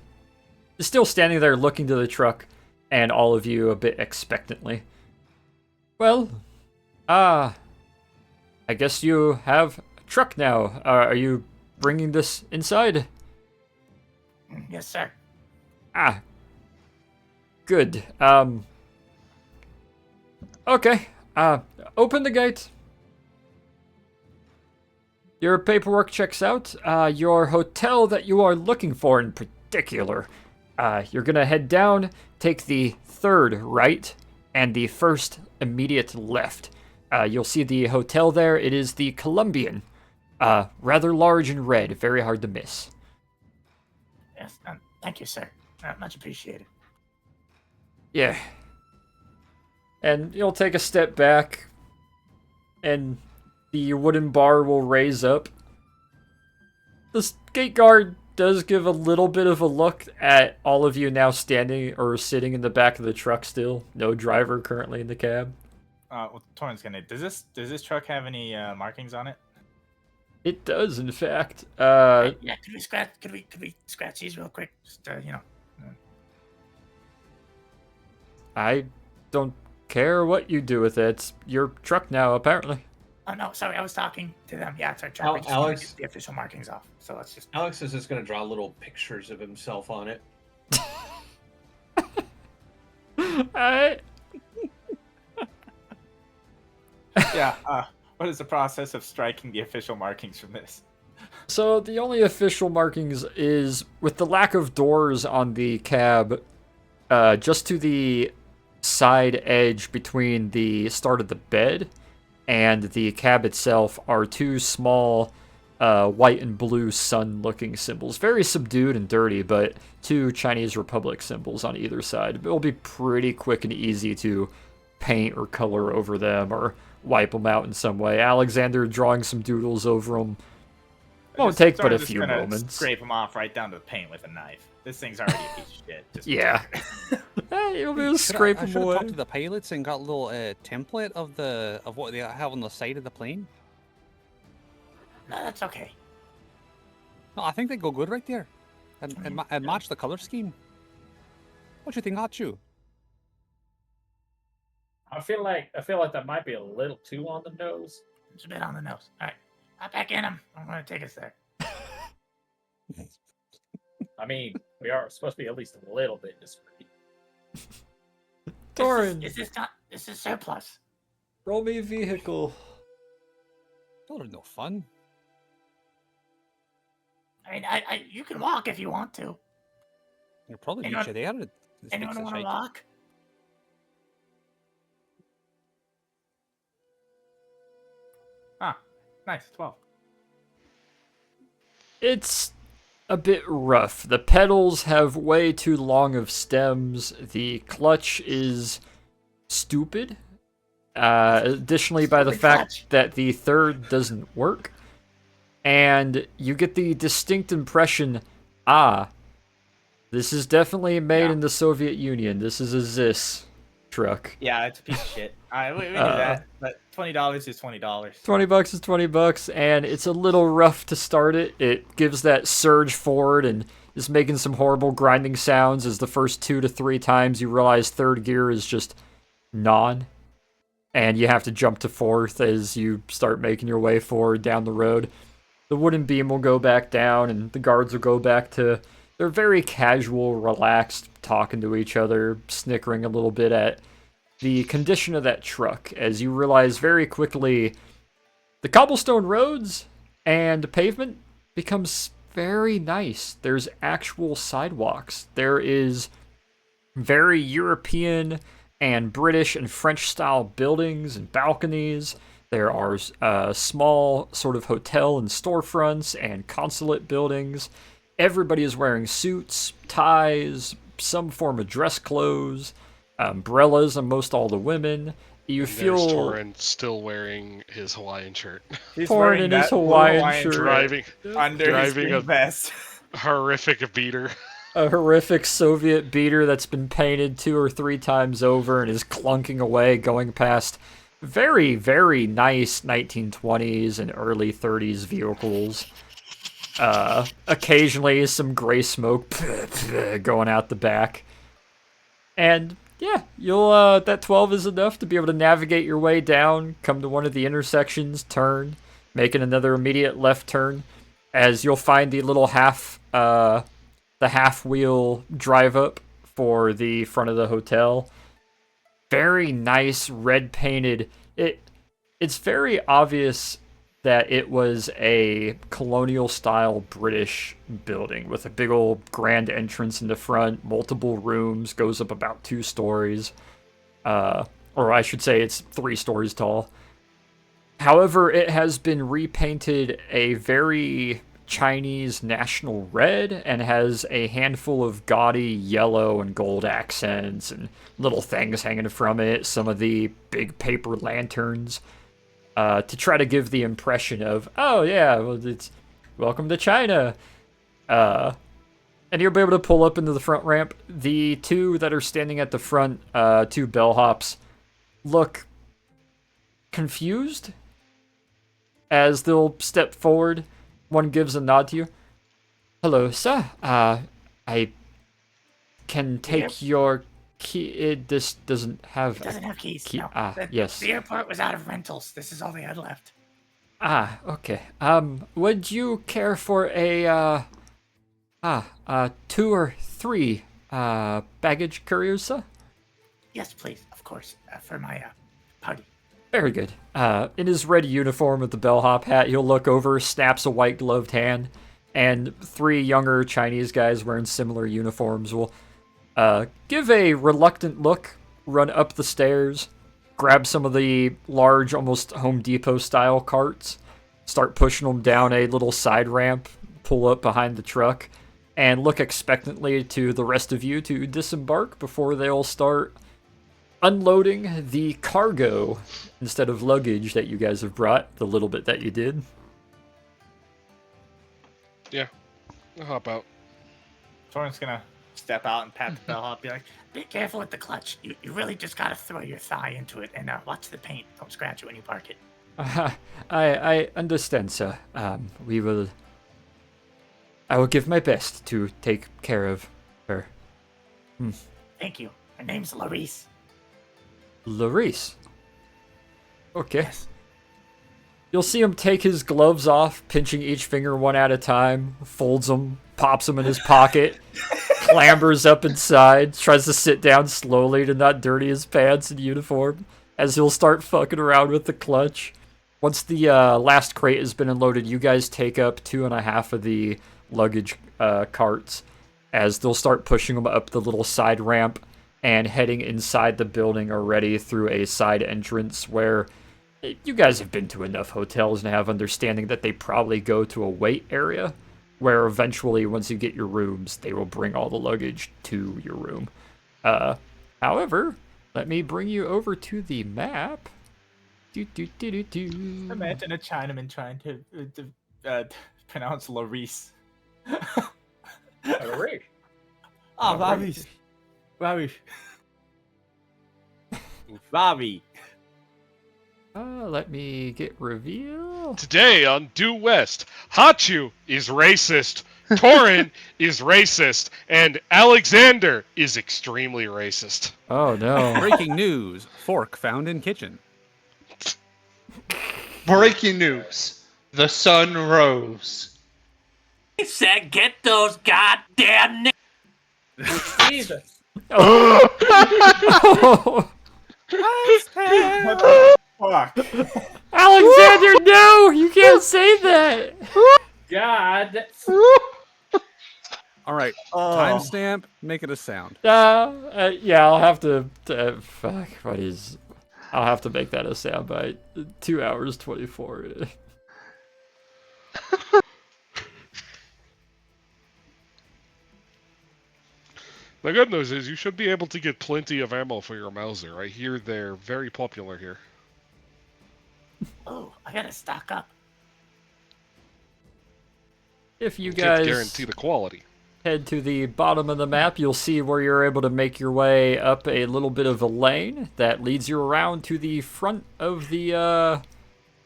is still standing there looking to the truck, and all of you a bit expectantly. Well, I guess you have a truck now. Are you bringing this inside? Yes, sir. Good. Okay. Open the gate. Your paperwork checks out. Your hotel that you are looking for in particular. You're gonna head down, take the third right, and the first immediate left. You'll see the hotel there. It is the Colombian. Rather large and red. Very hard to miss. Yes. Thank you, sir. Much appreciated. Yeah. And you'll take a step back, and the wooden bar will raise up. The gate guard does give a little bit of a look at all of you now standing or sitting in the back of the truck still. No driver currently in the cab. Well, Torin's gonna. Does this truck have any markings on it? It does, in fact. Yeah. Could we scratch these real quick? Just I don't care what you do with it. It's your truck now, apparently. Oh no, sorry, I was talking to them. Yeah, it's our truck. We just Alex- want to get the official markings off. So let's just. Alex is just going to draw little pictures of himself on it. Yeah. What is the process of striking the official markings from this? So the only official markings is with the lack of doors on the cab, just to the side edge between the start of the bed and the cab itself are two small white and blue sun-looking symbols. Very subdued and dirty, but two Chinese Republic symbols on either side. It'll be pretty quick and easy to paint or color over them or wipe them out in some way. Alexander drawing some doodles over them. Won't take but a few moments. Scrape them off right down to the paint with a knife. This thing's already a piece of shit. Just Yeah. You'll be able to scrape I them should have away. talked to the pilots and got a little template of what they have on the side of the plane. No, that's okay. No, I think they go good right there, and match the color scheme. What do you think, Hachu? I feel like that might be a little too on the nose. It's a bit on the nose. All right, hop back in them. I'm gonna take us there. I mean, we are supposed to be at least a little bit discreet. Torin, This is surplus. roll me a vehicle. Y'all are no fun. I mean, you can walk if you want to. You're probably Anyone- mucho de arde. This Anyone makes a want to shake. walk? Ah, nice. 12. It's a bit rough. The pedals have way too long of stems. The clutch is stupid. Additionally, by the Stupid fact clutch. that the third doesn't work. And you get the distinct impression, this is definitely made Yeah. in the Soviet Union. This is a ZIS truck. Yeah, it's a piece of shit. We knew that, but $20 is $20. $20 is $20, and it's a little rough to start it. It gives that surge forward and is making some horrible grinding sounds as the first 2 to 3 times you realize third gear is just non. And you have to jump to fourth as you start making your way forward down the road. The wooden beam will go back down, and the guards will go back to... They're very casual, relaxed, talking to each other, snickering a little bit at the condition of that truck, as you realize very quickly the cobblestone roads and pavement becomes very nice. There's actual sidewalks. There is very European and British and French style buildings and balconies. There are small sort of hotel and storefronts and consulate buildings. Everybody is wearing suits, ties, some form of dress clothes, umbrellas on most all the women. You And feel there's Torin still wearing his Hawaiian shirt, He's Torin wearing in his that blue Hawaiian shirt. driving under his driving green a- vest. horrific beater. a horrific Soviet beater that's been painted 2 or 3 times over and is clunking away, going past very, very nice 1920s and early 30s vehicles. Occasionally some gray smoke going out the back. And yeah, you'll that 12 is enough to be able to navigate your way down, come to one of the intersections, turn, making another immediate left turn, as you'll find the little the half wheel drive up for the front of the hotel. Very nice red painted. It's very obvious that it was a colonial style British building with a big old grand entrance in the front, multiple rooms, goes up about 2 stories. Or I should say it's 3 stories tall. However, it has been repainted a very Chinese national red and has a handful of gaudy yellow and gold accents and little things hanging from it, some of the big paper lanterns. To try to give the impression of, oh yeah, well, it's welcome to China. And you'll be able to pull up into the front ramp. The 2 that are standing at the front, 2 bellhops, look confused as they'll step forward. One gives a nod to you. Hello, sir. I can take your key. This doesn't have. It doesn't have keys. key. No. Yes. The airport was out of rentals. This is all they had left. Okay. Would you care for a 2 or 3 baggage couriers, sir? Yes, please. Of course. For my party. Very good. In his red uniform with the bellhop hat, he'll look over, snaps a white gloved hand, and 3 younger Chinese guys wearing similar uniforms will give a reluctant look, run up the stairs, grab some of the large, almost Home Depot style carts, start pushing them down a little side ramp, pull up behind the truck, and look expectantly to the rest of you to disembark before they'll start unloading the cargo instead of luggage that you guys have brought, the little bit that you did. Yeah, I'll hop out. Torin's gonna step out and pat the bellhop, be like, Be careful with the clutch. You really just gotta throw your thigh into it and watch the paint. Don't scratch it when you park it. I understand, sir. I will give my best to take care of her. Thank you. Her name's Larice. Larice. Okay. Yes. You'll see him take his gloves off, pinching each finger one at a time, folds them, pops them in his pocket, clambers up inside, tries to sit down slowly to not dirty his pants and uniform, as he'll start fucking around with the clutch. once the last crate has been unloaded, you guys take up 2.5 of the luggage carts as they'll start pushing them up the little side ramp and heading inside the building already through a side entrance where you guys have been to enough hotels and have understanding that they probably go to a wait area where eventually, once you get your rooms, they will bring all the luggage to your room. However, let me bring you over to the map. Imagine a Chinaman trying to pronounce Larice. Alright. Ah, Bobby. Bobby. Bobby. Let me get reveal. Today on Due West, Hachu is racist, Torin is racist, and Alexander is extremely racist. Oh no. Breaking news: fork found in kitchen. Breaking news. The sun rose. He said, "Get those goddamn." Jesus. Oh. Fuck. Alexander, no! You can't say that! God. All right, Oh. timestamp. Make it a sound. Yeah, I'll have to. Fuck, what is. I'll have to make that a soundbite. 2 hours 24. The good news is you should be able to get plenty of ammo for your Mauser. I hear they're very popular here. Oh, I gotta stock up. If you Can't guys guarantee the quality. head to the bottom of the map, you'll see where you're able to make your way up a little bit of a lane that leads you around to the front of the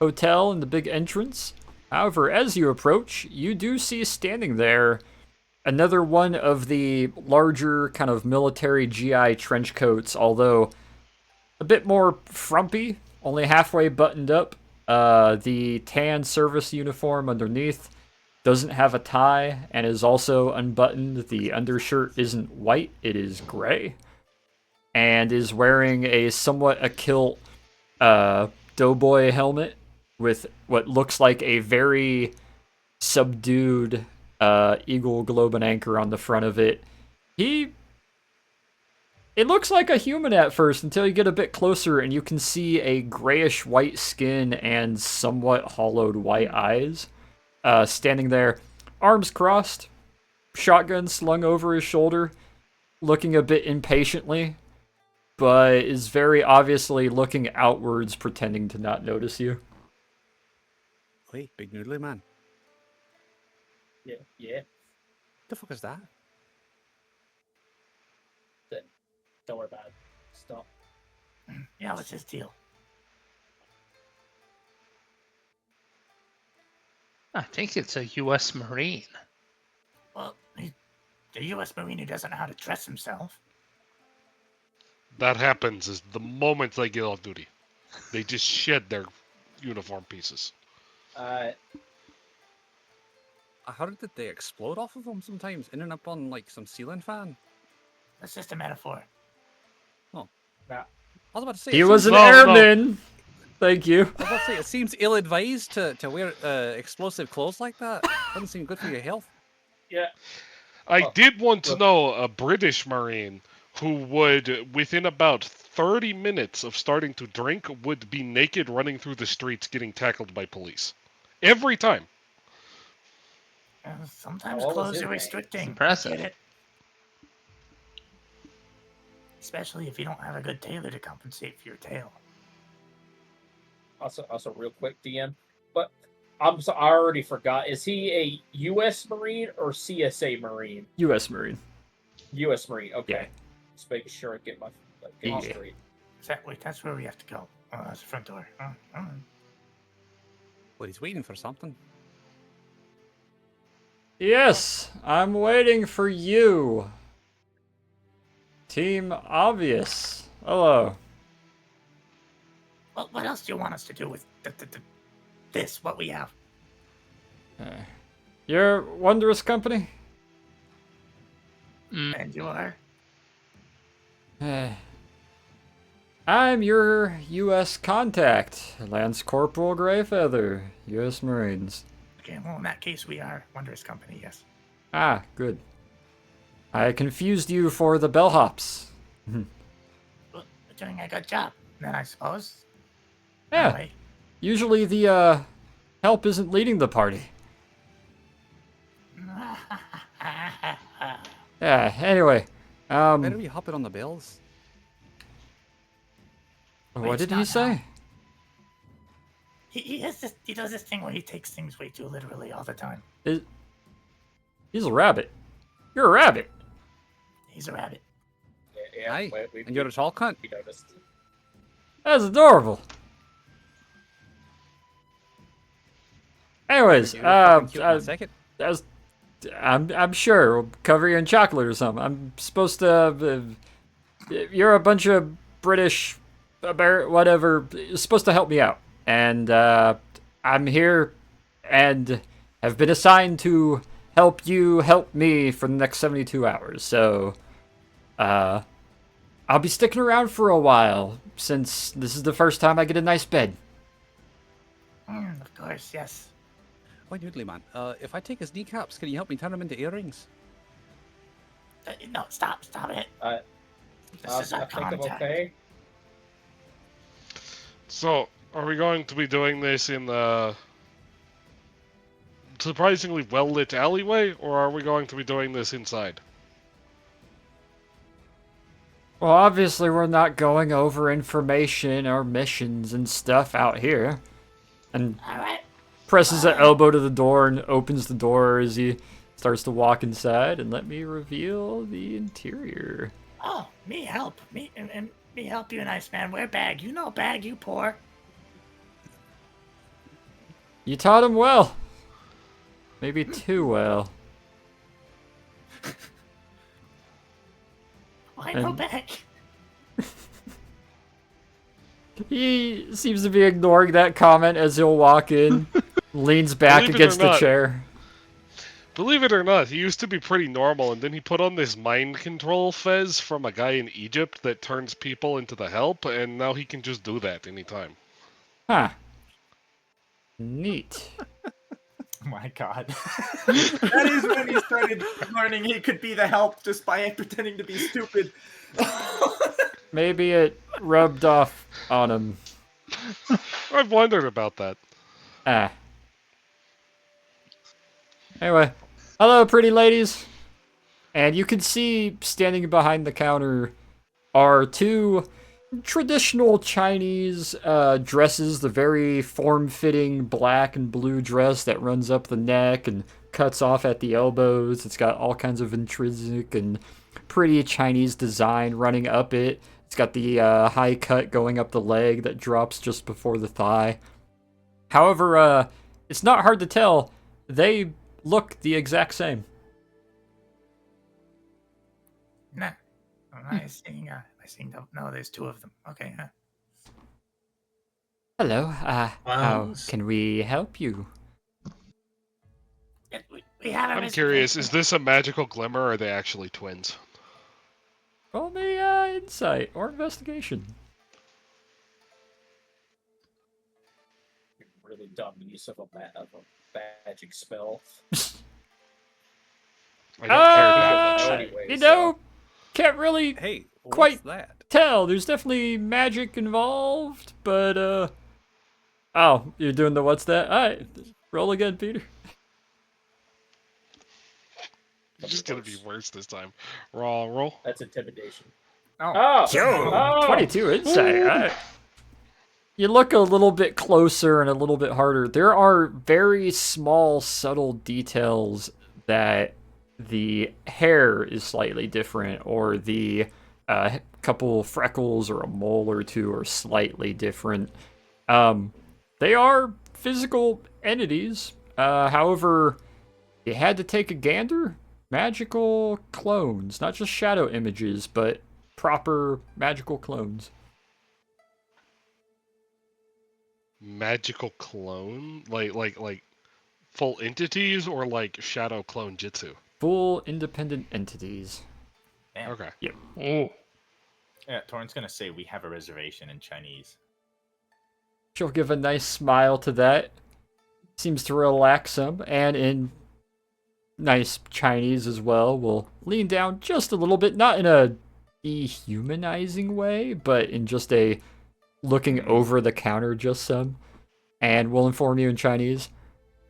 hotel and the big entrance. However, as you approach, you do see standing there another one of the larger kind of military GI trench coats, although a bit more frumpy, only halfway buttoned up. The tan service uniform underneath doesn't have a tie and is also unbuttoned. The undershirt isn't white, it is gray. And is wearing a somewhat a kilt doughboy helmet with what looks like a very subdued eagle globe and anchor on the front of it. It looks like a human at first until you get a bit closer and you can see a grayish white skin and somewhat hollowed white eyes. Standing there, arms crossed, shotgun slung over his shoulder, looking a bit impatiently, but is very obviously looking outwards, pretending to not notice you. Wait, big noodly man. Yeah. The fuck is that? Don't worry about it. Stop. Yeah, what's his deal? I think it's a U.S. Marine. Well, the U.S. Marine who doesn't know how to dress himself. That happens is the moment they get off duty. They just shed their uniform pieces. How did they explode off of them sometimes? In and up on like some ceiling fan? That's just a metaphor. Oh. Nah. I was about to say. He it was seems- an airman! Thank you. I was about to say, it seems ill-advised to wear explosive clothes like that. Doesn't seem good for your health. Yeah. I Oh, did want to look. know a British Marine who would, within about 30 minutes of starting to drink, would be naked running through the streets getting tackled by police. Every time. Sometimes What was clothes his are name? restricting. Impressive. Get it? Especially if you don't have a good tailor to compensate for your tail. Also, real quick, DM. But I already forgot. Is he a U.S. Marine or CSA Marine? U.S. Marine. U.S. Marine. Okay. Yeah. Just making sure I get my Yeah. straight. Wait, that's where we have to go. Oh, that's the front door. Oh, all right. Well, he's waiting for something. Yes, I'm waiting for you. Team Obvious. Hello. Well, what else do you want us to do with this, what we have? Your Wondrous Company? And you are? I'm your U.S. contact, Lance Corporal Greyfeather, U.S. Marines. Okay, well, in that case, we are Wondrous Company, yes. Ah, good. I confused you for the bellhops. Well, we're doing a good job, then, I suppose. Yeah, Anyway, usually the help isn't leading the party. Yeah, anyway. Better be hopping on the bells. What did not he now. say? He does this thing where he takes things way too literally all the time. He's a rabbit. You're a rabbit. He's a rabbit. Yeah, Aye, we and you're a tall cunt. we noticed. That's adorable. Anyways, You're fucking cute in a second. I'm sure we'll cover you in chocolate or something. I'm supposed to. You're a bunch of British, whatever. You're supposed to help me out, and I'm here, and have been assigned to help you help me for the next 72 hours. So, I'll be sticking around for a while since this is the first time I get a nice bed. Of course, yes. Why, noodly man, if I take his kneecaps, can you help me turn them into earrings? No, stop it. This is I our think I'm contact. okay. So, are we going to be doing this in the surprisingly well-lit alleyway, or are we going to be doing this inside? Well, obviously we're not going over information or missions and stuff out here. And All right. presses an elbow to the door and opens the door as he starts to walk inside. And let me reveal the interior. Oh, me help. Me help you, nice man. Where bag? You know bag, you poor. You taught him well. Maybe too well. Why no And- bag? He seems to be ignoring that comment as he'll walk in, leans back Believe it against or the not. chair. Believe it or not, he used to be pretty normal, and then he put on this mind control fez from a guy in Egypt that turns people into the help, and now he can just do that anytime. Huh. Neat. Oh my god. That is when he started learning he could be the help just by pretending to be stupid. Maybe it rubbed off on him. I've wondered about that. Ah. Anyway, hello, pretty ladies. And you can see standing behind the counter are two traditional Chinese dresses, the very form-fitting black and blue dress that runs up the neck and cuts off at the elbows. It's got all kinds of intrinsic and pretty Chinese design running up it. It's got the high cut going up the leg that drops just before the thigh. However, it's not hard to tell. They look the exact same. Nah. I seeing no, there's two of them. Okay, Hello, how can we help you? we have a I'm curious, is this a magical glimmer, or are they actually twins? Roll me insight or investigation. Really dumb use of a magic spell. I don't care that much. Anyway, You so- know, can't really Hey, what's Quite- that? tell. There's definitely magic involved, but oh, you're doing the what's that? Alright, roll again, Peter. It's just gonna be worse this time. Roll. That's intimidation. Oh. Oh, Yo, oh! 22 insight. Alright. You look a little bit closer and a little bit harder. There are very small, subtle details that the hair is slightly different, or the couple freckles or a mole or two are slightly different. They are physical entities. However, you had to take a gander. Magical clones, not just shadow images, but proper magical clones. Magical clone? Like full entities, or like shadow clone jitsu? Full independent entities. Damn. Okay. Yep. Oh. Yeah, Torrin's gonna say we have a reservation in Chinese. She'll give a nice smile to that. Seems to relax him, and in nice Chinese as well, will lean down just a little bit, not in a dehumanizing way, but in just a looking over the counter just some, and will inform you in Chinese,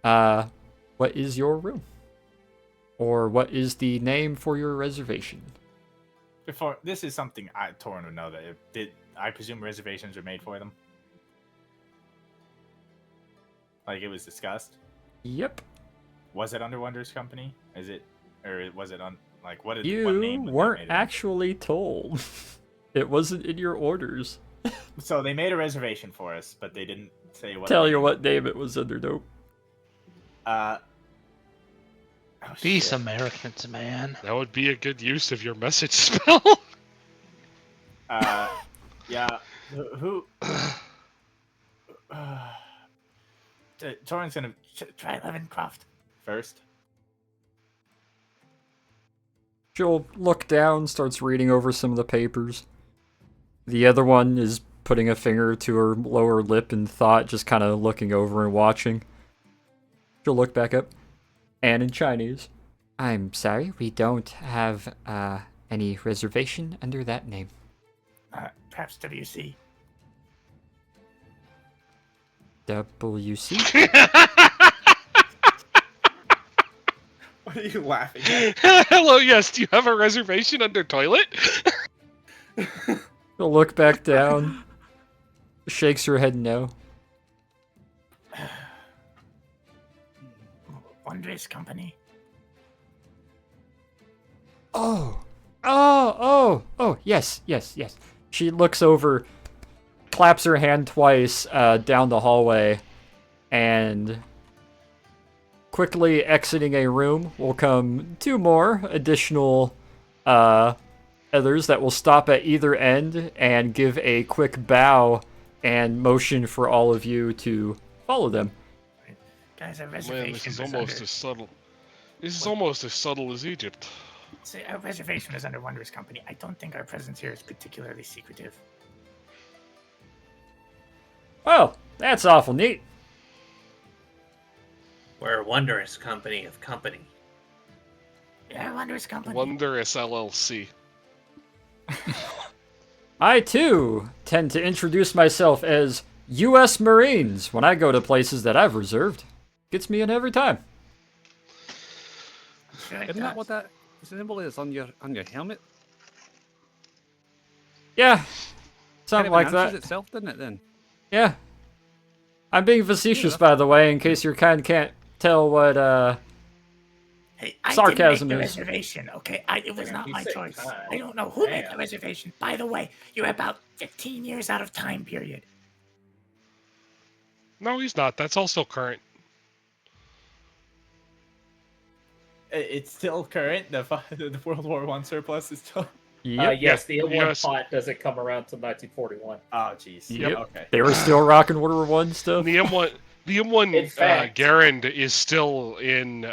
what is your room? Or what is the name for your reservation? Before this is something Torrin would know that I presume reservations are made for them. Like it was discussed. Yep. Was it under Wonders Company? Is it, or was it on like what? What You name was that weren't made actually told. It wasn't in your orders. So they made a reservation for us, but they didn't say what. Tell you what name it was under, nope. Oh, These shit. Americans, man. That would be a good use of your message spell. Yeah. Who? Torrin's gonna Try Levencroft. first. She'll look down, starts reading over some of the papers. The other one is putting a finger to her lower lip in thought, just kind of looking over and watching. She'll look back up. And in Chinese, I'm sorry, we don't have any reservation under that name. Perhaps WC. WC? What are you laughing at? Hello, yes. Do you have a reservation under toilet? She'll look back down, shakes her head no. Wondrous Company. Oh, yes. She looks over, claps her hand twice down the hallway, and quickly exiting a room will come two more additional others that will stop at either end and give a quick bow and motion for all of you to follow them. Guys, our Man, reservation this is was almost under... as subtle. This is almost as subtle as Egypt. See, our reservation is under Wondrous Company. I don't think our presence here is particularly secretive. Well, that's awful neat. We're a wondrous company of company. Yeah, Wondrous Company. Wondrous LLC. I, too, tend to introduce myself as U.S. Marines when I go to places that I've reserved. Gets me in every time. Sure it Isn't that does. what that symbol is on your helmet? Yeah, something Kind of like announces that. itself, doesn't it? Then. Yeah. I'm being facetious, by the way, in case you kind of can't tell what, Hey, I sarcasm didn't make is. the reservation, okay? It was not You my said choice. time. I don't know who made the Damn. reservation. By the way, you're about 15 years out of time period. No, he's not. That's also current. It's still current. The World War I surplus is still. Yep. Yes, the M1 Yes. pot doesn't come around till 1941. Oh, jeez. Yep. Okay. They were still rocking World War One stuff. The M1, the M1 In fact- Garand is still in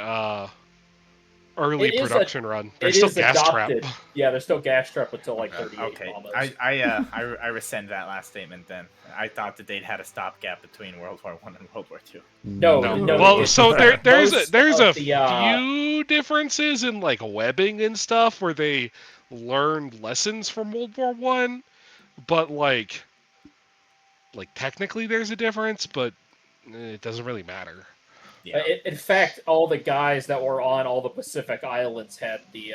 early It is production run. There's It still is gas trap. adopted. Yeah, there's still gas trap until like 38 Okay. almost. I rescind that last statement. Then I thought that they'd had a stopgap between World War I and World War II. No, No. no. Well, it- so there's most a of the, few differences in like webbing and stuff where they learned lessons from World War One, but like technically there's a difference, but it doesn't really matter. Yeah. In fact, all the guys that were on all the Pacific Islands had the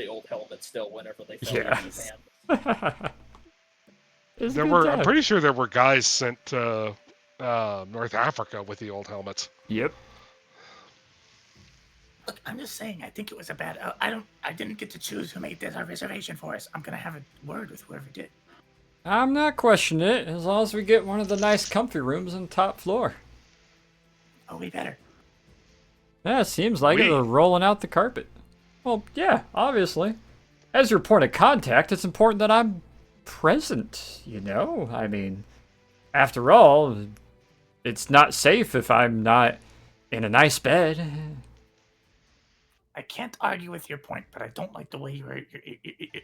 old helmet still whenever they fell into Yes. the hand. It's a There good were. time. I'm pretty sure there were guys sent to North Africa with the old helmets. Yep. Look, I'm just saying. I think it was a bad. I didn't get to choose who made this our reservation for us. I'm gonna have a word with whoever did. I'm not questioning it, as long as we get one of the nice comfy rooms on the top floor. Oh, we better. Yeah, it seems like it. They're rolling out the carpet. Well, yeah, obviously. As your point of contact, it's important that I'm present, you know? I mean, after all, it's not safe if I'm not in a nice bed. I can't argue with your point, but I don't like the way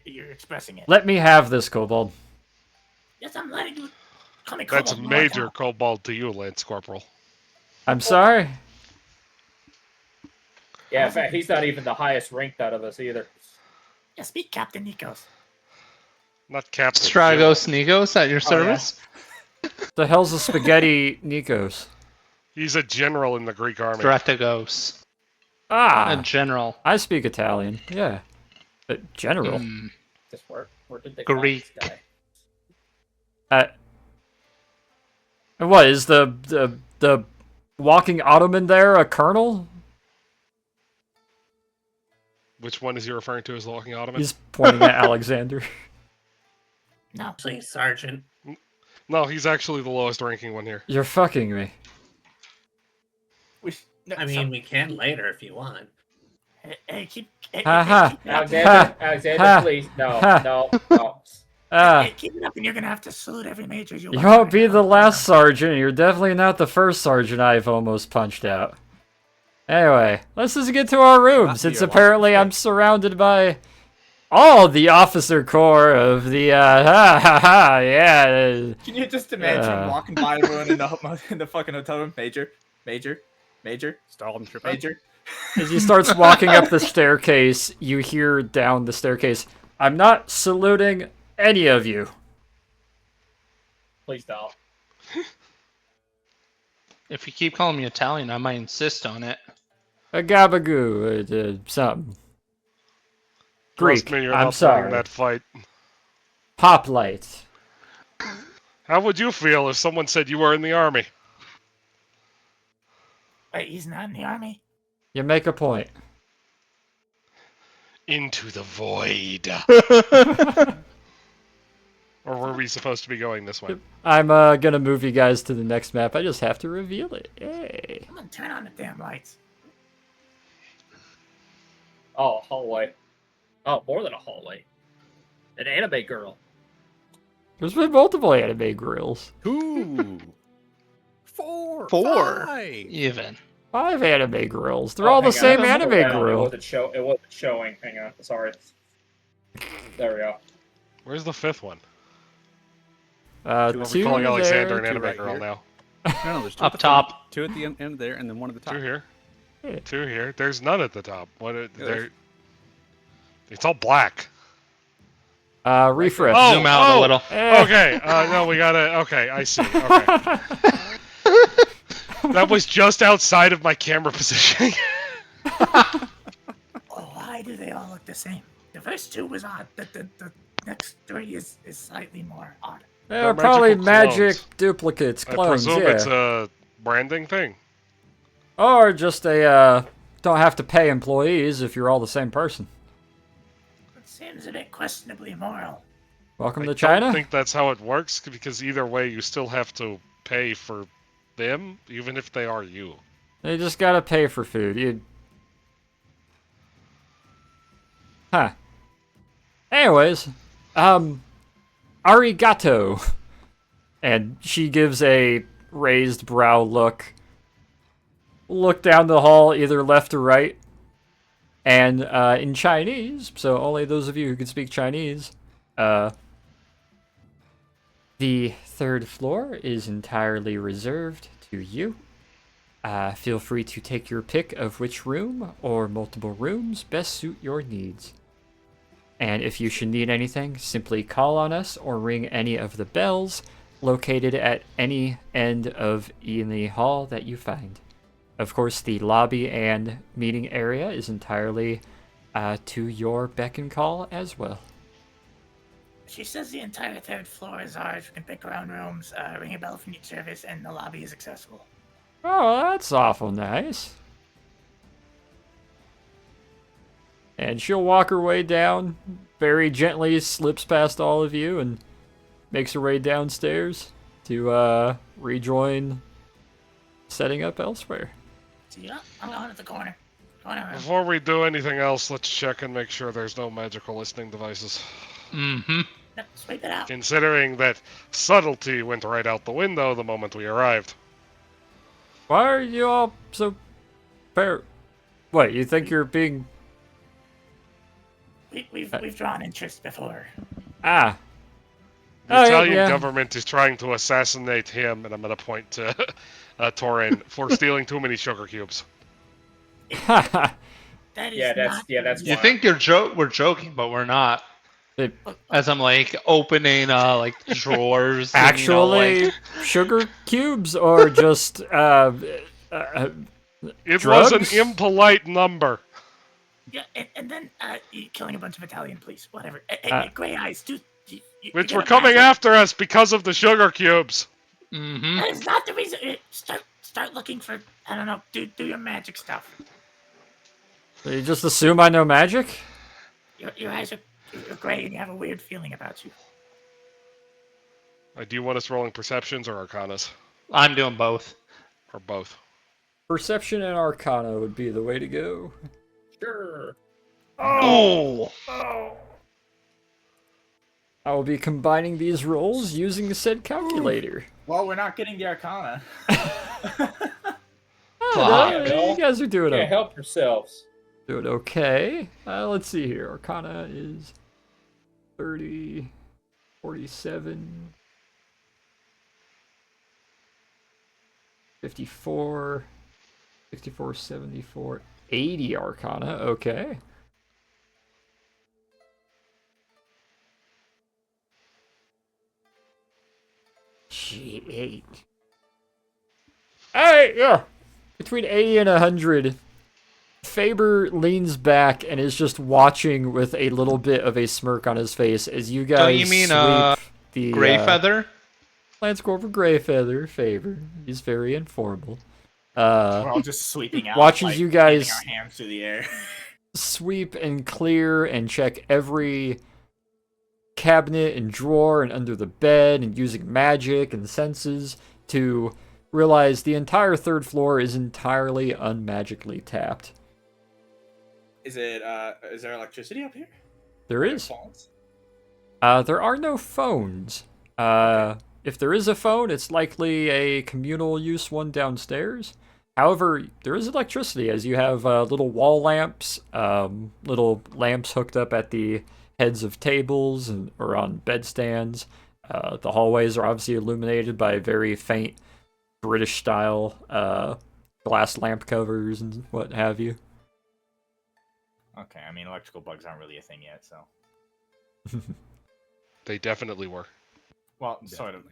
you're expressing it. Let me have this, Kobold. Yes, I'm letting you call me That's a Kobold more major now. kobold to you, Lance Corporal. I'm sorry. Yeah, in fact, he's not even the highest ranked out of us either. Yeah, speak, Captain Nikos. Not Captain. Stragos Nikos at your Oh, yeah. service? The hell's a spaghetti Nikos? He's a general in the Greek army. Strategos. A Ah, general. I speak Italian. Yeah, but general. Just where did they Greek. find this guy? And what is the walking ottoman there? A colonel? Which one is he referring to as the walking ottoman? He's pointing at Alexander. No. Say, Sergeant. No, he's actually the lowest ranking one here. You're fucking me. I mean, we can later if you want. Hey, keep it Ha up. Alexander, Ha. please, no, Ha. no. Hey, keep it up, and you're gonna have to salute every major you. You want won't right be now. the last sergeant. You're definitely not the first sergeant I've almost punched out. Anyway, let's just get to our rooms. Not It's your apparently I'm surrounded by all the officer corps of the yeah. Can you just imagine walking by everyone in the fucking hotel room? Major. Stormtrooper. As he starts walking up the staircase, you hear down the staircase, "I'm not saluting any of you." Please don't. If you keep calling me Italian, I might insist on it. A gabagoo, something. Greek. Trust me, you're I'm not sorry. winning that fight. Pop light. How would you feel if someone said you were in the army? Wait, he's not in the army? You make a point. Into the void. Or were we supposed to be going this way? I'm gonna move you guys to the next map. I just have to reveal it. Yay. Come on, turn on the damn lights. Oh, hallway. Oh, more than a hallway. An anime girl. There's been multiple anime grills. 2, 4, Four. 5. Even. 5 anime grills. They're Oh, all the hang same on. anime Hang on. grill. It wasn't showing. Hang on. Sorry. There we go. Where's the fifth one? Are Are we calling Alexander an two anime right girl here. now? No, there's 2 Up at the front, top. 2 at the end there, and then 1 at the top. Two here. Yeah. Two here. There's none at the top. What? there's- They're. It's all black. Refresh. Oh, Zoom out a little. Okay. No, we gotta. Okay, I see. Okay. That was just outside of my camera positioning. Oh, why do they all look the same? The first 2 was odd. The next 3 is slightly more odd. They're probably magical magic clones. duplicates, I clones, presume yeah. it's a branding thing. Or just a, don't have to pay employees if you're all the same person. It seems a bit questionably moral. Welcome I to China. don't think that's how it works, because either way, you still have to pay for them, even if they are you. You just gotta pay for food. Huh. Anyways, arigato. And she gives a raised brow look. Look down the hall, either left or right. And in Chinese, so only those of you who can speak Chinese, the 3rd floor is entirely reserved to you. Feel free to take your pick of which room or multiple rooms best suit your needs. And if you should need anything, simply call on us or ring any of the bells located at any end of any hall that you find. Of course, the lobby and meeting area is entirely to your beck and call as well. She says the entire 3rd floor is ours. We can pick our own rooms, ring a bell if you need service, and the lobby is accessible. Oh, that's awful nice. And she'll walk her way down, very gently slips past all of you, and makes her way downstairs to rejoin setting up elsewhere. See ya. I'm going to the corner. Before we do anything else, let's check and make sure there's no magical listening devices. Mm-hmm. No, sweep it out. Considering that subtlety went right out the window the moment we arrived. Why are you all so fair? What, you think you're being we've drawn interest before. Ah. The Oh, Italian yeah. government is trying to assassinate him, and I'm going to point to Torin for stealing too many sugar cubes. That is Yeah, not. that's You wild. think we're joking, but we're not. They As I'm like opening like drawers. And, actually sugar cubes or just It drugs? was an impolite number. Yeah, and then you killing a bunch of Italian police, whatever. Gray eyes, dude. Which were coming after us because of the sugar cubes. Mm-hmm. That is not the reason. Start looking for. I don't know. Do your magic stuff. You just assume I know magic? Your eyes are gray, and you have a weird feeling about you. Do you want us rolling perceptions or arcanas? I'm doing both. Or both? Perception and Arcana would be the way to go. Sure. Oh. I will be combining these rolls using said calculator. Well, we're not getting the Arcana. Oh, Bill. you guys are doing Can't okay. help yourselves. Doing okay. Let's see here. Arcana is 30, 47, 54, 64, 74, 80 Arcana. Okay. G8. Alright, yeah. Between 80 and 100. Faber leans back and is just watching with a little bit of a smirk on his face as you guys Don't you mean, sweep the Greyfeather? Lance Corporal Greyfeather, Faber. He's very informal. We're all just sweeping out. Watches like, you guys waving our hands through the air. sweep and clear and check every cabinet and drawer and under the bed and using magic and senses to realize the entire third floor is entirely unmagically tapped. Is it? Is there electricity up here? There is. Phones? There are no phones. If there is a phone, it's likely a communal use one downstairs. However, there is electricity as you have little wall lamps, little lamps hooked up at the heads of tables and or on bedstands. The hallways are obviously illuminated by very faint British-style glass lamp covers and what have you. Okay, I mean electrical bugs aren't really a thing yet, so. They definitely were. Well, sort of.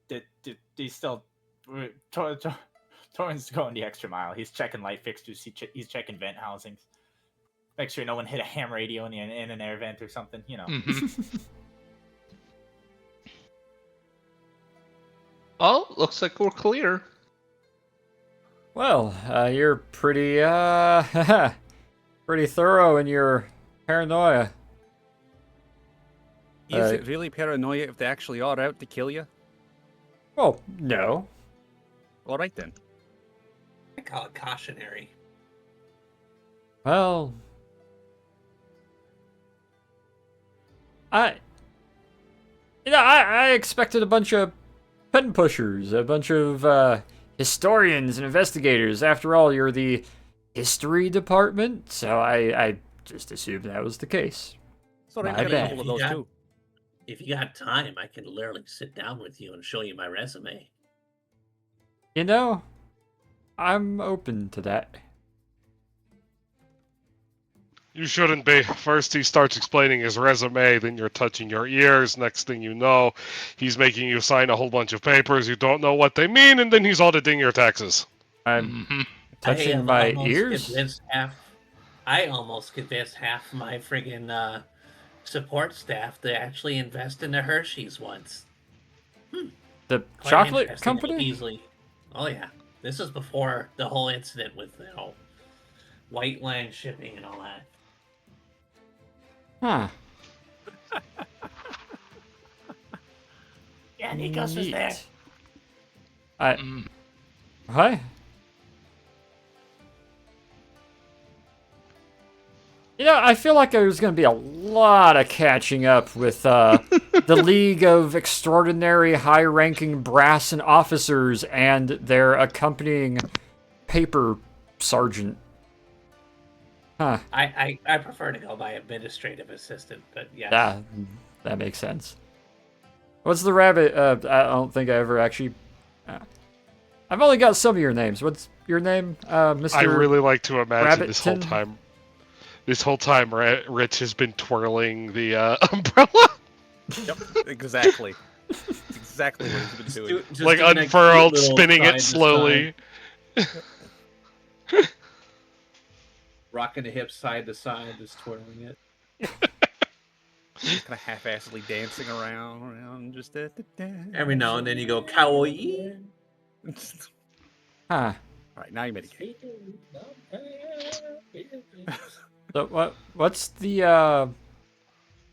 They still. Torrent's going the extra mile. He's checking light fixtures. He's checking vent housings. Make sure no one hit a ham radio in an air vent or something. You know. Mm-hmm. Oh, looks like we're clear. Well, you're pretty pretty thorough in your paranoia. Is it really paranoia if they actually are out to kill you? Well, no. All right then. I call it cautionary. Well, I expected a bunch of pen pushers, a bunch of historians and investigators. After all, you're the history department, so I just assumed that was the case. So My I got a bad. couple of those too. If you got time, I can literally sit down with you and show you my resume. You know, I'm open to that. You shouldn't be. First he starts explaining his resume, then you're touching your ears. Next thing you know, he's making you sign a whole bunch of papers. You don't know what they mean, and then he's auditing your taxes. I'm touching my ears? I almost convinced half my friggin' support staff to actually invest in the Hershey's once. The Quite chocolate interesting, company? Easily. Oh yeah. This is before the whole incident with white line shipping and all that. Huh. Yeah, Nikos was there. Hi. You know, I feel like there's going to be a lot of catching up with the League of Extraordinary High-Ranking Brass and Officers and their accompanying paper sergeant. Huh. I prefer to go by administrative assistant, but yes. Ah, that makes sense. What's the rabbit? I don't think I ever actually. I've only got some of your names. What's your name, Mr. I really like to imagine this whole Rabbiton? time, Rich has been twirling the umbrella, Yep, exactly. Exactly what he's been doing. like doing a cute unfurled, little spinning side it to slowly. side. Rocking the hips side to side, just twirling it. Kind of half-assedly dancing around, just Every now and then you go kawaii. Huh. All right, now you made it. So what's the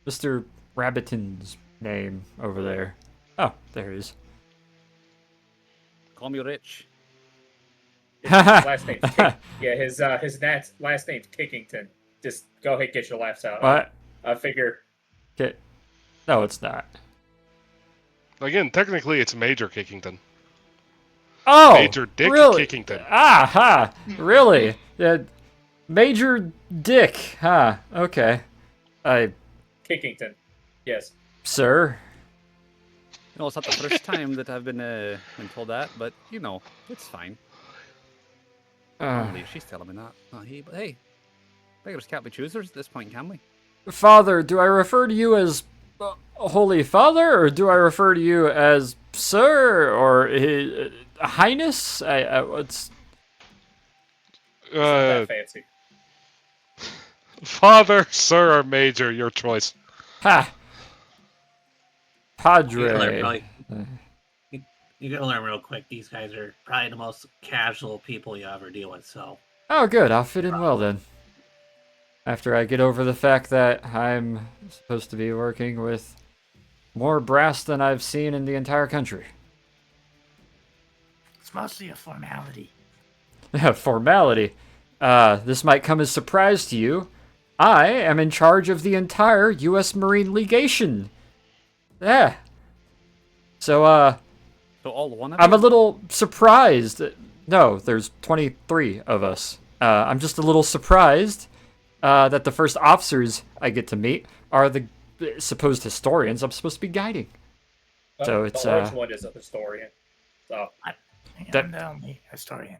Mr. Rabbiton's name over there? Oh, there he is. Call me Rich. His last name's his last name's Kickington. Just go ahead, get your laughs out. What? I figure. Okay. No, it's not. Again, technically, it's Major Kickington. Oh, Major Dick really? Kickington. Ah, ha, really? Major Dick, huh? Okay. Kickington. Yes. Sir. No, it's not the first time that I've been told that, but it's fine. I don't believe she's telling me that. Not he, but hey, beggars can't be choosers at this point, can we? Father, do I refer to you as Holy Father, or do I refer to you as Sir, or Highness? What's... It's not that fancy. Father, Sir, or Major, your choice. Ha! Padre. You gotta learn real quick. These guys are probably the most casual people you ever deal with, so. Oh, good. I'll fit in well then. After I get over the fact that I'm supposed to be working with more brass than I've seen in the entire country. It's mostly a formality. Formality. This might come as a surprise to you. I am in charge of the entire U.S. Marine Legation. Yeah. So, So all one of I'm you? a little surprised. No, there's 23 of us. I'm just a little surprised that the first officers I get to meet are the supposed historians I'm supposed to be guiding. So it's the orange one is a historian. So I'm the only historian.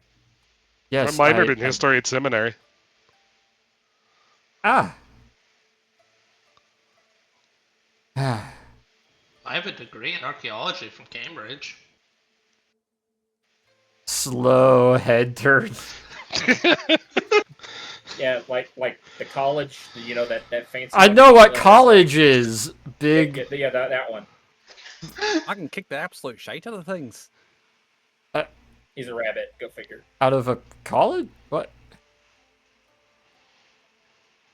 yes, I minored in history at seminary. Ah. I have a degree in archaeology from Cambridge. Slow head turn. yeah, like the college, that fancy. I know what college is. Big. Yeah, that one. I can kick the absolute shite out of things. He's a rabbit. Go figure. Out of a college? What?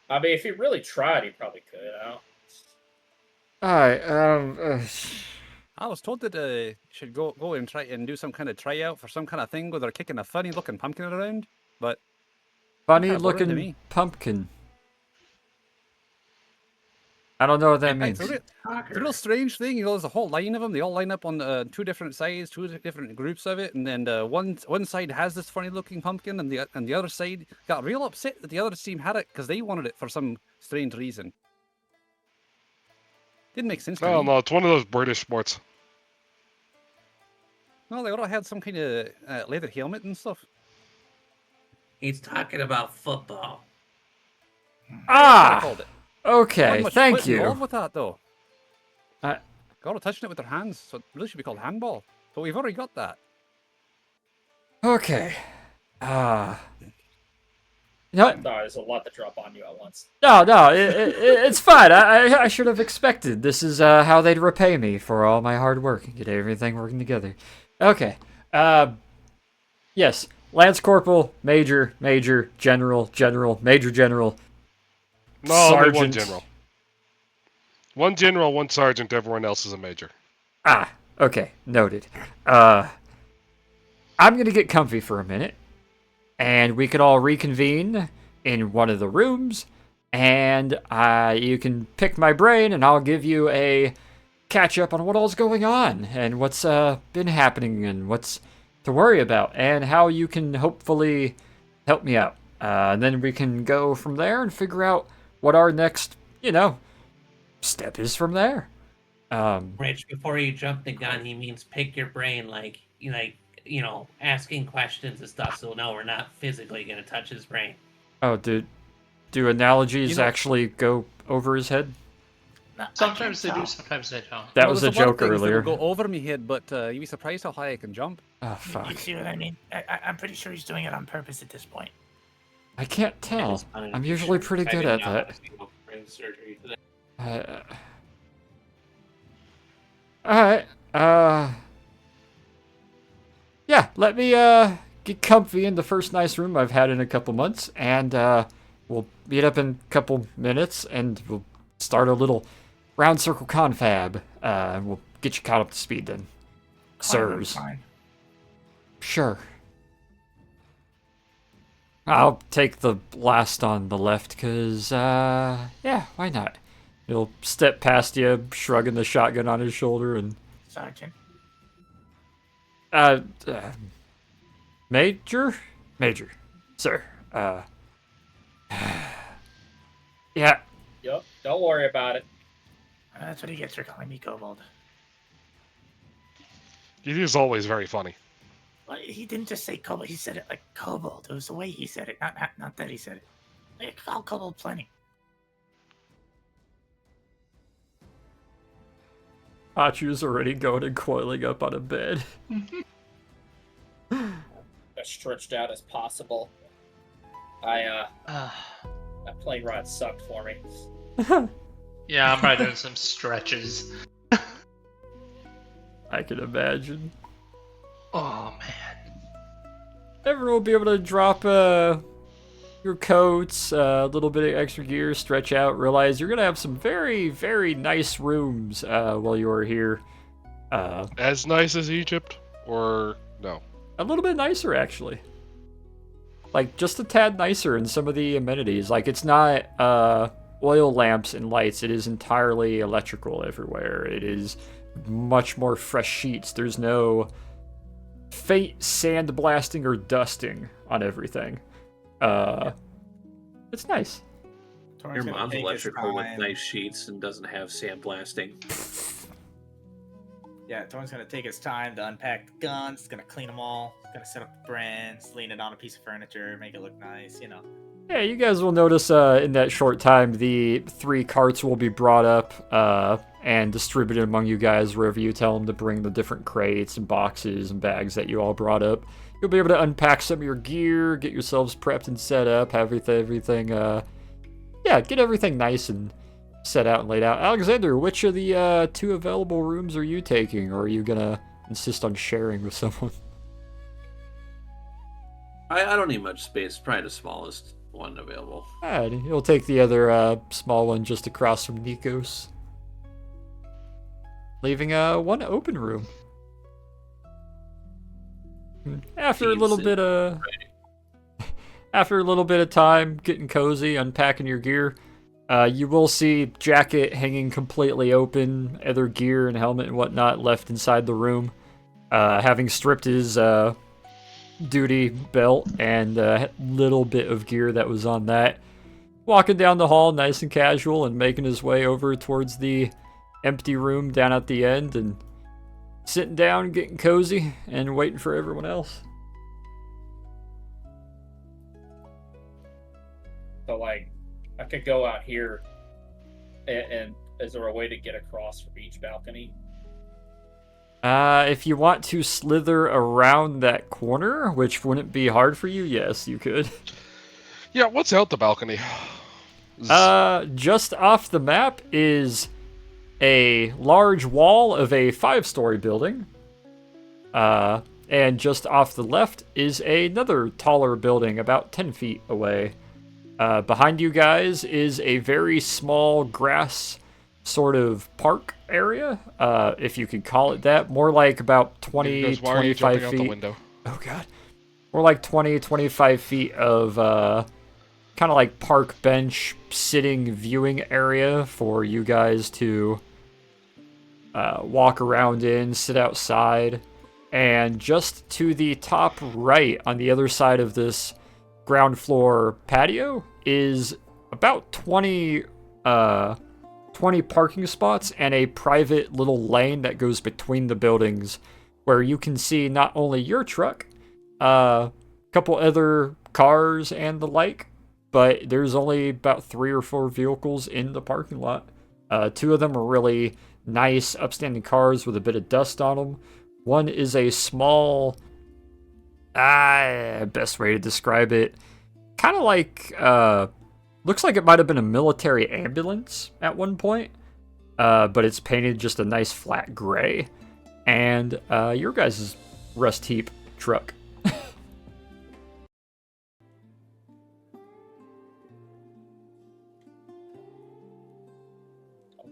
I mean, if he really tried, he probably could. Alright, I was told that you should go and try and do some kind of tryout for some kind of thing where they're kicking a funny looking pumpkin around, but funny kinda boring to looking me. pumpkin. I don't know what that means. It's a real strange thing. There's a whole line of them. They all line up on two different sides, two different groups of it, and then one side has this funny looking pumpkin, and the other side got real upset that the other team had it because they wanted it for some strange reason. Didn't make sense to me. No, it's one of those British sports. No, they all had some kind of leather helmet and stuff. He's talking about football. Ah! Okay, Not much thank foot you. involved with that though. Uh, Got to touching it with their hands, so it really should be called handball. But we've already got that. Okay. You know what? No, there's a lot to drop on you at once. No, it's fine. I should have expected. This is how they'd repay me for all my hard work and get everything working together. Okay. Yes. Lance Corporal, Major, General, Major General, No, Sergeant. only one general. One general, one sergeant, everyone else is a major. Ah, okay. Noted. I'm gonna get comfy for a minute, and we can all reconvene in one of the rooms, and you can pick my brain, and I'll give you a catch up on what all's going on, and what's been happening, and what's to worry about, and how you can hopefully help me out. And then we can go from there and figure out what our next, step is from there. Rich, before you jump the gun, he means pick your brain, asking questions and stuff. So no, we're not physically gonna touch his brain. Oh, do analogies actually go over his head? No, Sometimes they do, sometimes they don't. That was a there's lot of joke things that earlier. will go over me head, but you'd be surprised how high I can jump. Oh, You fuck. see what I mean? I'm pretty sure he's doing it on purpose at this point. I can't tell. I'm usually pretty good at that. Brain surgery today. Alright, yeah, let me, get comfy in the first nice room I've had in a couple months, and, we'll meet up in a couple minutes, and we'll start a little round circle confab. And we'll get you caught up to speed then. Sirs. Fine. Sure. I'll take the blast on the left, cause, yeah, why not? He'll step past you, shrugging the shotgun on his shoulder, and... Sergeant. Major? Major. Sir, yeah, Yup, don't worry about it. That's what he gets for calling me Kobold. It is always very funny. Well, he didn't just say Kobold, he said it like Kobold. It was the way he said it, not that he said it. They call Kobold plenty. Hachu's already going and coiling up on a bed. As stretched out as possible. That plane ride sucked for me. Yeah, I'm probably doing some stretches. I can imagine. Oh man. Everyone will be able to drop your coats, a little bit of extra gear, stretch out, realize you're going to have some very, very nice rooms while you are here. As nice as Egypt, or no? A little bit nicer, actually. Like, just a tad nicer in some of the amenities. Like, it's not oil lamps and lights. It is entirely electrical everywhere. It is much more fresh sheets. There's no faint sandblasting or dusting on everything. It's nice. Your mom's electrical with nice sheets and doesn't have sandblasting. Yeah, Torn's gonna take his time to unpack the guns. He's gonna clean them all. He's gonna set up the brands, lean it on a piece of furniture, make it look nice. Yeah, you guys will notice in that short time the 3 carts will be brought up and distributed among you guys wherever you tell them to bring the different crates and boxes and bags that you all brought up. You'll be able to unpack some of your gear, get yourselves prepped and set up, have everything, get everything nice and set out and laid out. Alexander, which of the 2 available rooms are you taking, or are you gonna insist on sharing with someone? I don't need much space. Probably the smallest one available. Alright, he'll take the other small one just across from Nikos. Leaving one open room. After a little bit of time getting cozy, unpacking your gear, you will see jacket hanging completely open, other gear and helmet and whatnot left inside the room. Having stripped his duty belt and a little bit of gear that was on that. Walking down the hall nice and casual and making his way over towards the empty room down at the end and sitting down, getting cozy, and waiting for everyone else. So, like, I could go out here, and is there a way to get across from each balcony? If you want to slither around that corner, which wouldn't be hard for you, yes, you could. Yeah, what's out the balcony? Just off the map is a large wall of a 5-story building. And just off the left is another taller building about 10 feet away. Behind you guys is a very small grass sort of park area, if you could call it that. More like about 20, Why are you 25 jumping out the feet. window? Oh, God. More like 20, 25 feet of kind of like park bench sitting viewing area for you guys to walk around in, sit outside. And just to the top right on the other side of this ground floor patio is about 20 parking spots and a private little lane that goes between the buildings where you can see not only your truck, a couple other cars and the like, but there's only about 3 or 4 vehicles in the parking lot. 2 of them are really nice, upstanding cars with a bit of dust on them. One is a small, best way to describe it, kind of like, looks like it might have been a military ambulance at one point, but it's painted just a nice flat gray. And your guys' rust heap truck.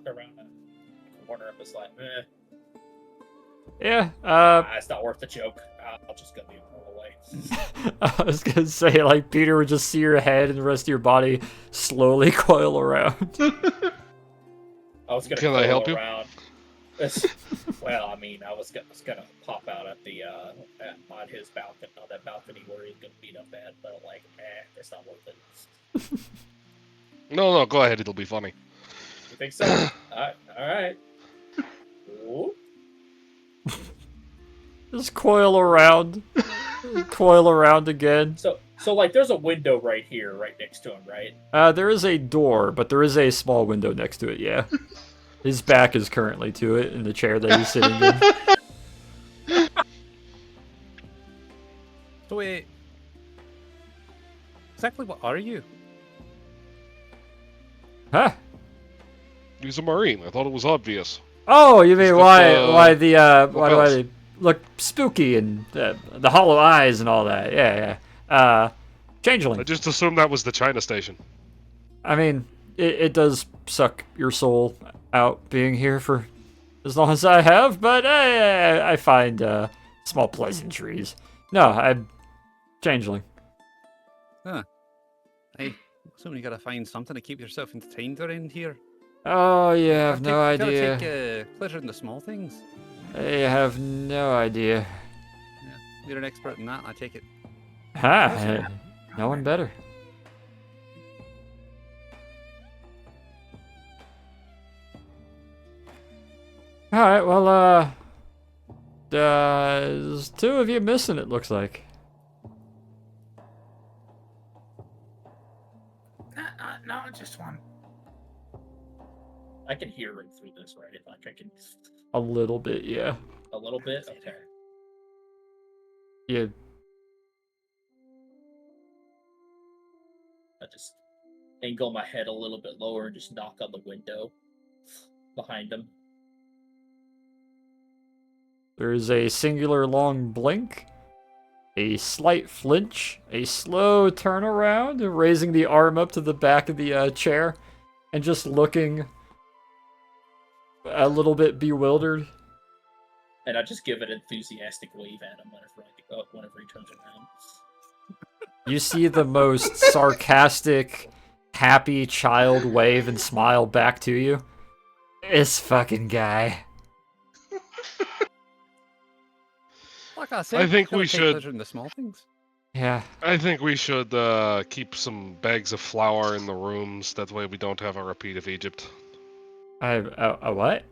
Around the corner of this like, Yeah, it's not worth the joke. I'll just go leave roll away. I was gonna say, like, Peter would just see your head and the rest of your body slowly coil around. I was gonna Can I help you? around. Well, I mean, I was gonna pop out at the on his balcony, on that balcony where he's gonna beat up bad, but like, it's not worth it. No, go ahead. It'll be funny. You think so? All right. Ooh. Just coil around. Coil around again. So like, there's a window right here, right next to him, right? There is a door, but there is a small window next to it, yeah. His back is currently to it in the chair that he's sitting in. So wait, exactly what are you? Huh? He's a Marine. I thought it was obvious. Oh, you mean why do else? I look spooky and the hollow eyes and all that? Yeah. Changeling. I just assumed that was the China station. I mean, it does suck your soul out being here for as long as I have, but I find small pleasantries. No, I'm Changeling. Huh. Hey, assuming you gotta find something to keep yourself entertained around here. Oh, you have no Gotta idea. take pleasure in the small things. I have no idea. Yeah, you're an expert in that, I take it. Ha! No one better. Alright, well, there's 2 of you missing, it looks like. No, just one. I can hear right through this, right? Like, I can A little bit, yeah. a little bit. Okay. Yeah. I just angle my head a little bit lower and just knock on the window behind him. There is a singular long blink, a slight flinch, a slow turnaround, raising the arm up to the back of the chair, and just looking a little bit bewildered. And I just give an enthusiastic wave at him whenever he turns around. You see the most sarcastic, happy child wave and smile back to you. This fucking guy. Like I said, I think gotta we take should- pleasure in the small things. Yeah. I think we should keep some bags of flour in the rooms. That way we don't have a repeat of Egypt. A what?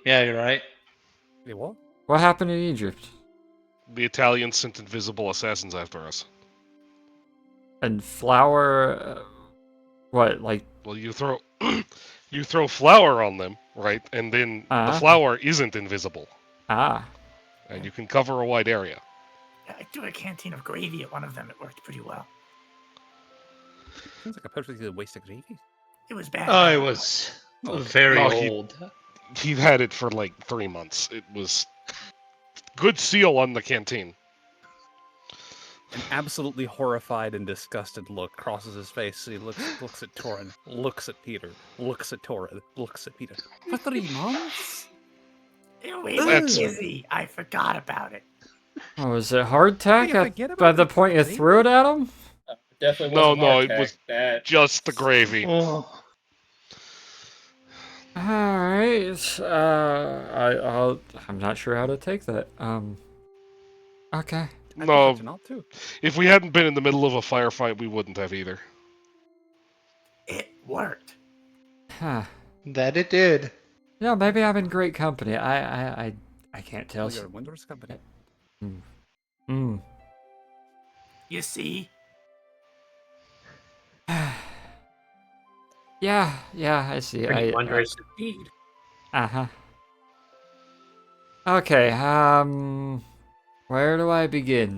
Yeah, you're right. Wait, what? What happened in Egypt? The Italians sent invisible assassins after us. And flour... what, like... Well, you throw you throw flour on them, right? And then the flour isn't invisible, Ah. and you can cover a wide area. I threw a canteen of gravy at one of them. It worked pretty well. Seems like a perfectly good waste of gravy. It was bad. Oh, it was very Oh, he- old. He had it for like 3 months. It was good seal on the canteen. An absolutely horrified and disgusted look crosses his face. He looks at Torin, looks at Peter, looks at Torin, looks at Peter. For 3 months? It was That's- busy. I forgot about it. Oh, was it hardtack you forget by about the the point you gravy? threw it at him? Definitely No, wasn't no, it hardtack. was That just the gravy. Oh. Alright, I'm not sure how to take that. Okay. I No. prefer to not too. If we hadn't been in the middle of a firefight, we wouldn't have either. It worked. Huh. That it did. No, maybe I'm in great company. I can't tell. Oh, you're a Windows company. Hmm. You see, Yeah, I see. Pretty wondrous indeed. Uh-huh. Okay, where do I begin?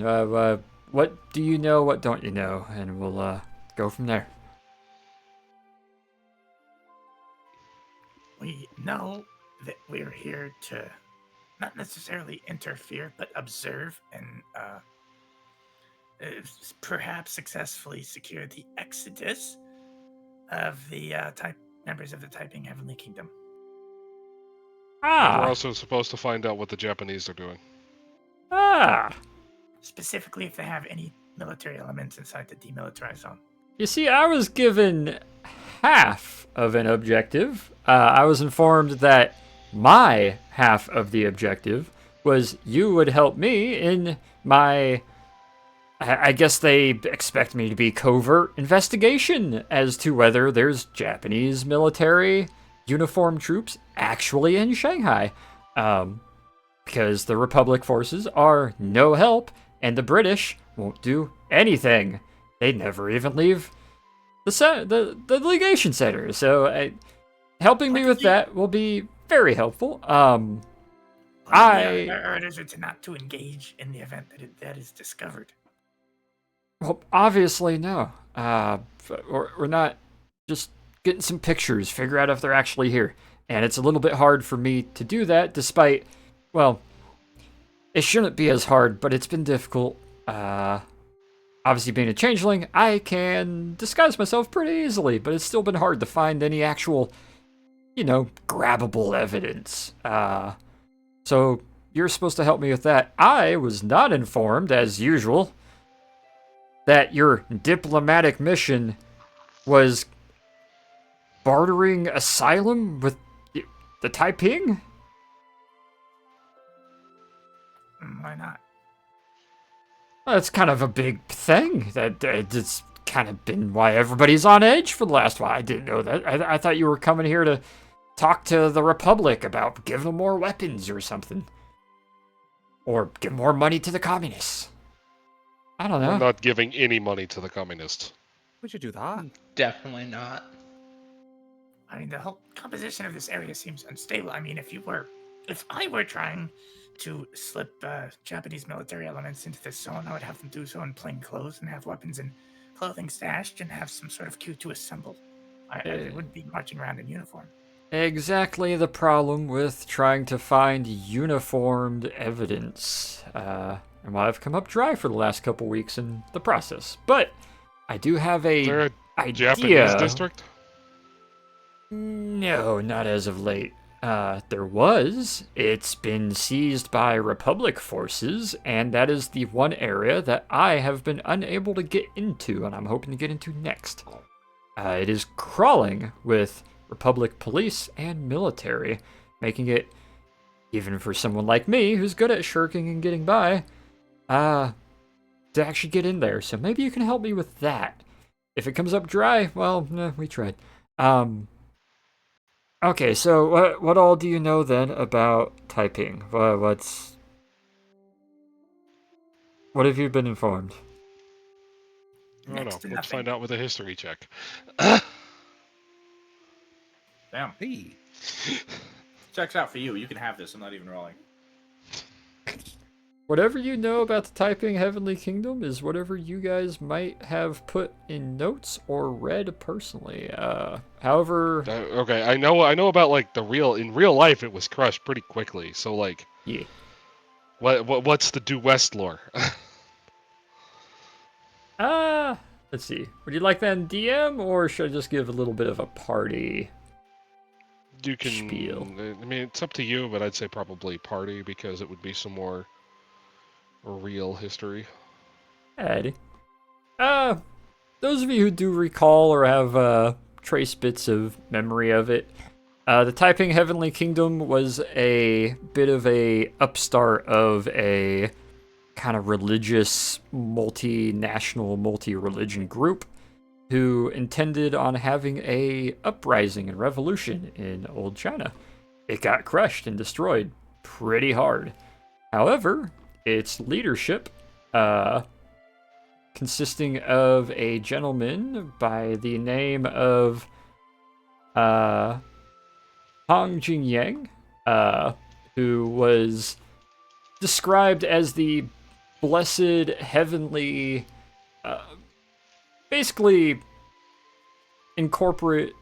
What do you know, what don't you know? And we'll, go from there. we know that we're here to not necessarily interfere, but observe and perhaps successfully secure the exodus of the members of the Taiping Heavenly Kingdom. And we're Ah, also supposed to find out what the Japanese are doing. ah. Specifically, if they have any military elements inside the demilitarized zone. You see, I was given half of an objective. I was informed that my half of the objective was you would help me in my. I guess they expect me to be covert investigation as to whether there's Japanese military uniformed troops actually in Shanghai. Because the Republic forces are no help, and the British won't do anything. They never even leave the legation center. So helping me with that will be very helpful. Our orders are not to engage in the event that is discovered. Well, obviously no. We're not just getting some pictures, figure out if they're actually here. And it's a little bit hard for me to do that, despite, well, it shouldn't be as hard, but it's been difficult. Obviously, being a changeling, I can disguise myself pretty easily, but it's still been hard to find any actual, grabbable evidence. So you're supposed to help me with that. I was not informed, as usual, that your diplomatic mission was bartering asylum with the Taiping? Why not? Well, that's kind of a big thing. It's kind of been why everybody's on edge for the last while. I didn't know that. I thought you were coming here to talk to the Republic about giving them more weapons or something. Or give more money to the communists. I don't know. We're not giving any money to the communists. Would you do that? Definitely not. I mean, the whole composition of this area seems unstable. I mean, if I were trying to slip Japanese military elements into this zone, I would have them do so in plain clothes and have weapons and clothing stashed and have some sort of queue to assemble. I wouldn't be marching around in uniform. Exactly the problem with trying to find uniformed evidence. And I've come up dry for the last couple weeks in the process. But I do have Is there a a idea. Japanese district? No, not as of late. There was. It's been seized by Republic forces, and that is the one area that I have been unable to get into, and I'm hoping to get into next. It is crawling with Republic police and military, making it, even for someone like me, who's good at shirking and getting by, to actually get in there. So maybe you can help me with that. If it comes up dry, well, we tried. Okay, so what all do you know then about Taiping? What have you been informed? I don't know. Let's find out with a history check. Damn. Hey. Checks out for you. You can have this. I'm not even rolling. Whatever you know about the Taiping Heavenly Kingdom is whatever you guys might have put in notes or read personally. However, Okay, I know about like in real life it was crushed pretty quickly. So like, yeah. What's the due west lore? Let's see. Would you like that in DM, or should I just give a little bit of a party? You can. Spiel. I mean, it's up to you, but I'd say probably party because it would be some more real history. Alrighty. Those of you who do recall or have trace bits of memory of it, the Taiping Heavenly Kingdom was a bit of a upstart of a kind of religious, multinational, multi-religion group who intended on having a uprising and revolution in old China. It got crushed and destroyed pretty hard. However, its leadership, consisting of a gentleman by the name of Hong Jingyang, who was described as the blessed heavenly, basically incorporated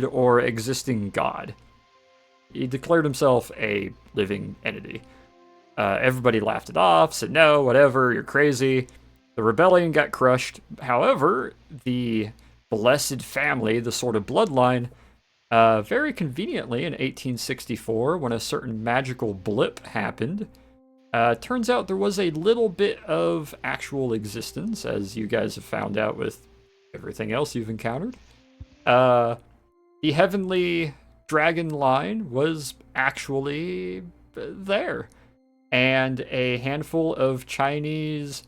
or existing god. He declared himself a living entity. Everybody laughed it off, said, no, whatever, you're crazy. The rebellion got crushed. However, the blessed family, the sort of bloodline, very conveniently in 1864, when a certain magical blip happened, turns out there was a little bit of actual existence, as you guys have found out with everything else you've encountered. The heavenly dragon line was actually there. And a handful of Chinese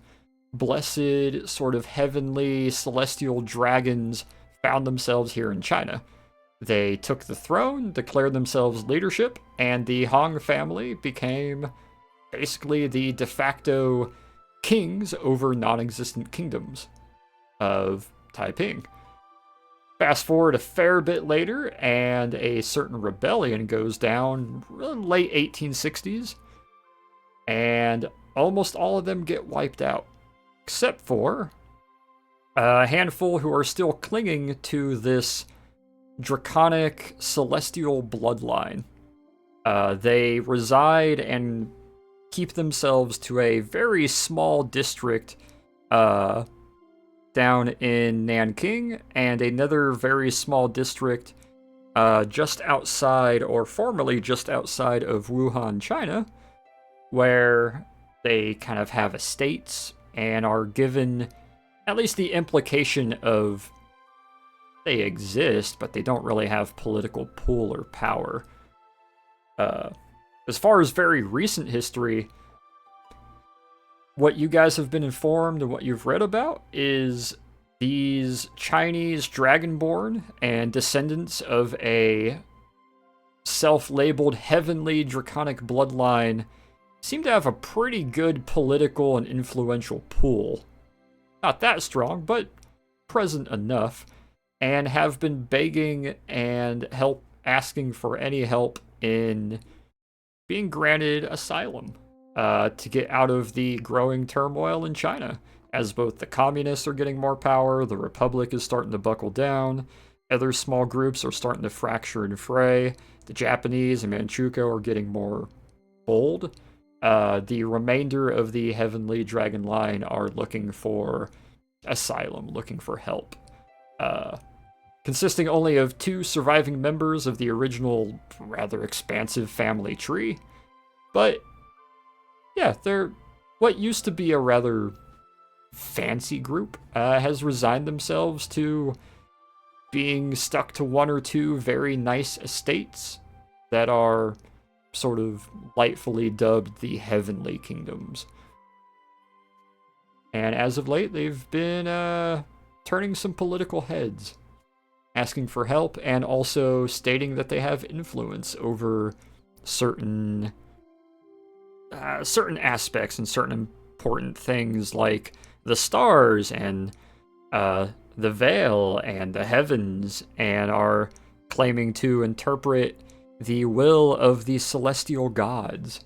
blessed sort of heavenly celestial dragons found themselves here in China. They took the throne, declared themselves leadership, and the Hong family became basically the de facto kings over non-existent kingdoms of Taiping. Fast forward a fair bit later, and a certain rebellion goes down late 1860s, and almost all of them get wiped out, except for a handful who are still clinging to this draconic celestial bloodline. They reside and keep themselves to a very small district down in Nanking, and another very small district just outside, or formerly just outside of Wuhan, China, where they kind of have estates and are given at least the implication of they exist, but they don't really have political pull or power. As far as very recent history, what you guys have been informed and what you've read about is these Chinese dragonborn and descendants of a self-labeled heavenly draconic bloodline seem to have a pretty good political and influential pool. Not that strong, but present enough, and have been begging and asking for any help in being granted asylum to get out of the growing turmoil in China, as both the communists are getting more power, the Republic is starting to buckle down, other small groups are starting to fracture and fray, the Japanese and Manchukuo are getting more bold. The remainder of the Heavenly Dragon line are looking for asylum, looking for help. Consisting only of 2 surviving members of the original, rather expansive family tree. But, yeah, they're what used to be a rather fancy group, has resigned themselves to being stuck to 1 or 2 very nice estates that are sort of lightfully dubbed the Heavenly Kingdoms. And as of late, they've been turning some political heads, asking for help, and also stating that they have influence over certain aspects and certain important things like the stars and the veil and the heavens, and are claiming to interpret the will of the celestial gods.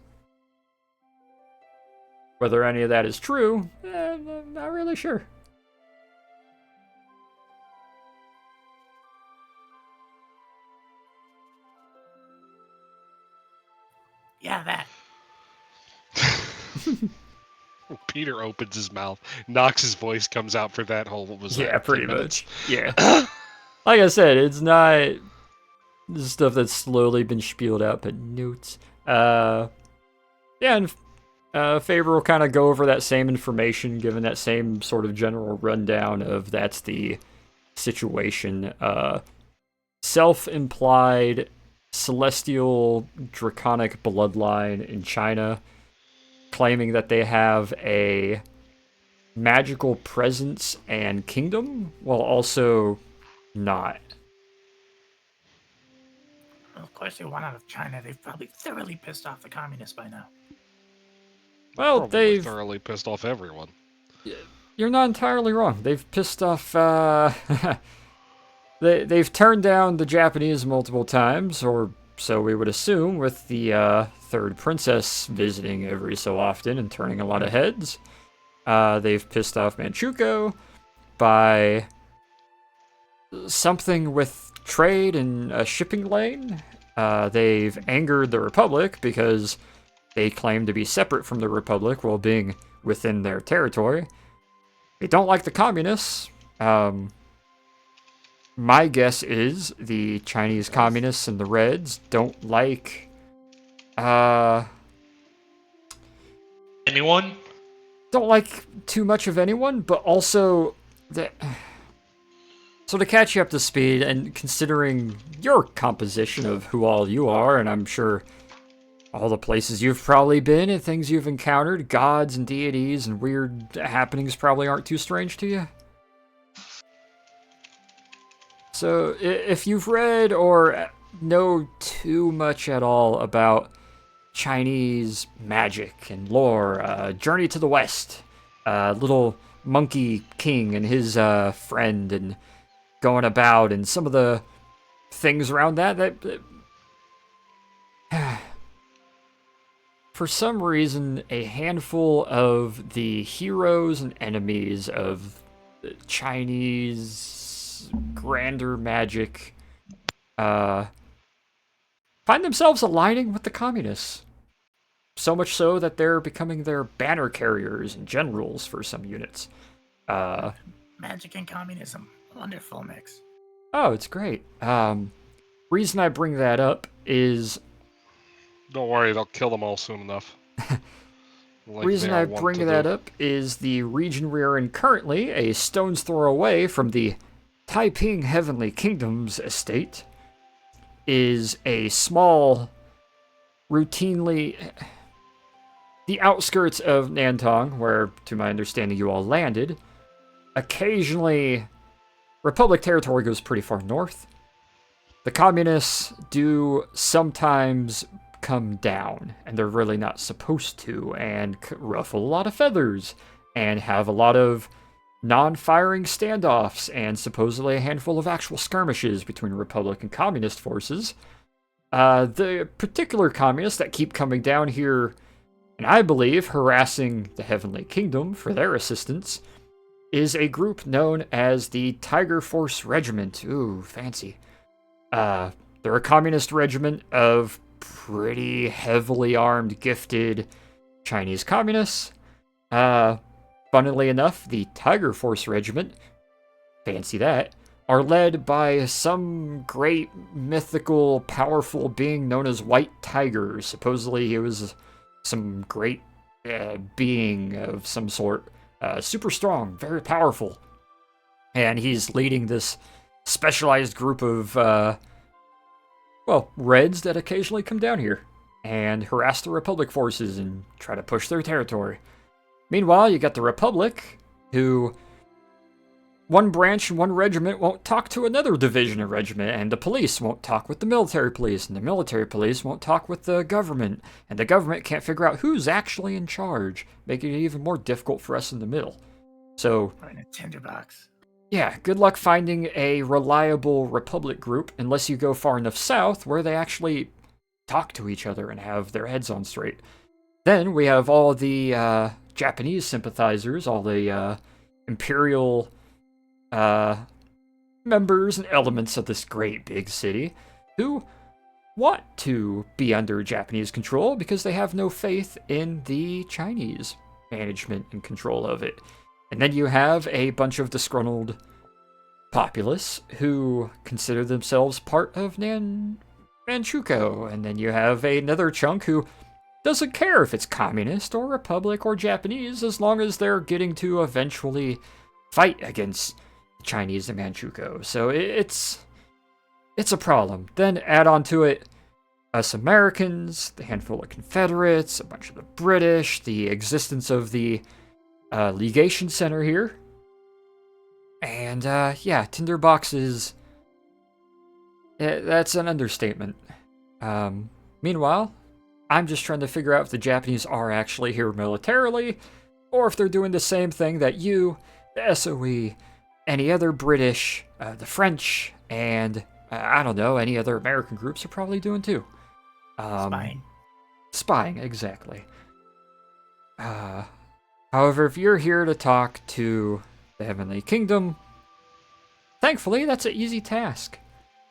Whether any of that is true, not really sure. Yeah, that. Peter opens his mouth. Knox's voice comes out for that whole, what was that? Yeah, pretty 10 minutes? much. Yeah. Like I said, it's not stuff that's slowly been spieled out, but notes. Yeah, and Faber will kind of go over that same information, given that same sort of general rundown of that's the situation. Self-implied celestial draconic bloodline in China. claiming that they have a magical presence and kingdom, while also not. Well, of course, they want out of China. They've probably thoroughly pissed off the communists by now. Well, Probably they've... thoroughly pissed off everyone. You're not entirely wrong. They've pissed off, they've turned down the Japanese multiple times, or so we would assume, with the third princess visiting every so often and turning a lot of heads. They've pissed off Manchukuo by something with trade and a shipping lane. They've angered the Republic because they claim to be separate from the Republic while being within their territory. They don't like the communists. My guess is the Chinese communists and the Reds don't like Anyone? don't like too much of anyone, but also so to catch you up to speed, and considering your composition of who all you are, and I'm sure all the places you've probably been and things you've encountered, gods and deities and weird happenings probably aren't too strange to you. So if you've read or know too much at all about Chinese magic and lore, Journey to the West, little monkey king and his friend, and going about, and some of the things around that for some reason, a handful of the heroes and enemies of Chinese grander magic find themselves aligning with the communists. So much so that they're becoming their banner carriers and generals for some units. Magic and communism. Wonderful mix. Oh, it's great. Reason I bring that up is... Don't worry, they'll kill them all soon enough. Reason I bring that up is the region we're in currently, a stone's throw away from the Taiping Heavenly Kingdom's estate, is a small, routinely... the outskirts of Nantong, where, to my understanding, you all landed. Occasionally, Republic territory goes pretty far north. The communists do sometimes come down, and they're really not supposed to, and ruffle a lot of feathers, and have a lot of non-firing standoffs, and supposedly a handful of actual skirmishes between Republic and Communist forces. The particular communists that keep coming down here, and I believe harassing the Heavenly Kingdom for their assistance, is a group known as the Tiger Force Regiment. Ooh, fancy. They're a communist regiment of pretty heavily armed, gifted Chinese communists. Funnily enough, the Tiger Force Regiment, fancy that, are led by some great mythical, powerful being known as White Tiger. Supposedly he was some great being of some sort. Super strong, very powerful. And he's leading this specialized group of, Reds that occasionally come down here and harass the Republic forces and try to push their territory. Meanwhile, you got the Republic, who one branch and one regiment won't talk to another division of regiment, and the police won't talk with the military police, and the military police won't talk with the government, and the government can't figure out who's actually in charge, making it even more difficult for us in the middle. So, in a tinderbox. Yeah, good luck finding a reliable Republic group unless you go far enough south where they actually talk to each other and have their heads on straight. Then we have all the Japanese sympathizers, all the Imperial members and elements of this great big city who want to be under Japanese control because they have no faith in the Chinese management and control of it. And then you have a bunch of disgruntled populace who consider themselves part of Manchukuo. And then you have another chunk who doesn't care if it's communist or republic or Japanese as long as they're getting to eventually fight against Chinese and Manchukuo. So it's a problem. Then add on to it us Americans, the handful of Confederates, a bunch of the British, the existence of the legation center here. And, yeah, tinderbox is... that's an understatement. Meanwhile, I'm just trying to figure out if the Japanese are actually here militarily, or if they're doing the same thing that you, the SOE, any other British, the French, and, I don't know, any other American groups are probably doing too. Spying. Spying, exactly. However, if you're here to talk to the Heavenly Kingdom, thankfully, that's an easy task.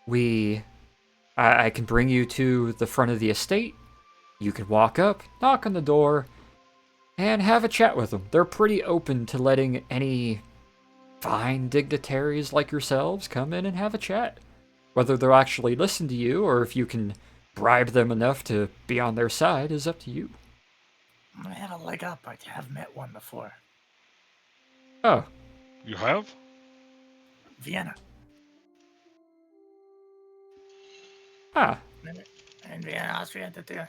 I can bring you to the front of the estate. You can walk up, knock on the door, and have a chat with them. They're pretty open to letting any fine dignitaries like yourselves come in and have a chat. Whether they'll actually listen to you or if you can bribe them enough to be on their side is up to you. I have a leg up. I have met one before. Oh, You have? Vienna. ah, In Vienna, Austria, the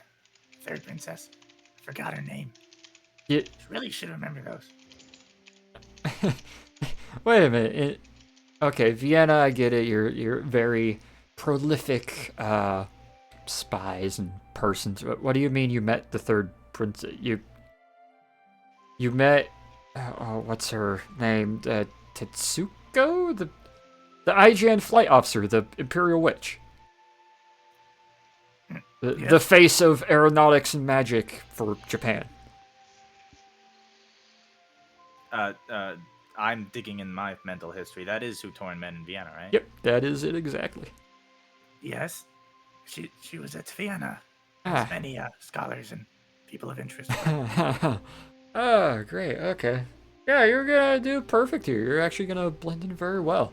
third princess. Forgot her name. you, Really should remember those. wait a minute. Okay, Vienna, I get it. You're very prolific spies and persons. What do you mean you met the third princess? You met what's her name? Tetsuko, the IGN flight officer, the Imperial Witch. The face of aeronautics and magic for Japan. I'm digging in my mental history. That is who Torn met in Vienna, right? Yep, that is it exactly. Yes. She was at Vienna. Ah. As many scholars and people of interest. Oh, great. Okay. Yeah, you're gonna do perfect here. You're actually gonna blend in very well.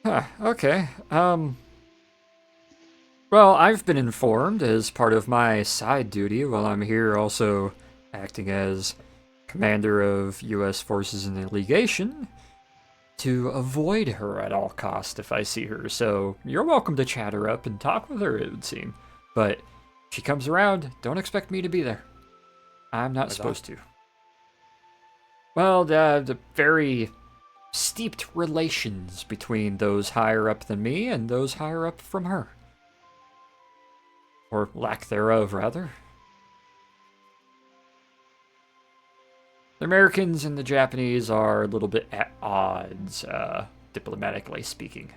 Huh, okay. Well, I've been informed as part of my side duty while I'm here also acting as commander of U.S. forces in the legation to avoid her at all costs if I see her. So you're welcome to chat her up and talk with her, it would seem. But if she comes around, don't expect me to be there. I'm not supposed to. Well, the very steeped relations between those higher up than me and those higher up from her. Or lack thereof, rather. The Americans and the Japanese are a little bit at odds, diplomatically speaking.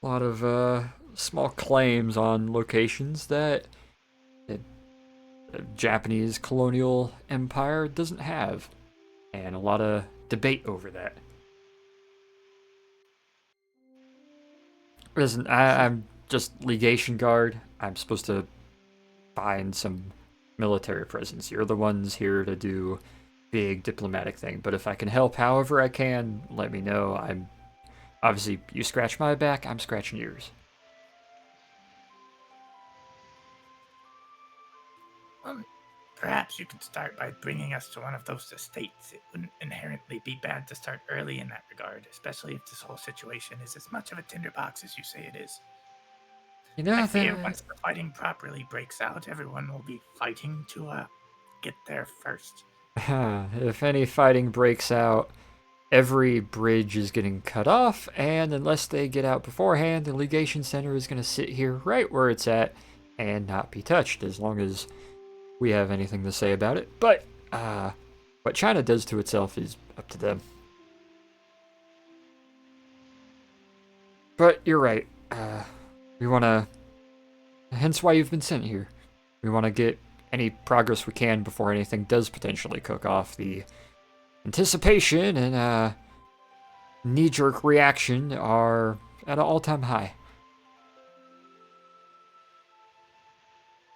A lot of small claims on locations that the Japanese colonial empire doesn't have, and a lot of debate over that. Listen, I'm just legation guard. I'm supposed to find some military presence. You're the ones here to do big diplomatic thing, but if I can help however I can, let me know. I'm obviously, you scratch my back, I'm scratching yours. Perhaps you could start by bringing us to one of those estates. It wouldn't inherently be bad to start early in that regard, especially if this whole situation is as much of a tinderbox as you say it is. You know, I fear once the fighting properly breaks out, everyone will be fighting to get there first. if any fighting breaks out, every bridge is getting cut off, and unless they get out beforehand, the legation center is going to sit here right where it's at and not be touched as long as we have anything to say about it. But what China does to itself is up to them. But you're right. We want to... Hence why you've been sent here. We want to get any progress we can before anything does potentially cook off. The anticipation and knee-jerk reaction are at an all-time high.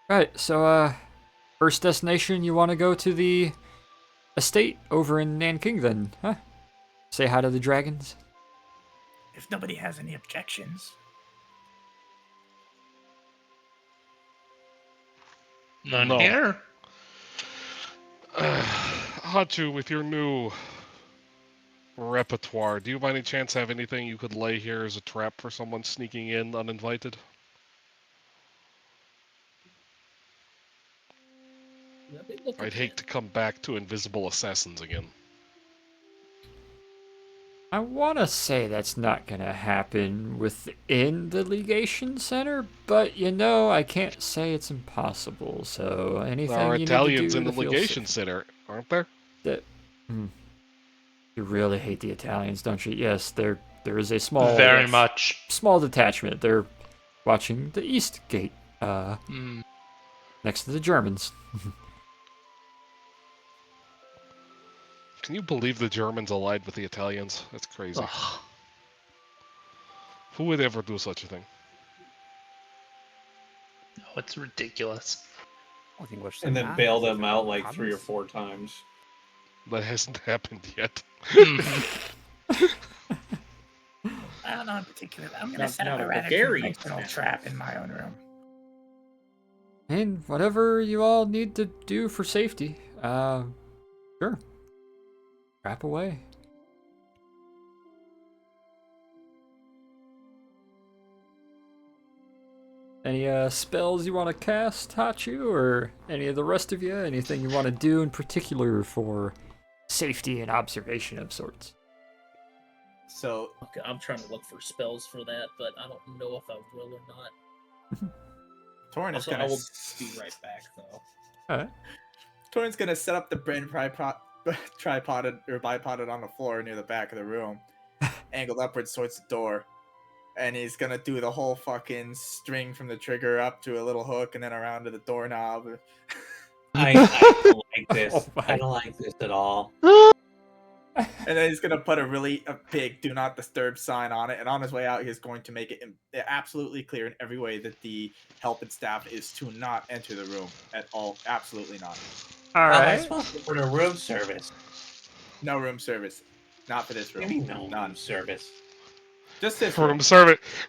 Right, so first destination, you want to go to the estate over in Nanking then, huh? Say hi to the dragons? If nobody has any objections. None No. here. Hatu, with your new repertoire. Do you by any chance have anything you could lay here as a trap for someone sneaking in uninvited? Let me look I'd again. hate to come back to invisible assassins again. I want to say that's not going to happen within the Legation Center, but I can't say it's impossible. So There are anything you need to Italians do in to the feel legation safe. center, aren't there? That, you really hate the Italians, don't you? Yes, there is a small Very much. small detachment. They're watching the East Gate, Mm. next to the Germans. Can you believe the Germans allied with the Italians? That's crazy. Ugh. Who would ever do such a thing? No, it's ridiculous. I think English And then that. bail Is it them out like Thomas? 3 or 4 times. That hasn't happened yet. Mhm. I don't know in particular. I'm gonna Not- set not up a a rather Bulgarian conventional family. trap in my own room. And whatever you all need to do for safety, sure. Trap away. Any spells you want to cast, Hachu, or any of the rest of you? Anything you want to do in particular for safety and observation of sorts? So Okay, I'm trying to look for spells for that, but I don't know if I will or not. Torn is Also, gonna I will be right back, though. Alright. Torn's gonna set up the bread tripoded or bipoded on the floor near the back of the room, angled upwards towards the door, and he's gonna do the whole fucking string from the trigger up to a little hook and then around to the doorknob. I don't like this. Oh my. I don't like this at all. And then he's gonna put a big "Do Not Disturb" sign on it, and on his way out, he's going to make it absolutely clear in every way that the help and staff is to not enter the room at all. Absolutely not. How am I Alright. supposed to order room service? No room service. Not for this What room. do you mean no None. room service? Just this room.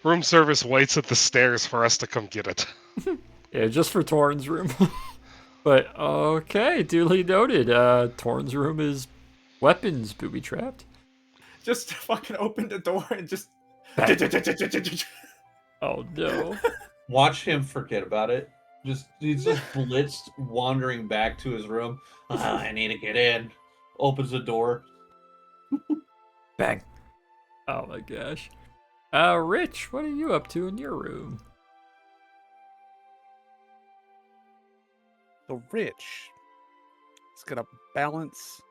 Room service waits at the stairs for us to come get it. Yeah, just for Torn's room. But okay, duly noted. Torn's room is weapons booby trapped. Just fucking open the door and just. Oh no. Watch him forget about it. He's just blitzed, wandering back to his room. I need to get in. Opens the door. Bang. Oh my gosh. Rich, what are you up to in your room? The Rich is gonna balance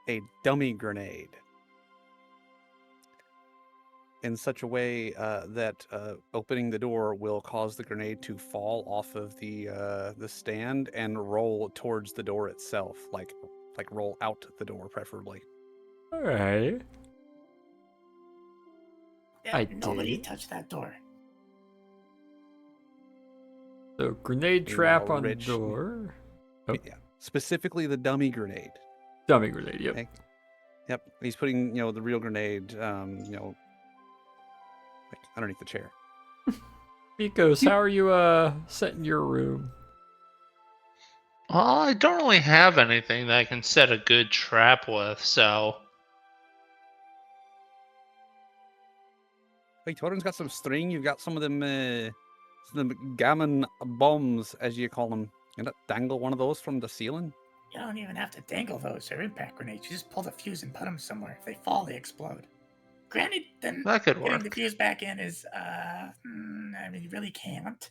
a dummy grenade in such a way that opening the door will cause the grenade to fall off of the stand and roll towards the door itself, like roll out the door, preferably. Alright. Yeah, I nobody did. touch that door. So grenade You trap know, on Rich. door. Oh. Yeah, specifically the dummy grenade. Dummy grenade, yep. Okay. Yep, he's putting the real grenade, like underneath the chair. Mikos, how are you setting your room? Well, I don't really have anything that I can set a good trap with, so Hey, Torrin's got some string. You've got some of them gammon bombs, as you call them. You know, dangle one of those from the ceiling. You don't even have to dangle those. They're impact grenades. You just pull the fuse and put them somewhere. If they fall, they explode. Granted, then that could getting work. the fuse back in is, I mean, you really can't.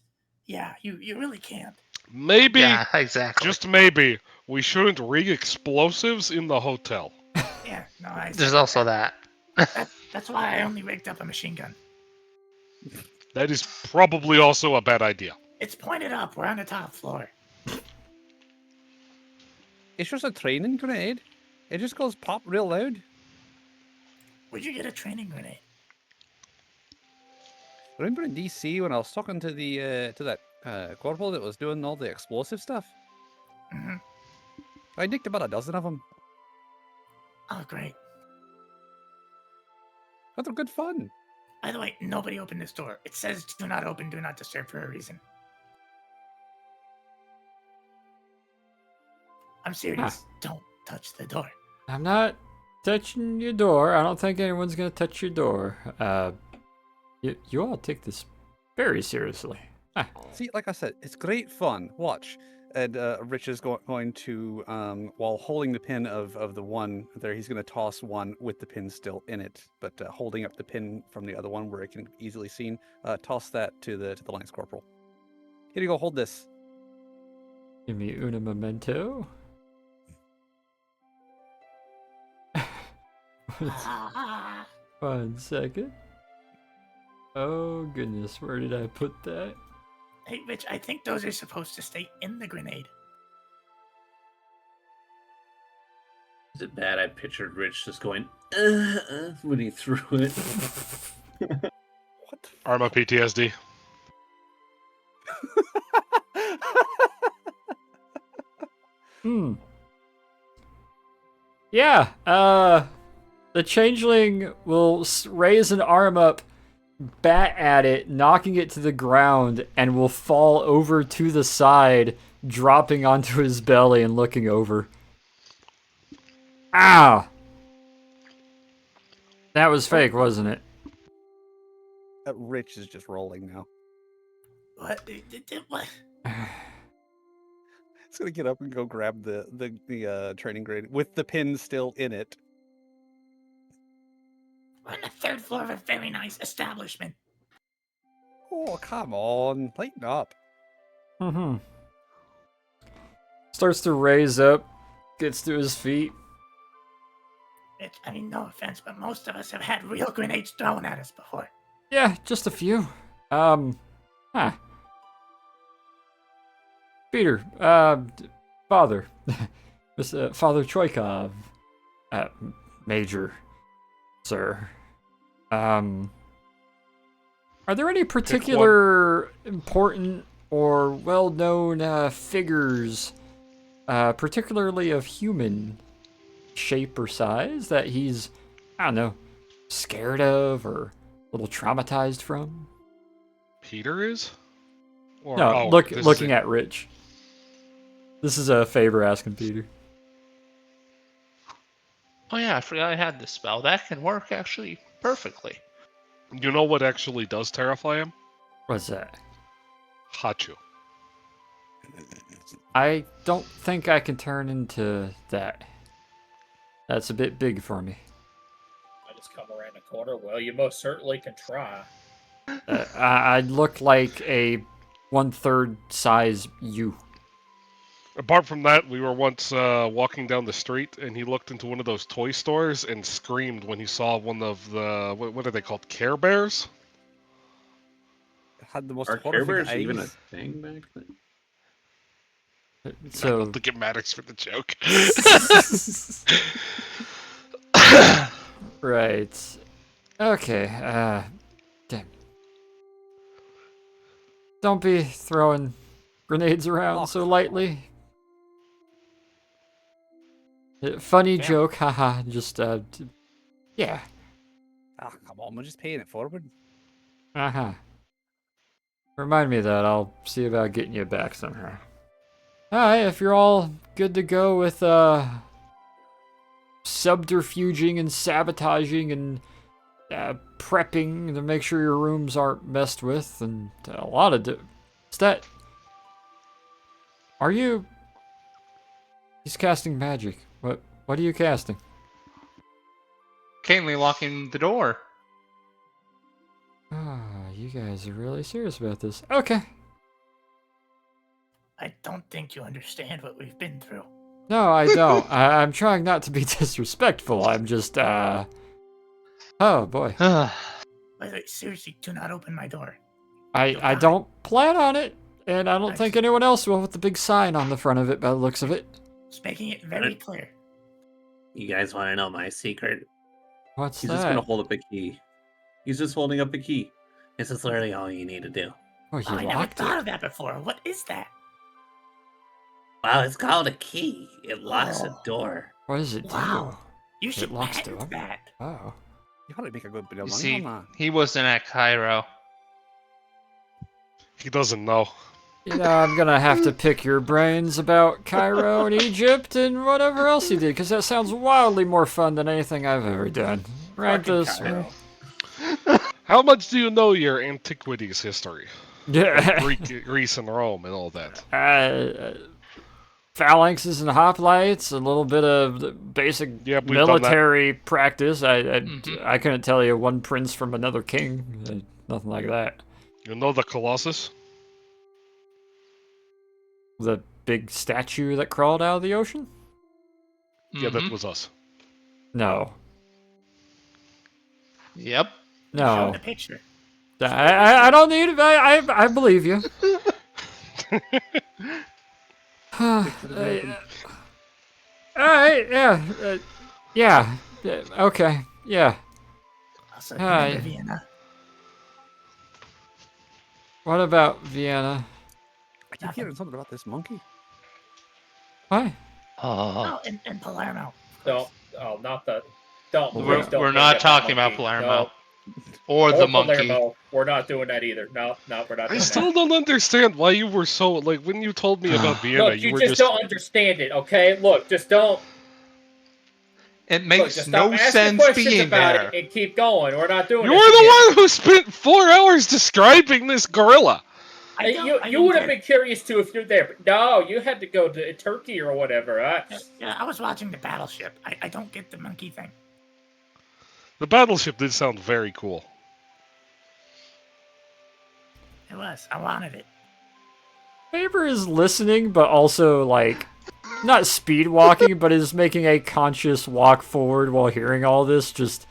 Yeah, you really can't. Maybe, Yeah, exactly. just maybe, we shouldn't rig explosives in the hotel. Yeah, no, I. There's second also that. that. That's why I only rigged up a machine gun. That is probably also a bad idea. It's pointed up. We're on the top floor. It's just a training grenade. It just goes pop real loud. Where'd you get a training grenade? Remember in DC when I was talking to that corporal that was doing all the explosive stuff? Mm-hmm. I nicked about a dozen of them. Oh, great. But they're good fun. By the way, nobody open this door. It says do not open, do not disturb for a reason. I'm serious. Don't touch the door. I'm not touching your door. I don't think anyone's gonna touch your door. You all take this very seriously. Ah, See, like I said, it's great fun. Watch. And Rich is going to, while holding the pin of the one there, he's going to toss one with the pin still in it, but holding up the pin from the other one where it can be easily seen. Toss that to the Lance Corporal. Here you go. Hold this. give me una memento. One second. Oh goodness, where did I put that? Hey, Rich, I think those are supposed to stay in the grenade. Is it bad? I pictured Rich just going when he threw it. What? Arma PTSD. Yeah, the changeling will raise an arm up, bat at it, knocking it to the ground, and will fall over to the side, dropping onto his belly and looking over. Ah! That was fake, wasn't it? Rich is just rolling now. What? What? He's going to get up and go grab the training grenade with the pin still in it. We're on the third floor of a very nice establishment. Oh, come on. Lighten up. Mm-hmm. Starts to raise up, gets to his feet. I mean, no offense, but most of us have had real grenades thrown at us before. Yeah, just a few. Peter, Father, Father Troikov, Major, sir. Are there any particular important or well-known figures, particularly of human shape or size, that he's, I don't know, scared of or a little traumatized from? Peter is? Or, No, looking at Rich. This is a favor asking Peter. Oh yeah, I forgot I had this spell. That can work actually perfectly. You know what actually does terrify him? What's that? Hachu. I don't think I can turn into that. That's a bit big for me. I just come around the corner. Well, you most certainly can try. I look like a 1/3 size you. Apart from that, we were once walking down the street, and he looked into one of those toy stores and screamed when he saw one of the what are they called? Care Bears? Had the most Are Care horrific Bears eyes. even a thing back then? I So don't think it matters for the joke. right. Okay. Damn. Don't be throwing grenades around so lightly. Funny joke, haha. Just yeah. Ah, come on, we're just paying it forward. Uh-huh. Remind me of that. I'll see about getting you back somehow. Alright, if you're all good to go with subterfuging and sabotaging and prepping to make sure your rooms aren't messed with, and a lot of is that... Are you... He's casting magic. What are you casting? Canely locking the door. Ah, you guys are really serious about this. Okay. I don't think you understand what we've been through. No, I don't. I'm trying not to be disrespectful. I'm just, oh boy. By the way, seriously, do not open my door. I don't plan on it, and I don't think anyone else will with the big sign on the front of it by the looks of it. Just making it very clear. You guys want to know my secret? What's He's that? just gonna hold up a key. He's just holding up a key. This is literally all you need to do. Oh, you I never locked thought it. of that before. What is that? Wow, it's called a key. It locks a door. What does it do? Wow. You should locks patent door? that. Oh. You probably make a good bit of You money see, on that. he wasn't at Cairo. He doesn't know. You know, I'm gonna have to pick your brains about Cairo and Egypt and whatever else you did, because that sounds wildly more fun than anything I've ever done. Right Fucking this Cairo. way. How much do you know your antiquities history? Like Yeah. Greece and Rome and all that. Phalanxes and hoplites, a little bit of the basic Yeah, we've done that. military practice. Mhm. I couldn't tell you one prince from another king. Nothing like that. You know the Colossus? The big statue that crawled out of the ocean? Yeah, that Mhm. was us. No. Yep. Show No. the picture. I don't need it. I believe you. Alright, yeah. Yeah. Okay. Yeah. Also, Hi. remember Vienna? What about Vienna? I keep hearing something about this monkey. Why? Oh, in Palermo. Don't. Oh, not the. Don't. We're- Please don't we're bring not up that talking about monkey. Palermo. No. Or the monkey. Palermo. We're not doing that either. No, we're not I doing still that. don't understand why you were so like when you told me about Vienna. Look, you you were just don't understand it, okay? Look, just don't. It Look, makes just stop no asking sense questions being about there. it and keep going. We're not doing You're this the again. one who spent 4 hours describing this gorilla. I You didn't would have get- been curious too if you're there. But no, you had to go to Turkey or whatever. Yeah, I was watching the battleship. I don't get the monkey thing. The battleship did sound very cool. It was. I wanted it. Faber is listening, but also like not speed walking, but is making a conscious walk forward while hearing all this. Just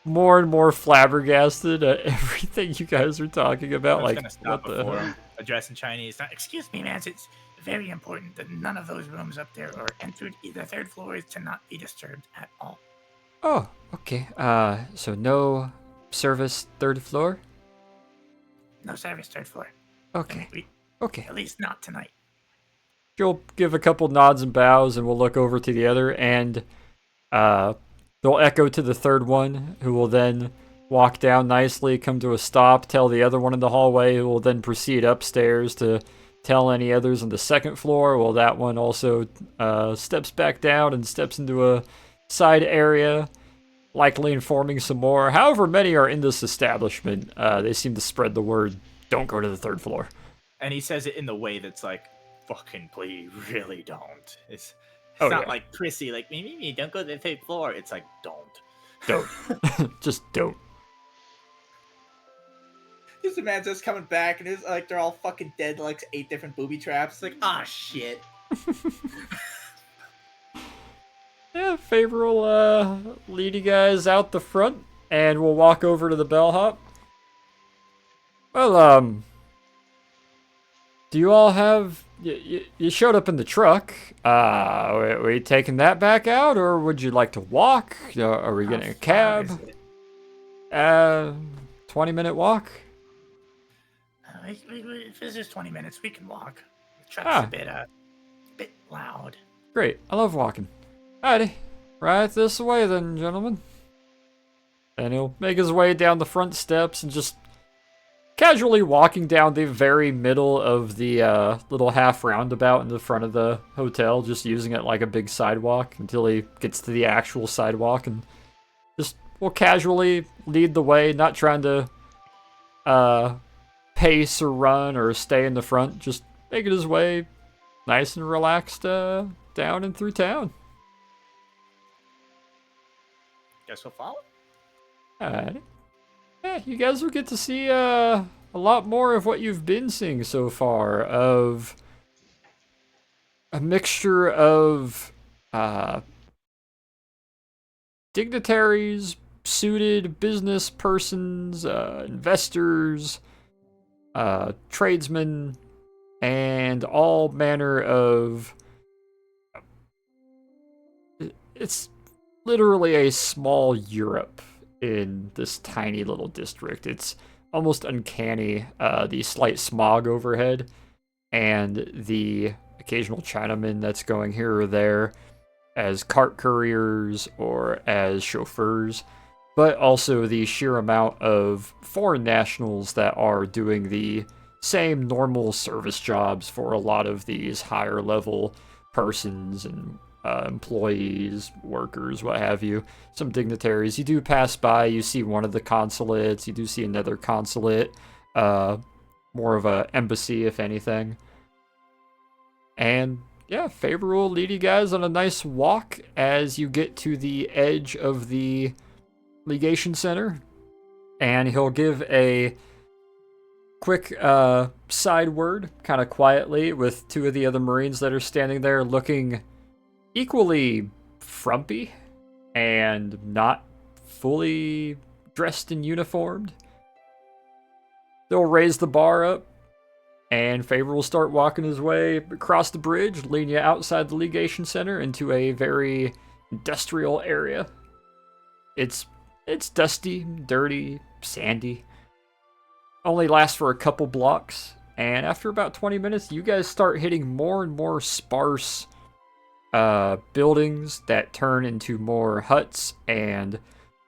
more and more flabbergasted at everything you guys are talking I about. was Like, gonna stop what the before hell? him, address in Chinese. Excuse me, man. It's very important that none of those rooms up there are entered. The third floor is to not be disturbed at all. Oh, okay. So no service third floor? No service third floor. Okay. Okay. At least not tonight. She'll give a couple nods and bows, and we'll look over to the other, and they'll echo to the third one, who will then walk down nicely, come to a stop, tell the other one in the hallway, who will then proceed upstairs to tell any others on the second floor. Well, that one also steps back down and steps into a side area, likely informing some more. However many are in this establishment, they seem to spread the word, don't go to the third floor. And he says it in the way that's like, fucking please, really don't. It's Oh, not yeah. like prissy, like, me, don't go to the third floor. It's like, don't. Don't. Just don't. Just imagine just coming back and it's like they're all fucking dead, like 8 different booby traps. It's like, ah, shit. Yeah, Faber will lead you guys out the front, and we'll walk over to the bellhop. Well, do you all have... You showed up in the truck. Are we taking that back out, or would you like to walk? Are we getting a How far cab? is it? 20-minute walk? If it's just 20 minutes, we can walk. The truck's Ah. a bit loud. Great, I love walking. Alrighty, right this way then, gentlemen. And he'll make his way down the front steps and just casually walking down the very middle of the little half roundabout in the front of the hotel, just using it like a big sidewalk until he gets to the actual sidewalk, and just will casually lead the way, not trying to pace or run or stay in the front, just making his way nice and relaxed down and through town. Guess we'll follow. Alright. Yeah, you guys will get to see a lot more of what you've been seeing so far, of a mixture of dignitaries, suited business persons, investors, tradesmen, and all manner of... It's literally a small Europe in this tiny little district. It's almost uncanny, the slight smog overhead and the occasional Chinaman that's going here or there as cart couriers or as chauffeurs, but also the sheer amount of foreign nationals that are doing the same normal service jobs for a lot of these higher level persons and employees, workers, what have you. Some dignitaries. You do pass by, you see one of the consulates, you do see another consulate, more of a embassy, if anything. And yeah, Faber will lead you guys on a nice walk as you get to the edge of the legation center, and he'll give a quick side word, kind of quietly, with two of the other Marines that are standing there looking equally frumpy and not fully dressed and uniformed. They'll raise the bar up, and Faber will start walking his way across the bridge, leading you outside the legation center into a very industrial area. It's dusty, dirty, sandy. Only lasts for a couple blocks, and after about 20 minutes, you guys start hitting more and more sparse buildings that turn into more huts and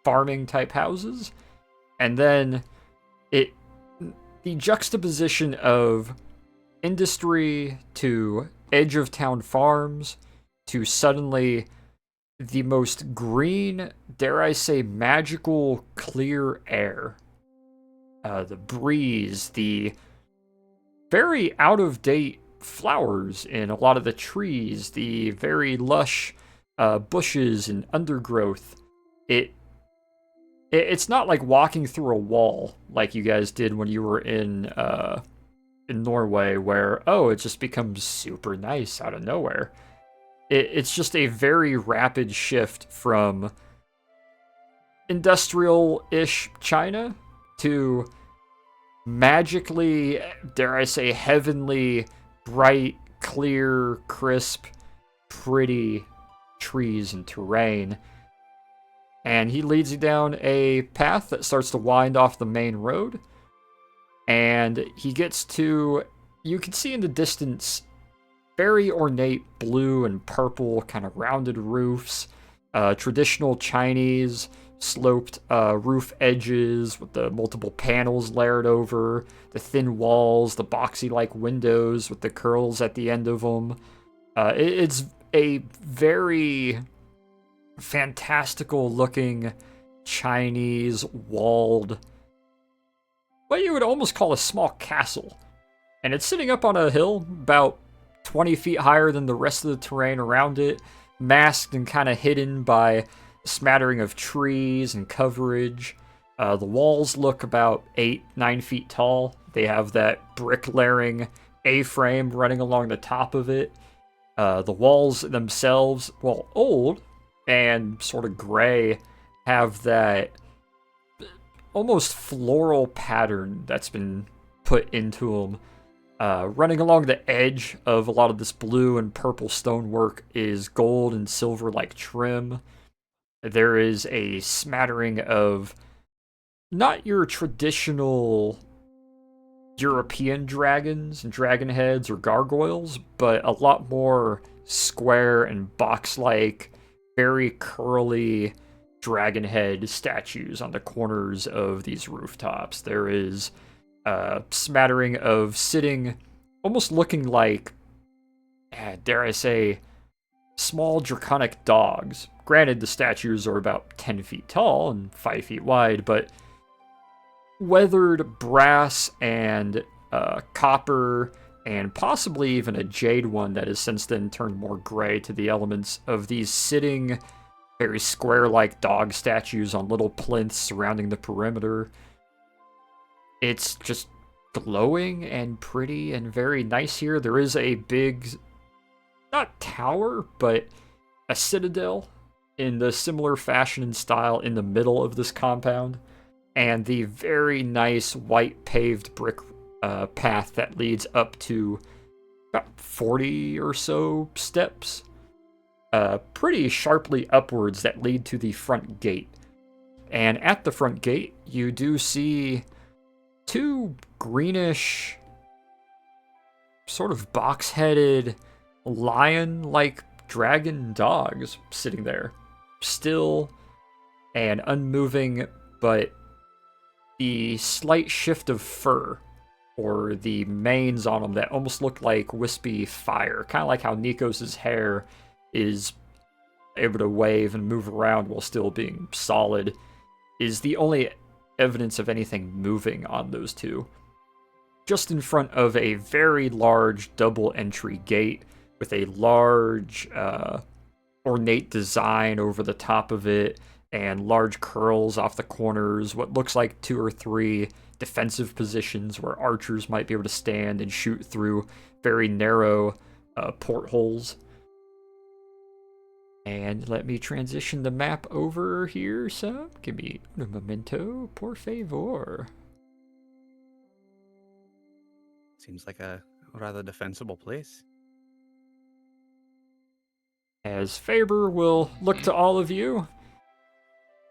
farming type houses. And then the juxtaposition of industry to edge of town farms to suddenly the most green, dare I say, magical clear air. The breeze, the very out of date flowers in a lot of the trees, the very lush bushes and undergrowth. It's not like walking through a wall like you guys did when you were in Norway, where it just becomes super nice out of nowhere. It's just a very rapid shift from industrial-ish China to magically, dare I say, heavenly, bright, clear, crisp, pretty trees and terrain. And he leads you down a path that starts to wind off the main road. And he gets to, you can see in the distance, very ornate blue and purple kind of rounded roofs, traditional Chinese sloped roof edges with the multiple panels layered over, the thin walls, the boxy-like windows with the curls at the end of them. It's a very fantastical looking Chinese walled, what you would almost call a small castle. And it's sitting up on a hill about 20 feet higher than the rest of the terrain around it, masked and kind of hidden by a smattering of trees and coverage. The walls look about 8-9 feet tall. They have that brick-layering A-frame running along the top of it. The walls themselves, while old and sort of gray, have that almost floral pattern that's been put into them. Running along the edge of a lot of this blue and purple stonework is gold and silver-like trim. There is a smattering of not your traditional European dragons and dragon heads or gargoyles, but a lot more square and box-like, very curly dragon head statues on the corners of these rooftops. There is a smattering of sitting, almost looking like, dare I say, small draconic dogs. Granted, the statues are about 10 feet tall and 5 feet wide, but weathered brass and copper, and possibly even a jade one that has since then turned more gray to the elements of these sitting, very square-like dog statues on little plinths surrounding the perimeter. It's just glowing and pretty and very nice here. There is a big, not tower, but a citadel in the similar fashion and style in the middle of this compound, and the very nice white paved brick path that leads up to about 40 or so steps, pretty sharply upwards, that lead to the front gate. And at the front gate, you do see two greenish, sort of box-headed, lion-like dragon dogs sitting there, still and unmoving, but the slight shift of fur, or the manes on them that almost look like wispy fire, kind of like how Nikos' hair is able to wave and move around while still being solid, is the only evidence of anything moving on those two. Just in front of a very large double entry gate with a large ornate design over the top of it and large curls off the corners, what looks like 2 or 3 defensive positions where archers might be able to stand and shoot through very narrow portholes. And let me transition the map over here some. Give me un momento, por favor. Seems like a rather defensible place. As Faber will look to all of you,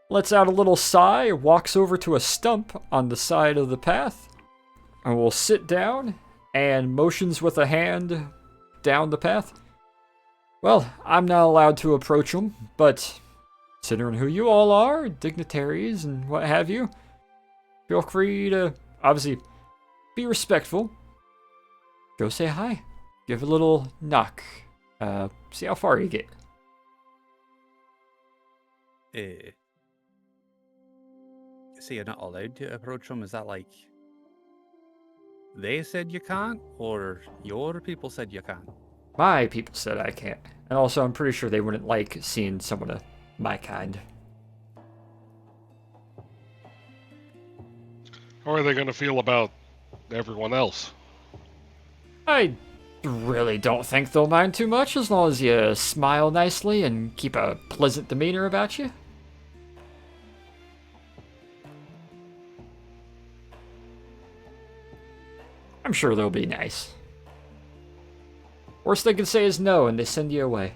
lets out a little sigh, walks over to a stump on the side of the path, and will sit down and motions with a hand down the path. Well, I'm not allowed to approach him, but considering who you all are, dignitaries and what have you, feel free to, obviously, be respectful. Go say hi. Give a little knock. See how far you get. So you're not allowed to approach them? Is that like they said you can't, or your people said you can't? My people said I can't. And also, I'm pretty sure they wouldn't like seeing someone of my kind. How are they going to feel about everyone else? I really don't think they'll mind too much as long as you smile nicely and keep a pleasant demeanor about you. I'm sure they'll be nice. Worst they can say is no, and they send you away.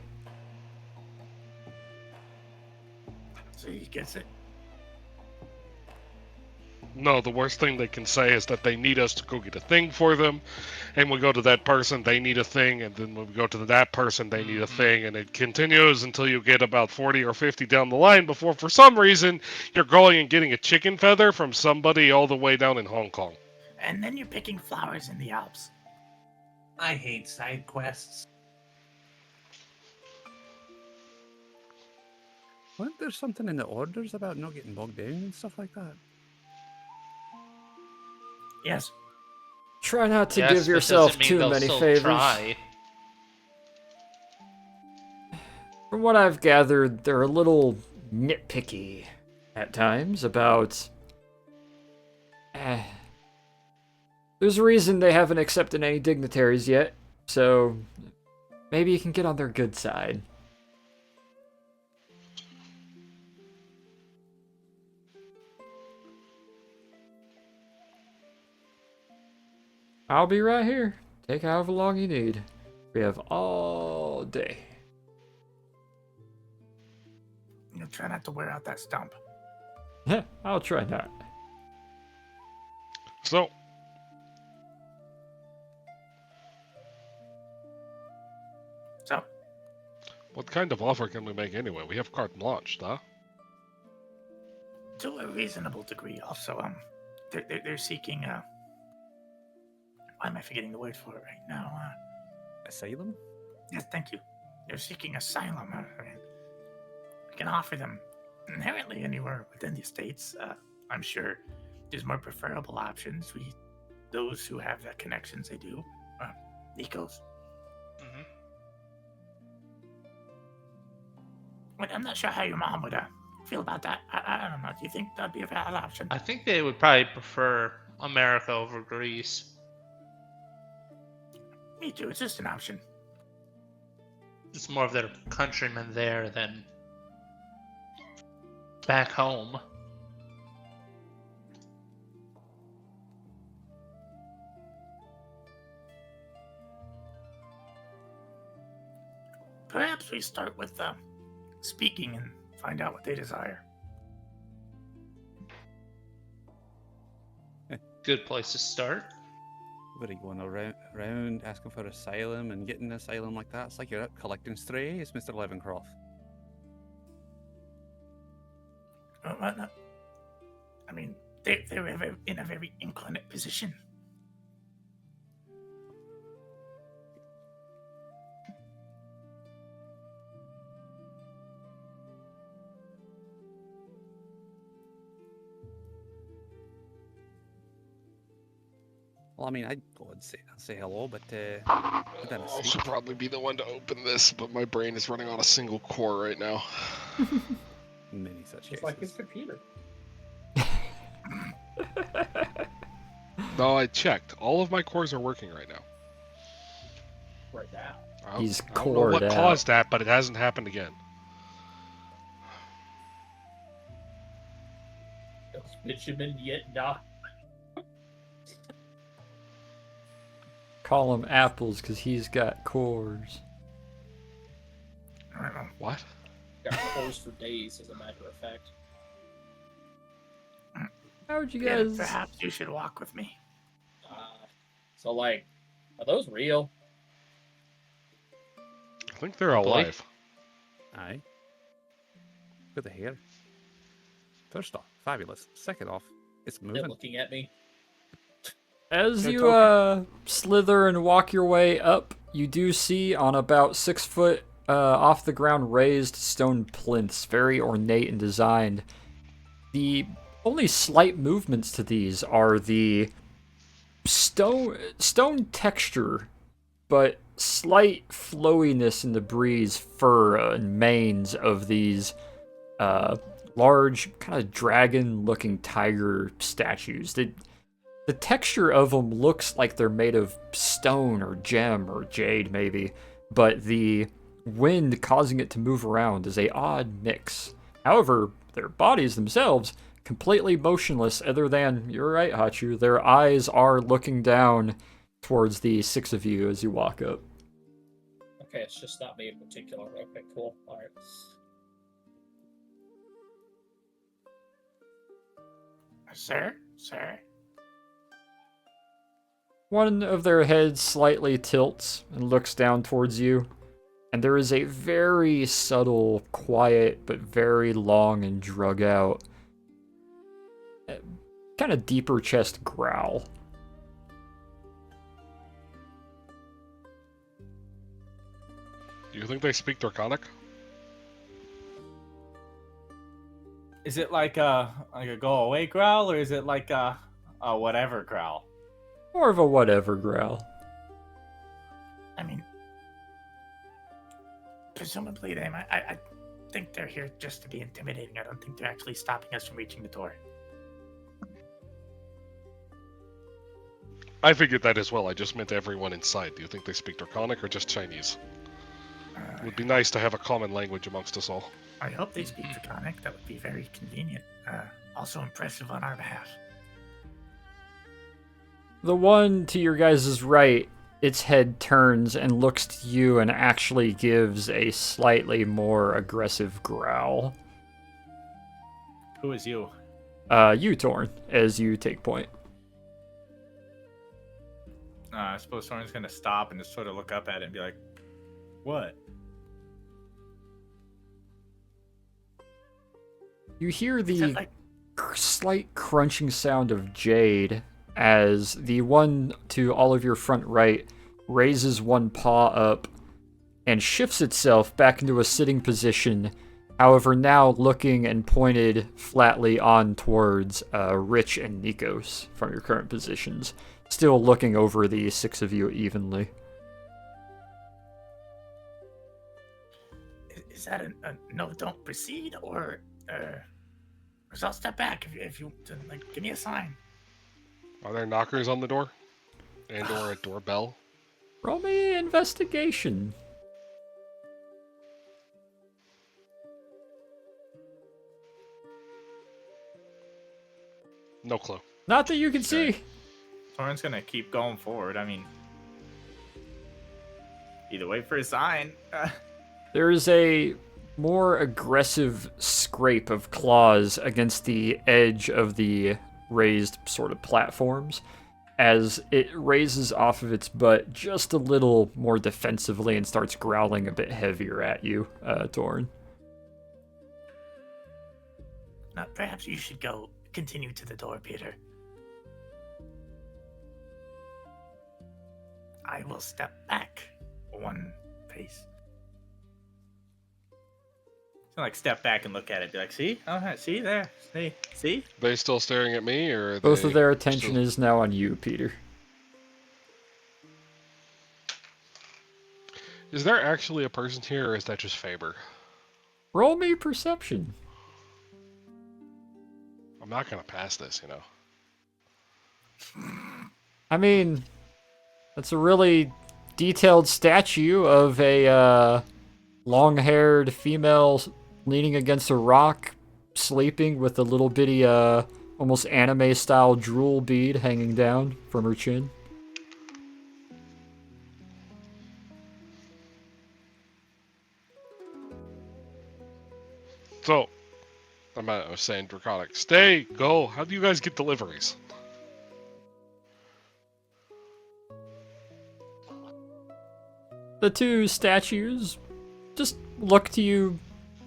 So he gets it. No, the worst thing they can say is that they need us to go get a thing for them, and we go to that person, they need a thing, and then when we go to that person, they need a thing, and it continues until you get about 40 or 50 down the line before, for some reason, you're going and getting a chicken feather from somebody all the way down in Hong Kong. And then you're picking flowers in the Alps. I hate side quests. Wasn't there something in the orders about not getting bogged down and stuff like that? Yes. Try not to Yes, give but yourself doesn't mean too they'll many still favors. try. From what I've gathered, they're a little nitpicky at times about... There's a reason they haven't accepted any dignitaries yet, so maybe you can get on their good side. I'll be right here. Take however long you need. We have all day. You try not to wear out that stump. Yeah, I'll try not. So, So, what kind of offer can we make anyway? We have carte blanche, huh? to a reasonable degree, also, they're seeking, why am I forgetting the word for it right now? Asylum? Yes, thank you. They're seeking asylum. We can offer them inherently anywhere within the States. I'm sure there's more preferable options. Those who have the connections, they do. Nikos. Mhm. But I'm not sure how your mom would feel about that. I don't know. Do you think that'd be a valid option? I think they would probably prefer America over Greece. Me too. It's just an option. It's more of their countrymen there than back home. Perhaps we start with speaking and find out what they desire. Good place to start. What are you going around asking for asylum and getting an asylum like that? It's like you're out collecting strays, Mr. Levencroft. Well, no. I mean, they're in a very inclinant position. Well, I mean, I'd go and say hello, but put that I asleep. should probably be the one to open this, but my brain is running on a single core right now. Many such Just cases. like his computer. No, I checked. All of my cores are working right now. Right now. He's I don't know what cored out. caused that, but it hasn't happened again. Those bitumen yet not. Call him Apples because he's got cores. What? Got cores for days, as a matter of fact. How would you Yeah, guys? perhaps you should walk with me. So, like, are those real? I think they're alive. Aye. Good to hear. First off, fabulous. Second off, it's They're moving. looking at me. As They're you slither and walk your way up, you do see on about 6 foot off the ground raised stone plinths, very ornate and designed. The only slight movements to these are the stone texture, but slight flowiness in the breeze, fur and manes of these large, kind of dragon-looking tiger statues. The texture of them looks like they're made of stone or gem or jade, maybe, but the wind causing it to move around is a odd mix. However, their bodies themselves completely motionless, other than, you're right, Hachu, their eyes are looking down towards the 6 of you as you walk up. Okay, it's just not me in particular. Okay, cool. Alright. Sir? One of their heads slightly tilts and looks down towards you, and there is a very subtle, quiet, but very long and drug out, kind of deeper chest growl. Do you think they speak Draconic? Is it like a go away growl, or is it like a whatever growl? More of a whatever growl. I mean, presumably they might. I think they're here just to be intimidating. I don't think they're actually stopping us from reaching the door. I figured that as well. I just meant everyone inside. Do you think they speak Draconic or just Chinese? It would be nice to have a common language amongst us all. I hope they speak Draconic. That would be very convenient. Also impressive on our behalf. The one to your guys' right, its head turns and looks to you and actually gives a slightly more aggressive growl. Who is you? You, Torn, as you take point. I suppose someone's gonna stop and just sort of look up at it and be like, "What?" You hear Is the that like slight crunching sound of jade as the one to all of your front right raises one paw up and shifts itself back into a sitting position, however now looking and pointed flatly on towards Rich and Nikos from your current positions, still looking over the 6 of you evenly. is that a no? Don't proceed, or I'll step back if you like. Give me a sign. Are there knockers on the door? And or a doorbell? Roll me investigation. No clue. Not that you can see. Someone's gonna keep going forward. I mean, either wait for a sign. There is a more aggressive scrape of claws against the edge of the raised sort of platforms as it raises off of its butt just a little more defensively and starts growling a bit heavier at you, Torn. Now, perhaps you should go continue to the door, Peter. I will step back one pace. So like step back and look at it. Be like, see? Oh, see there. See? They still staring at me, or are Both they of their attention still... is now on you, Peter. Is there actually a person here, or is that just Faber? Roll me perception. I'm not gonna pass this, you know. I mean, that's a really detailed statue of a long-haired female leaning against a rock, sleeping with a little bitty, almost anime-style drool bead hanging down from her chin. So, I was saying Draconic. Stay, go. How do you guys get deliveries? The two statues just look to you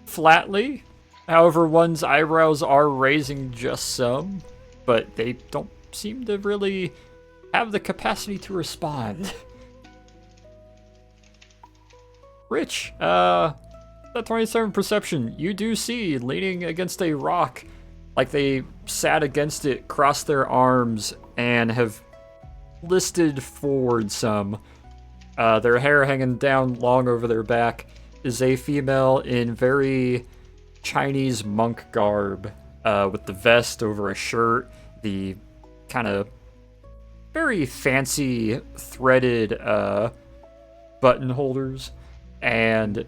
flatly. However, one's eyebrows are raising just some, but they don't seem to really have the capacity to respond. Rich, that 27 perception, you do see leaning against a rock, like they sat against it, crossed their arms, and have listed forward some. Their hair hanging down long over their back is a female in very Chinese monk garb, with the vest over a shirt, the kind of very fancy threaded button holders, and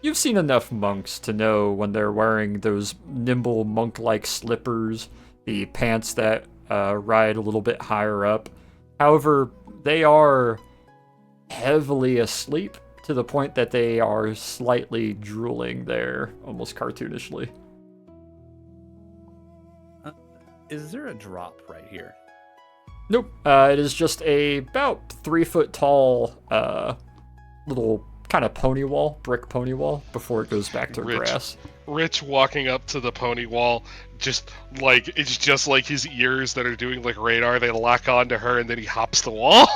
you've seen enough monks to know when they're wearing those nimble monk-like slippers, the pants that ride a little bit higher up. However, they are heavily asleep to the point that they are slightly drooling there, almost cartoonishly. Is there a drop right here? Nope. It is just a about 3 foot tall little kind of pony wall, brick pony wall, before it goes back to grass. Rich walking up to the pony wall, just like it's just like his ears that are doing like radar. They lock onto her, and then he hops the wall.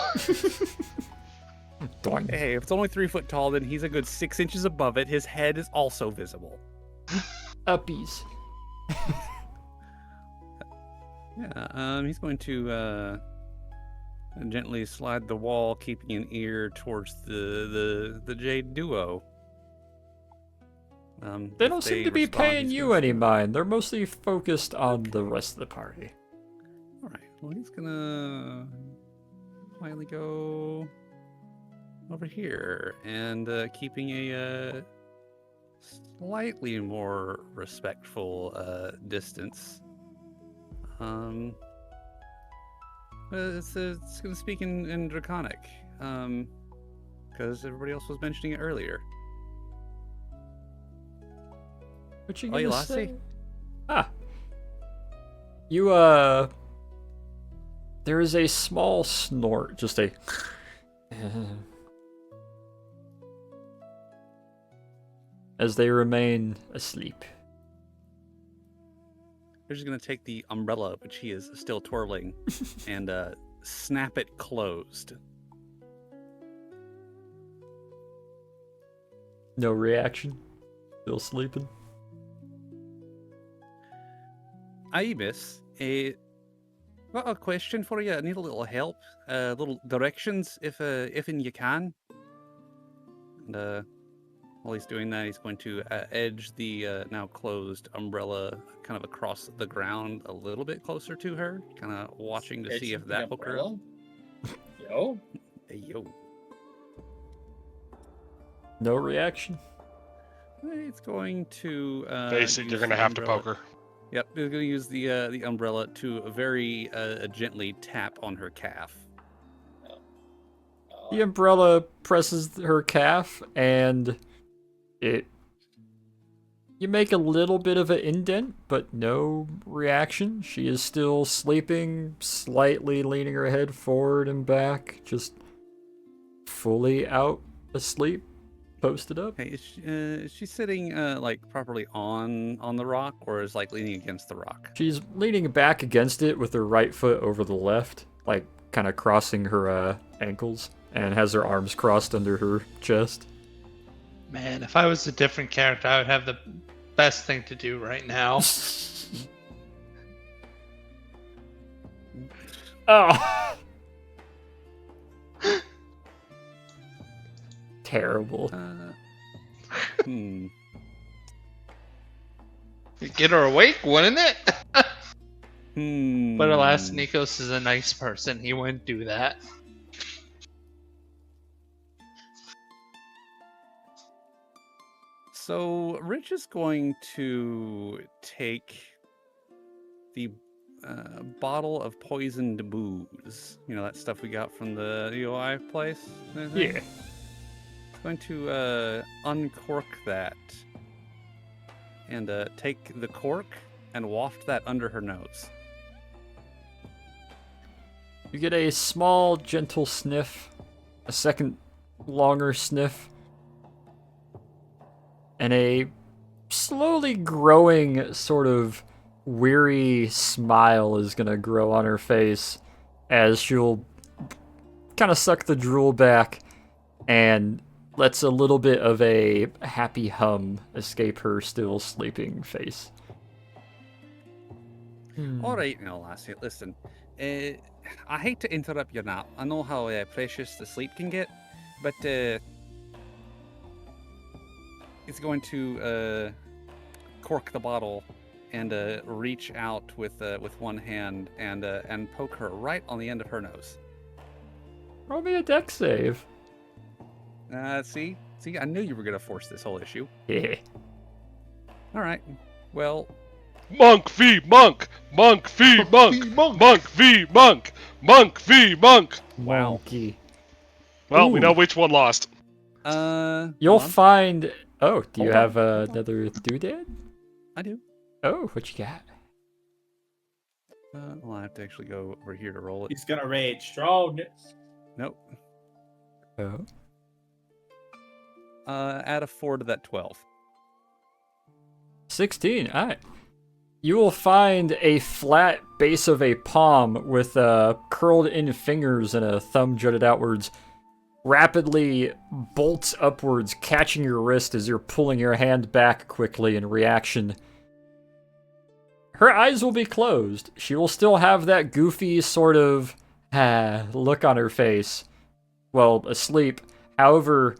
Hey, if it's only 3 foot tall, then he's a good 6 inches above it. His head is also visible. Uppies. Yeah, he's going to gently slide the wall, keeping an ear towards the Jade duo. They don't seem to be paying you any mind. They're mostly focused on the rest of the party. All right. Well, he's gonna finally go over here and keeping a slightly more respectful distance. It's gonna speak in Draconic, because everybody else was mentioning it earlier. What you Oh, you gonna lost say? it? Ah. You, there is a small snort, just a... as they remain asleep. They're just gonna take the umbrella, which he is still twirling, and snap it closed. No reaction? Still sleeping? Ibis, a question for you. I need a little help, little directions, if you can. And while he's doing that, he's going to edge the now closed umbrella kind of across the ground a little bit closer to her, kind of watching to see if that hooker. Yo. Hey, yo. No reaction? It's going to. Basically, you're gonna have to poke her. Yep, he's going to use the umbrella to very gently tap on her calf. The umbrella presses her calf, and you make a little bit of an indent, but no reaction. She is still sleeping, slightly leaning her head forward and back, just fully out asleep, posted up. Hey, is she sitting like properly on the rock, or is like leaning against the rock? She's leaning back against it with her right foot over the left, like kind of crossing her ankles, and has her arms crossed under her chest. Man, if I was a different character, I would have the best thing to do right now. Oh. terrible. Hmm. Get her awake, wouldn't it? Hmm. But alas, Nikos is a nice person. He wouldn't do that. So Rich is going to take the bottle of poisoned booze. You know, that stuff we got from the UI place? I think? Yeah. He's going to uncork that and take the cork and waft that under her nose. You get a small, gentle sniff, a second longer sniff, and a slowly growing sort of weary smile is gonna grow on her face as she'll kind of suck the drool back and lets a little bit of a happy hum escape her still sleeping face. All right, now, lassie, listen. I hate to interrupt your nap. I know how precious the sleep can get, but he's going to cork the bottle and reach out with one hand and poke her right on the end of her nose. Roll me a deck save. See, I knew you were gonna force this whole issue. Yeah. All right, well, Monk v monk, monk v monk, monk v monk, monk v monk. Wow. Wonky. Well, we Ooh. know which one lost. You'll hold on. find. Oh, do you Hold have on. another doodad? I do. Oh, what you got? Well, I have to actually go over here to roll it. He's gonna rage. Strong. Nope. Oh. Add a 4 to that 12. 16. All right. You will find a flat base of a palm with curled in fingers and a thumb jutted outwards. Rapidly bolts upwards, catching your wrist as you're pulling your hand back quickly in reaction. Her eyes will be closed. She will still have that goofy sort of look on her face. Well, asleep. However,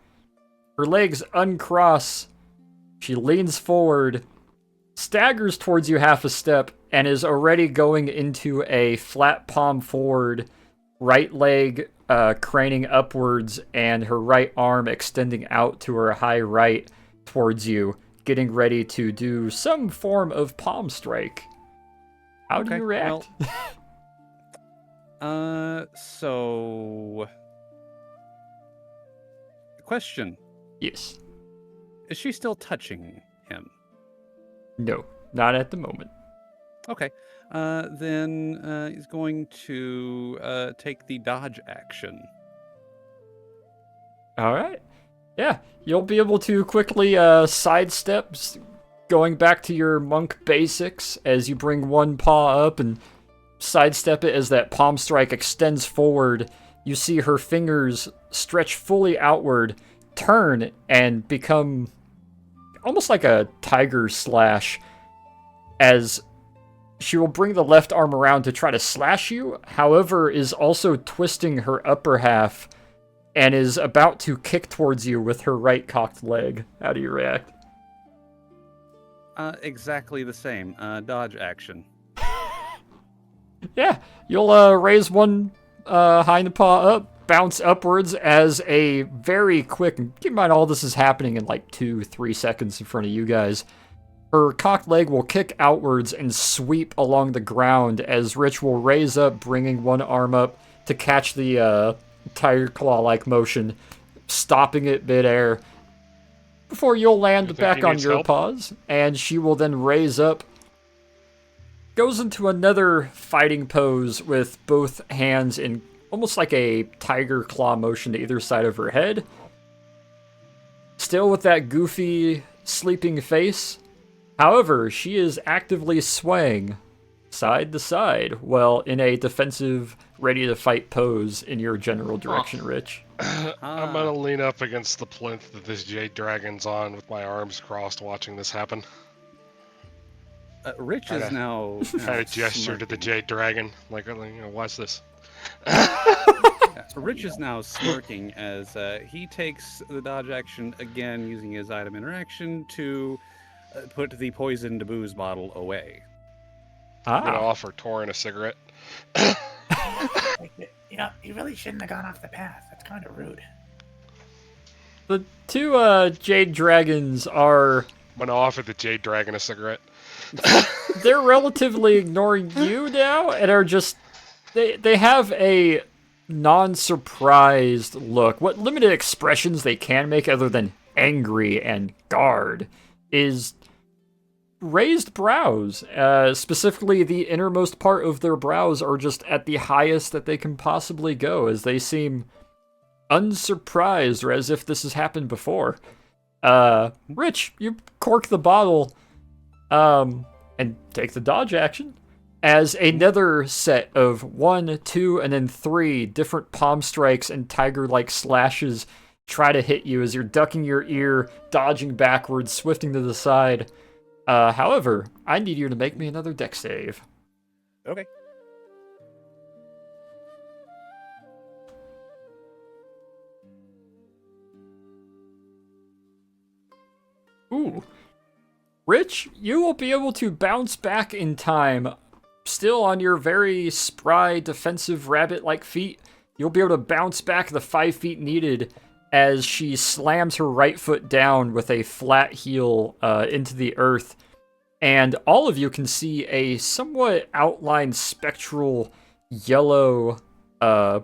her legs uncross. She leans forward, staggers towards you half a step, and is already going into a flat palm forward, right leg craning upwards, and her right arm extending out to her high right towards you, getting ready to do some form of palm strike. How do Okay, you react? So... Question. Yes. Is she still touching him? No, not at the moment. Okay. Then he's going to take the dodge action. All right. Yeah, you'll be able to quickly sidestep, going back to your monk basics as you bring one paw up and sidestep it as that palm strike extends forward. You see her fingers stretch fully outward, turn, and become almost like a tiger slash as she will bring the left arm around to try to slash you, however, is also twisting her upper half and is about to kick towards you with her right cocked leg. How do you react? Exactly the same. Dodge action. Yeah, you'll raise one hind paw up, bounce upwards as a very quick, and keep in mind all this is happening in like 2-3 seconds in front of you guys. Her cocked leg will kick outwards and sweep along the ground as Rich will raise up, bringing one arm up to catch the tiger claw-like motion, stopping it midair before you'll land You think back he on needs your help? paws, and she will then raise up, goes into another fighting pose with both hands in almost like a tiger claw motion to either side of her head. Still with that goofy, sleeping face. However, she is actively swaying side to side while in a defensive, ready-to-fight pose in your general direction, Rich. I'm gonna lean up against the plinth that this jade dragon's on with my arms crossed watching this happen. Rich is now Kind of gesture to the smirking. jade dragon, like watch this. Yeah. Rich is now smirking as he takes the dodge action again, using his item interaction to put the poisoned booze bottle away. I'm gonna Ah, offer Torin a cigarette. You know, you really shouldn't have gone off the path. That's kind of rude. the two Jade Dragons are I'm gonna offer the Jade Dragon a cigarette. they're relatively ignoring you now and are just they have a non-surprised look. What limited expressions they can make other than angry and guard is raised brows. Specifically, the innermost part of their brows are just at the highest that they can possibly go, as they seem unsurprised or as if this has happened before. Rich, you cork the bottle, and take the dodge action as another set of 1, 2, and then 3 different palm strikes and tiger-like slashes try to hit you as you're ducking your ear, dodging backwards, swifting to the side. However, I need you to make me another dex save. Okay. Ooh. Rich, you will be able to bounce back in time, still on your very spry, defensive rabbit-like feet. You'll be able to bounce back the 5 feet needed as she slams her right foot down with a flat heel into the earth. And all of you can see a somewhat outlined spectral yellow, dare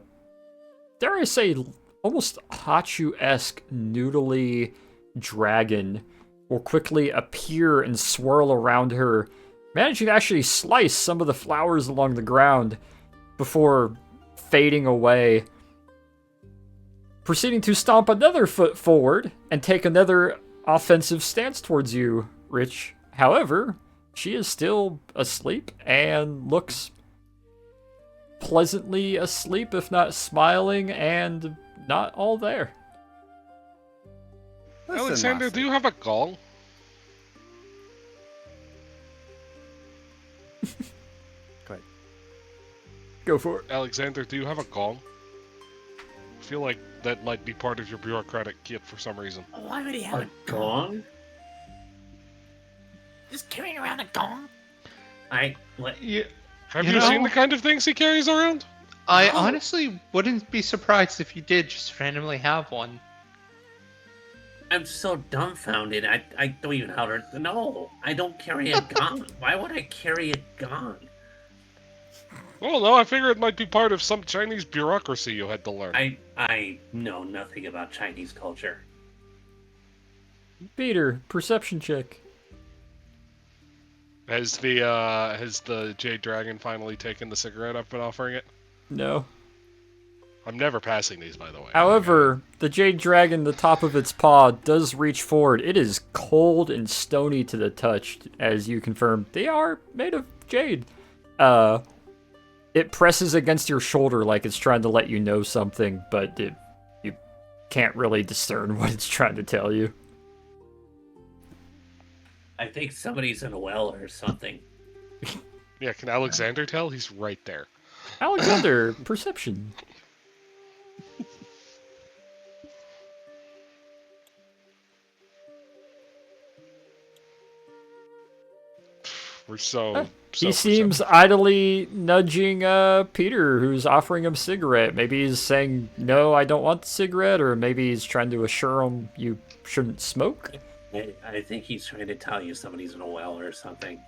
I say, almost Hachu-esque noodly dragon will quickly appear and swirl around her, managing to actually slice some of the flowers along the ground before fading away, proceeding to stomp another foot forward and take another offensive stance towards you, Rich. However, she is still asleep and looks pleasantly asleep, if not smiling, and not all there. Listen, Alexander, Mossy. do you have a gong? Go ahead. Go for it. Alexander, do you have a gong? I feel like that might be part of your bureaucratic kit for some reason. Why would he have A a gong? Just carrying around a gong? What? Yeah, Have You you, seen know- the kind of things he carries around? I No. honestly wouldn't be surprised if you did just randomly have one. I'm so dumbfounded. I don't even know how to. No, I don't carry a gong. Why would I carry a gong? Well, no, I figure it might be part of some Chinese bureaucracy you had to learn. I know nothing about Chinese culture. Peter, perception check. Has the Jade Dragon finally taken the cigarette I've been offering it? No. I'm never passing these, by the way. However, the Jade Dragon, the top of its paw, does reach forward. It is cold and stony to the touch, as you confirm. They are made of jade. It presses against your shoulder like it's trying to let you know something, but you can't really discern what it's trying to tell you. I think somebody's in a well or something. Yeah, can Alexander tell? He's right there. Alexander, perception. We're so. He seems idly nudging Peter, who's offering him a cigarette. Maybe he's saying, no, I don't want the cigarette, or maybe he's trying to assure him you shouldn't smoke. I think he's trying to tell you somebody's in a well or something.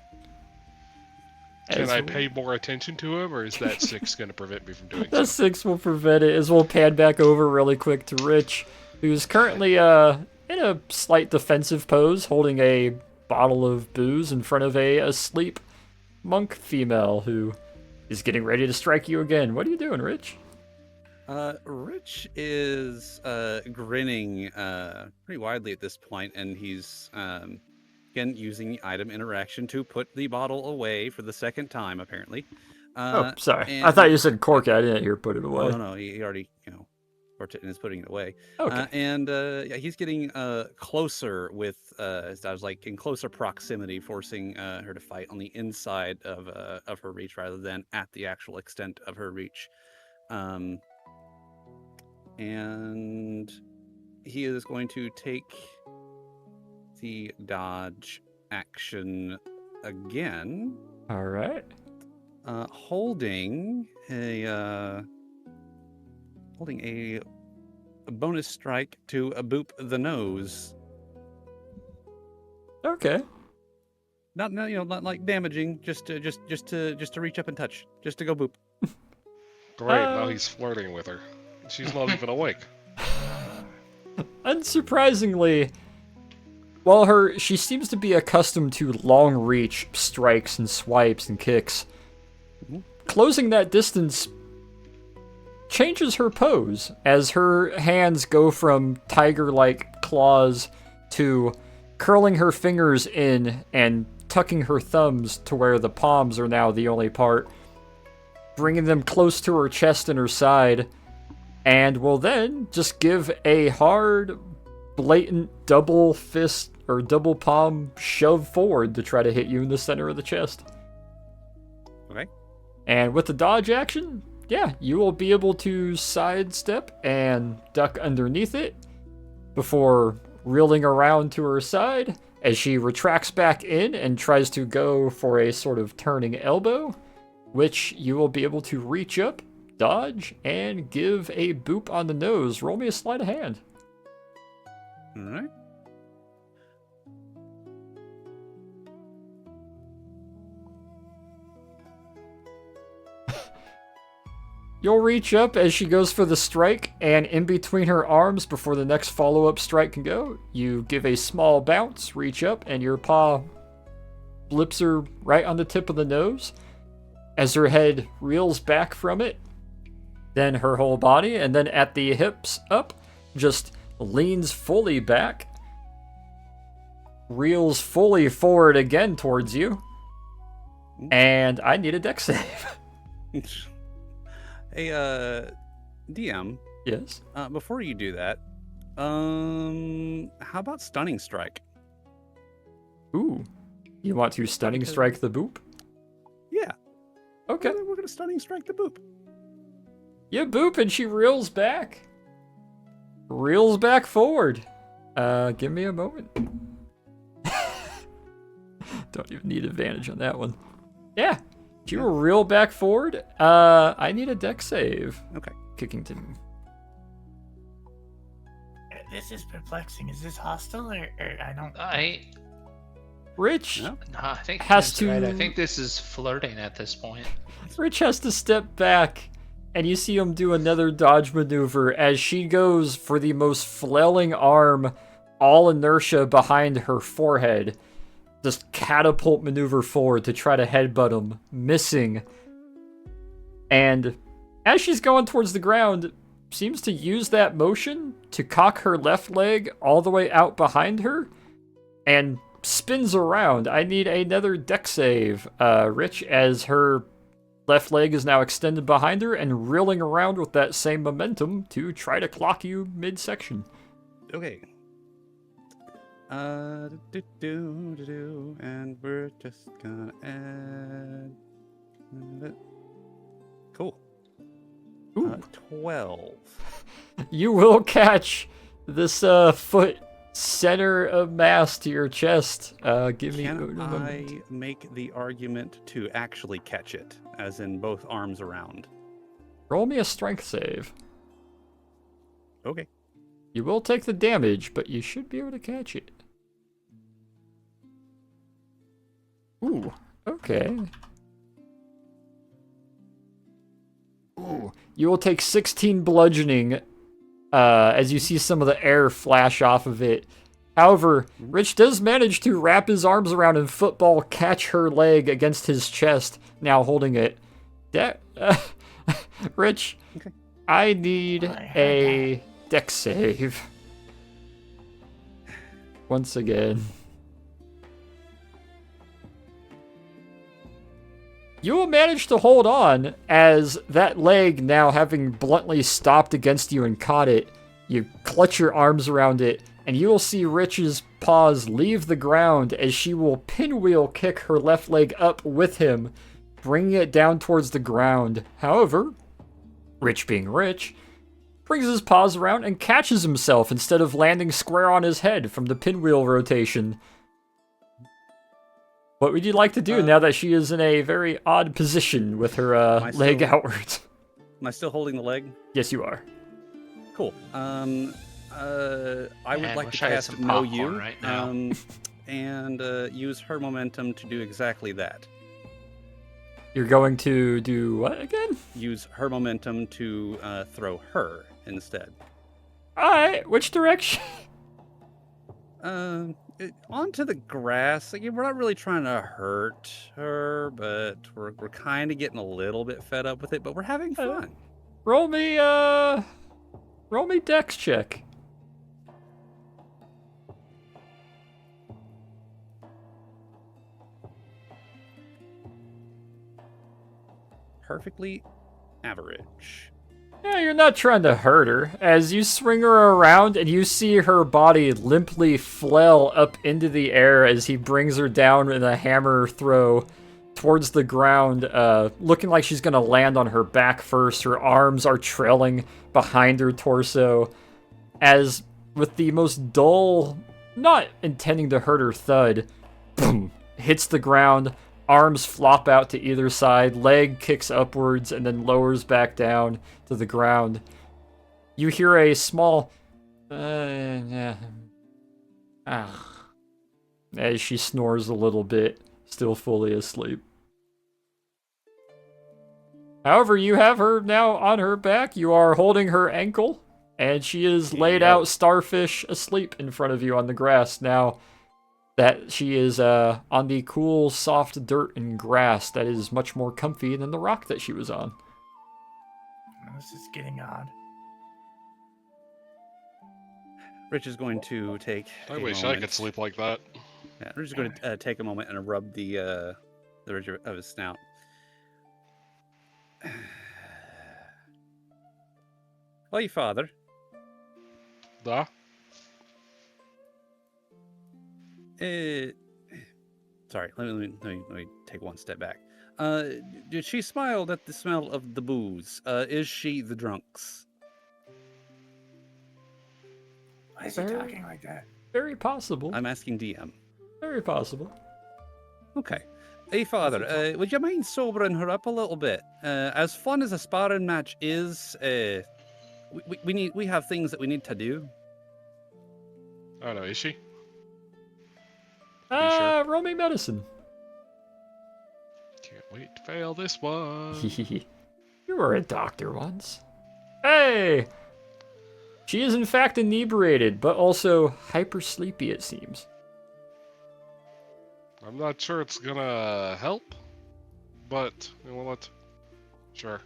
Can As I well. pay more attention to him, or is that 6 going to prevent me from doing That so? 6 will prevent it, as we'll pan back over really quick to Rich, who's currently in a slight defensive pose, holding a bottle of booze in front of a asleep monk female who is getting ready to strike you again. What are you doing, Rich? Rich is grinning pretty widely at this point, and he's again using item interaction to put the bottle away for the second time, apparently. Oh, sorry. I and- thought you said cork. I didn't hear put it away. Oh, no, he already, worked it and is putting it away. Okay. Yeah, he's getting closer with, I was like, in closer proximity, forcing her to fight on the inside of her reach rather than at the actual extent of her reach. and he is going to take the dodge action again, All right. holding a bonus strike to a boop the nose. Okay. Not not like damaging, just to reach up and touch, just to go boop. Great, now he's flirting with her. She's not even awake. Unsurprisingly, while she seems to be accustomed to long reach strikes and swipes and kicks, closing that distance changes her pose as her hands go from tiger-like claws to curling her fingers in and tucking her thumbs to where the palms are now the only part, bringing them close to her chest and her side, and will then just give a hard, blatant double fist or double palm shove forward to try to hit you in the center of the chest. Okay. And with the dodge action, yeah, you will be able to sidestep and duck underneath it before reeling around to her side as she retracts back in and tries to go for a sort of turning elbow, which you will be able to reach up, dodge, and give a boop on the nose. Roll me a sleight of hand. All right. You'll reach up as she goes for the strike, and in between her arms before the next follow-up strike can go, you give a small bounce, reach up, and your paw blips her right on the tip of the nose as her head reels back from it, then her whole body, and then at the hips up, just leans fully back, reels fully forward again towards you, and I need a dex save. Hey, DM. Yes? Before you do that, how about stunning strike? Ooh. You want to stunning strike the boop? Yeah. Okay. We're gonna stunning strike the boop. You boop and she reels back. Reels back forward. Give me a moment. Don't even need advantage on that one. Yeah. You will reel back forward. I need a dex save. Okay. Kickington. This is perplexing. Is this hostile or I don't? Rich No, I think has Tim's right. to- I think this is flirting at this point. Rich has to step back, and you see him do another dodge maneuver as she goes for the most flailing arm, all inertia behind her forehead. Just catapult maneuver forward to try to headbutt him, missing. And as she's going towards the ground, seems to use that motion to cock her left leg all the way out behind her and spins around. I need another dex save, Rich, as her left leg is now extended behind her and reeling around with that same momentum to try to clock you midsection. Okay. And we're just gonna add. Cool. Ooh. 12. You will catch this foot center of mass to your chest. Give me a Can I moment. make the argument to actually catch it, as in both arms around? Roll me a strength save. Okay. You will take the damage, but you should be able to catch it. Ooh, okay. Ooh, you will take 16 bludgeoning as you see some of the air flash off of it. However, Rich does manage to wrap his arms around and football catch her leg against his chest, now holding it. Rich, Okay. I need a dex save. Once again. You will manage to hold on as that leg, now having bluntly stopped against you and caught it, you clutch your arms around it, and you will see Rich's paws leave the ground as she will pinwheel kick her left leg up with him, bringing it down towards the ground. However, Rich being Rich, brings his paws around and catches himself instead of landing square on his head from the pinwheel rotation. What would you like to do now that she is in a very odd position with her leg outwards? Am I still holding the leg? Yes, you are. Cool. I would like to wish I had cast some Know popcorn You, right now. and use her momentum to do exactly that. You're going to do what again? Use her momentum to throw her instead. Alright, which direction? Onto the grass. Like, we're not really trying to hurt her, but we're kind of getting a little bit fed up with it, but we're having fun. Roll me dex check. Perfectly average. Yeah, you're not trying to hurt her. As you swing her around and you see her body limply flail up into the air as he brings her down in a hammer throw towards the ground, looking like she's going to land on her back first. Her arms are trailing behind her torso as, with the most dull, not intending to hurt her thud, boom, hits the ground. Arms flop out to either side, leg kicks upwards and then lowers back down to the ground. You hear a small as she snores a little bit, still fully asleep. However, you have her now on her back. You are holding her ankle, and she is laid out starfish asleep in front of you on the grass now. That she is on the cool, soft dirt and grass that is much more comfy than the rock that she was on. This is getting odd. Rich is going to take. I wish I could sleep like that. Yeah, Rich is going to take a moment and rub the ridge of his snout. Well, father. Da? Sorry, let me take one step back. Did she smiled at the smell of the booze? Is she the drunks? Why is he talking like that? Very possible. I'm asking DM. Very possible. Okay. Hey, father, would you mind sobering her up a little bit? As fun as a sparring match is, we have things that we need to do. I don't know, is she? Roll me medicine. Can't wait to fail this one. You were a doctor once. Hey! She is in fact inebriated, but also hyper sleepy, it seems. I'm not sure it's gonna help, but you know what? Sure.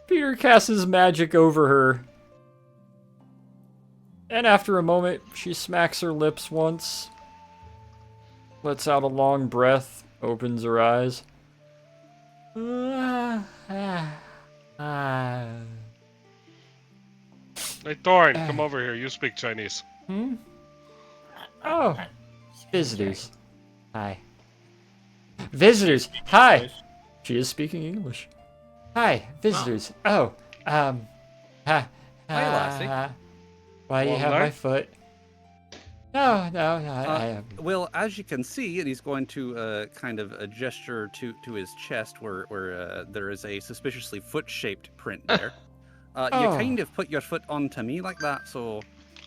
Peter casts his magic over her. And after a moment, she smacks her lips once, lets out a long breath, opens her eyes. Hey, Thorn, come over here. You speak Chinese. Oh, visitors. Hi. Visitors. Hi. She is speaking English. Hi, visitors. Oh, hi. Hi, Lassie. Why do you have my foot? No, I Well, as you can see, and he's going to kind of gesture to his chest where there is a suspiciously foot-shaped print there. You kind of put your foot onto me like that, so,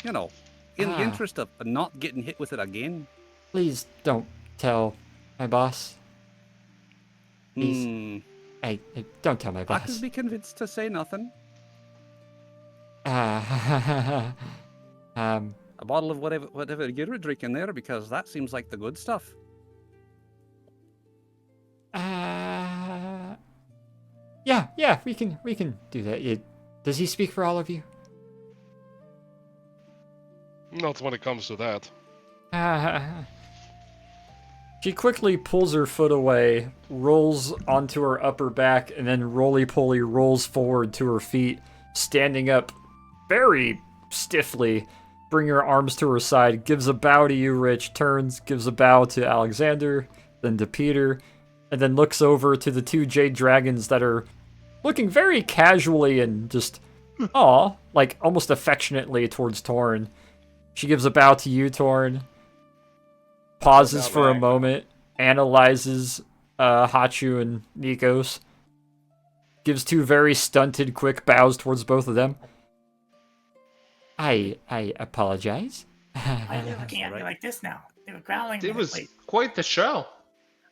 you know, in the interest of not getting hit with it again. Please don't tell my boss. Please. Hey, don't tell my boss. I could be convinced to say nothing. A bottle of whatever you're drinking there, because that seems like the good stuff. Yeah, we can do that. Does he speak for all of you? Not when it comes to that. She quickly pulls her foot away, rolls onto her upper back, and then roly-poly rolls forward to her feet, standing up very stiffly, bringing her arms to her side, gives a bow to you, Rich, turns, gives a bow to Alexander, then to Peter, and then looks over to the two jade dragons that are looking very casually and just, aw, like almost affectionately towards Torn. She gives a bow to you, Torn. Pauses for a moment, analyzes Hachu and Nikos. Gives two very stunted, quick bows towards both of them. I apologize. Why are they looking at me like this now? They were growling. It was quite the show.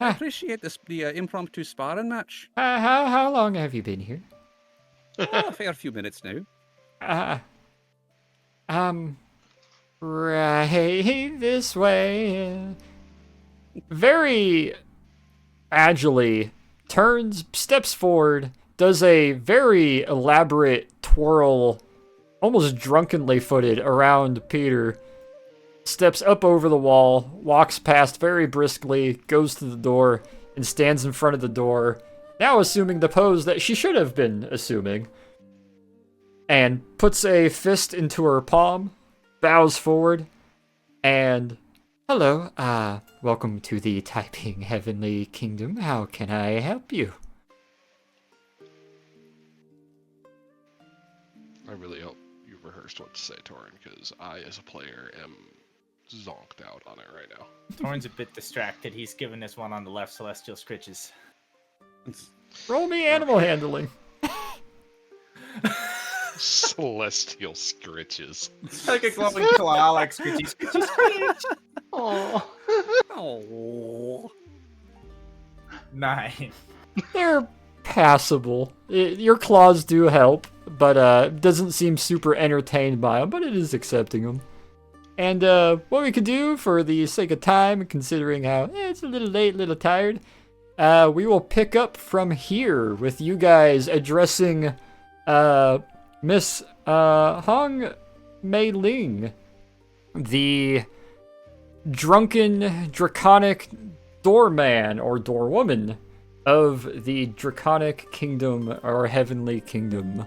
I appreciate the impromptu sparring match. How long have you been here? A fair few minutes now. Right this way. Very agilely steps forward, does a very elaborate twirl, almost drunkenly footed around Peter, steps up over the wall, walks past very briskly, goes to the door, and stands in front of the door, now assuming the pose that she should have been assuming, and puts a fist into her palm, bows forward, and hello, welcome to the Taiping Heavenly Kingdom. How can I help you? I really hope you rehearsed what to say, Torin, because I, as a player, am zonked out on it right now. Torn's a bit distracted. He's giving this one on the left celestial scritches. Roll me animal handling. Celestial scritches. Like a glowing claw, like scritchy, scritchy, scritch. Oh. Oh. 9. They're passable. Your claws do help, but doesn't seem super entertained by them, but it is accepting them. And what we could do for the sake of time, considering how it's a little late, a little tired, we will pick up from here with you guys addressing Miss Hong Mei Ling, the drunken, draconic doorman or doorwoman of the Draconic Kingdom or Heavenly Kingdom,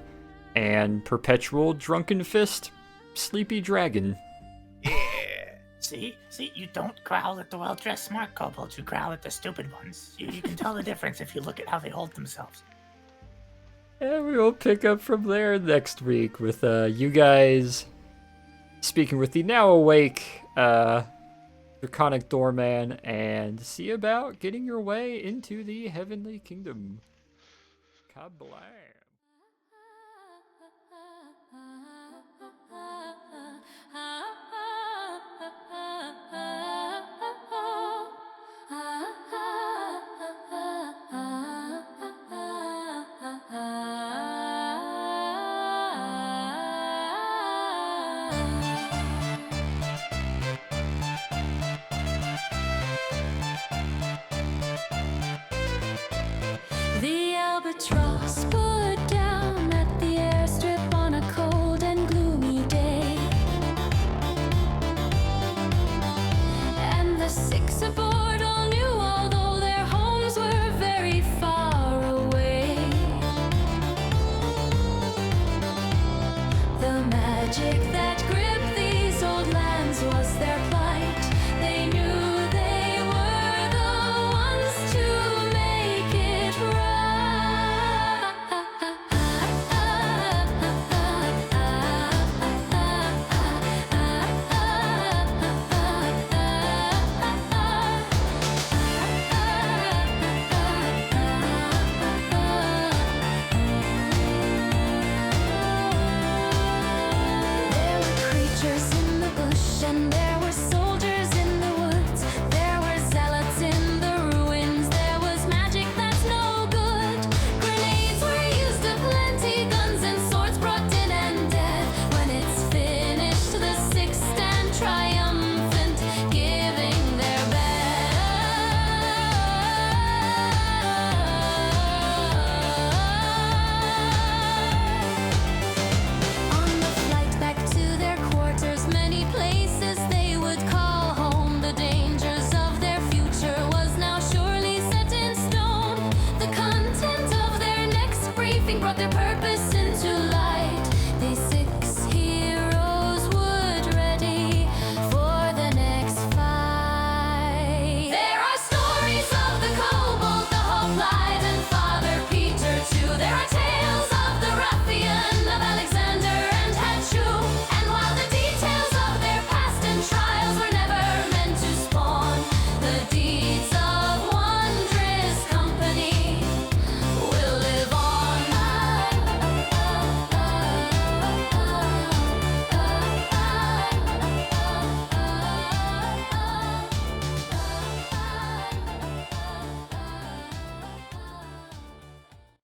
and perpetual drunken fist, sleepy dragon. See, you don't growl at the well-dressed smart kobolds. You growl at the stupid ones. You can tell the difference if you look at how they hold themselves. And we will pick up from there next week with you guys speaking with the now awake Draconic Doorman and see about getting your way into the Heavenly Kingdom. Kablam. The albatross put down at the airstrip on a cold and gloomy day, and the six aboard all knew, although their homes were very far away, the magic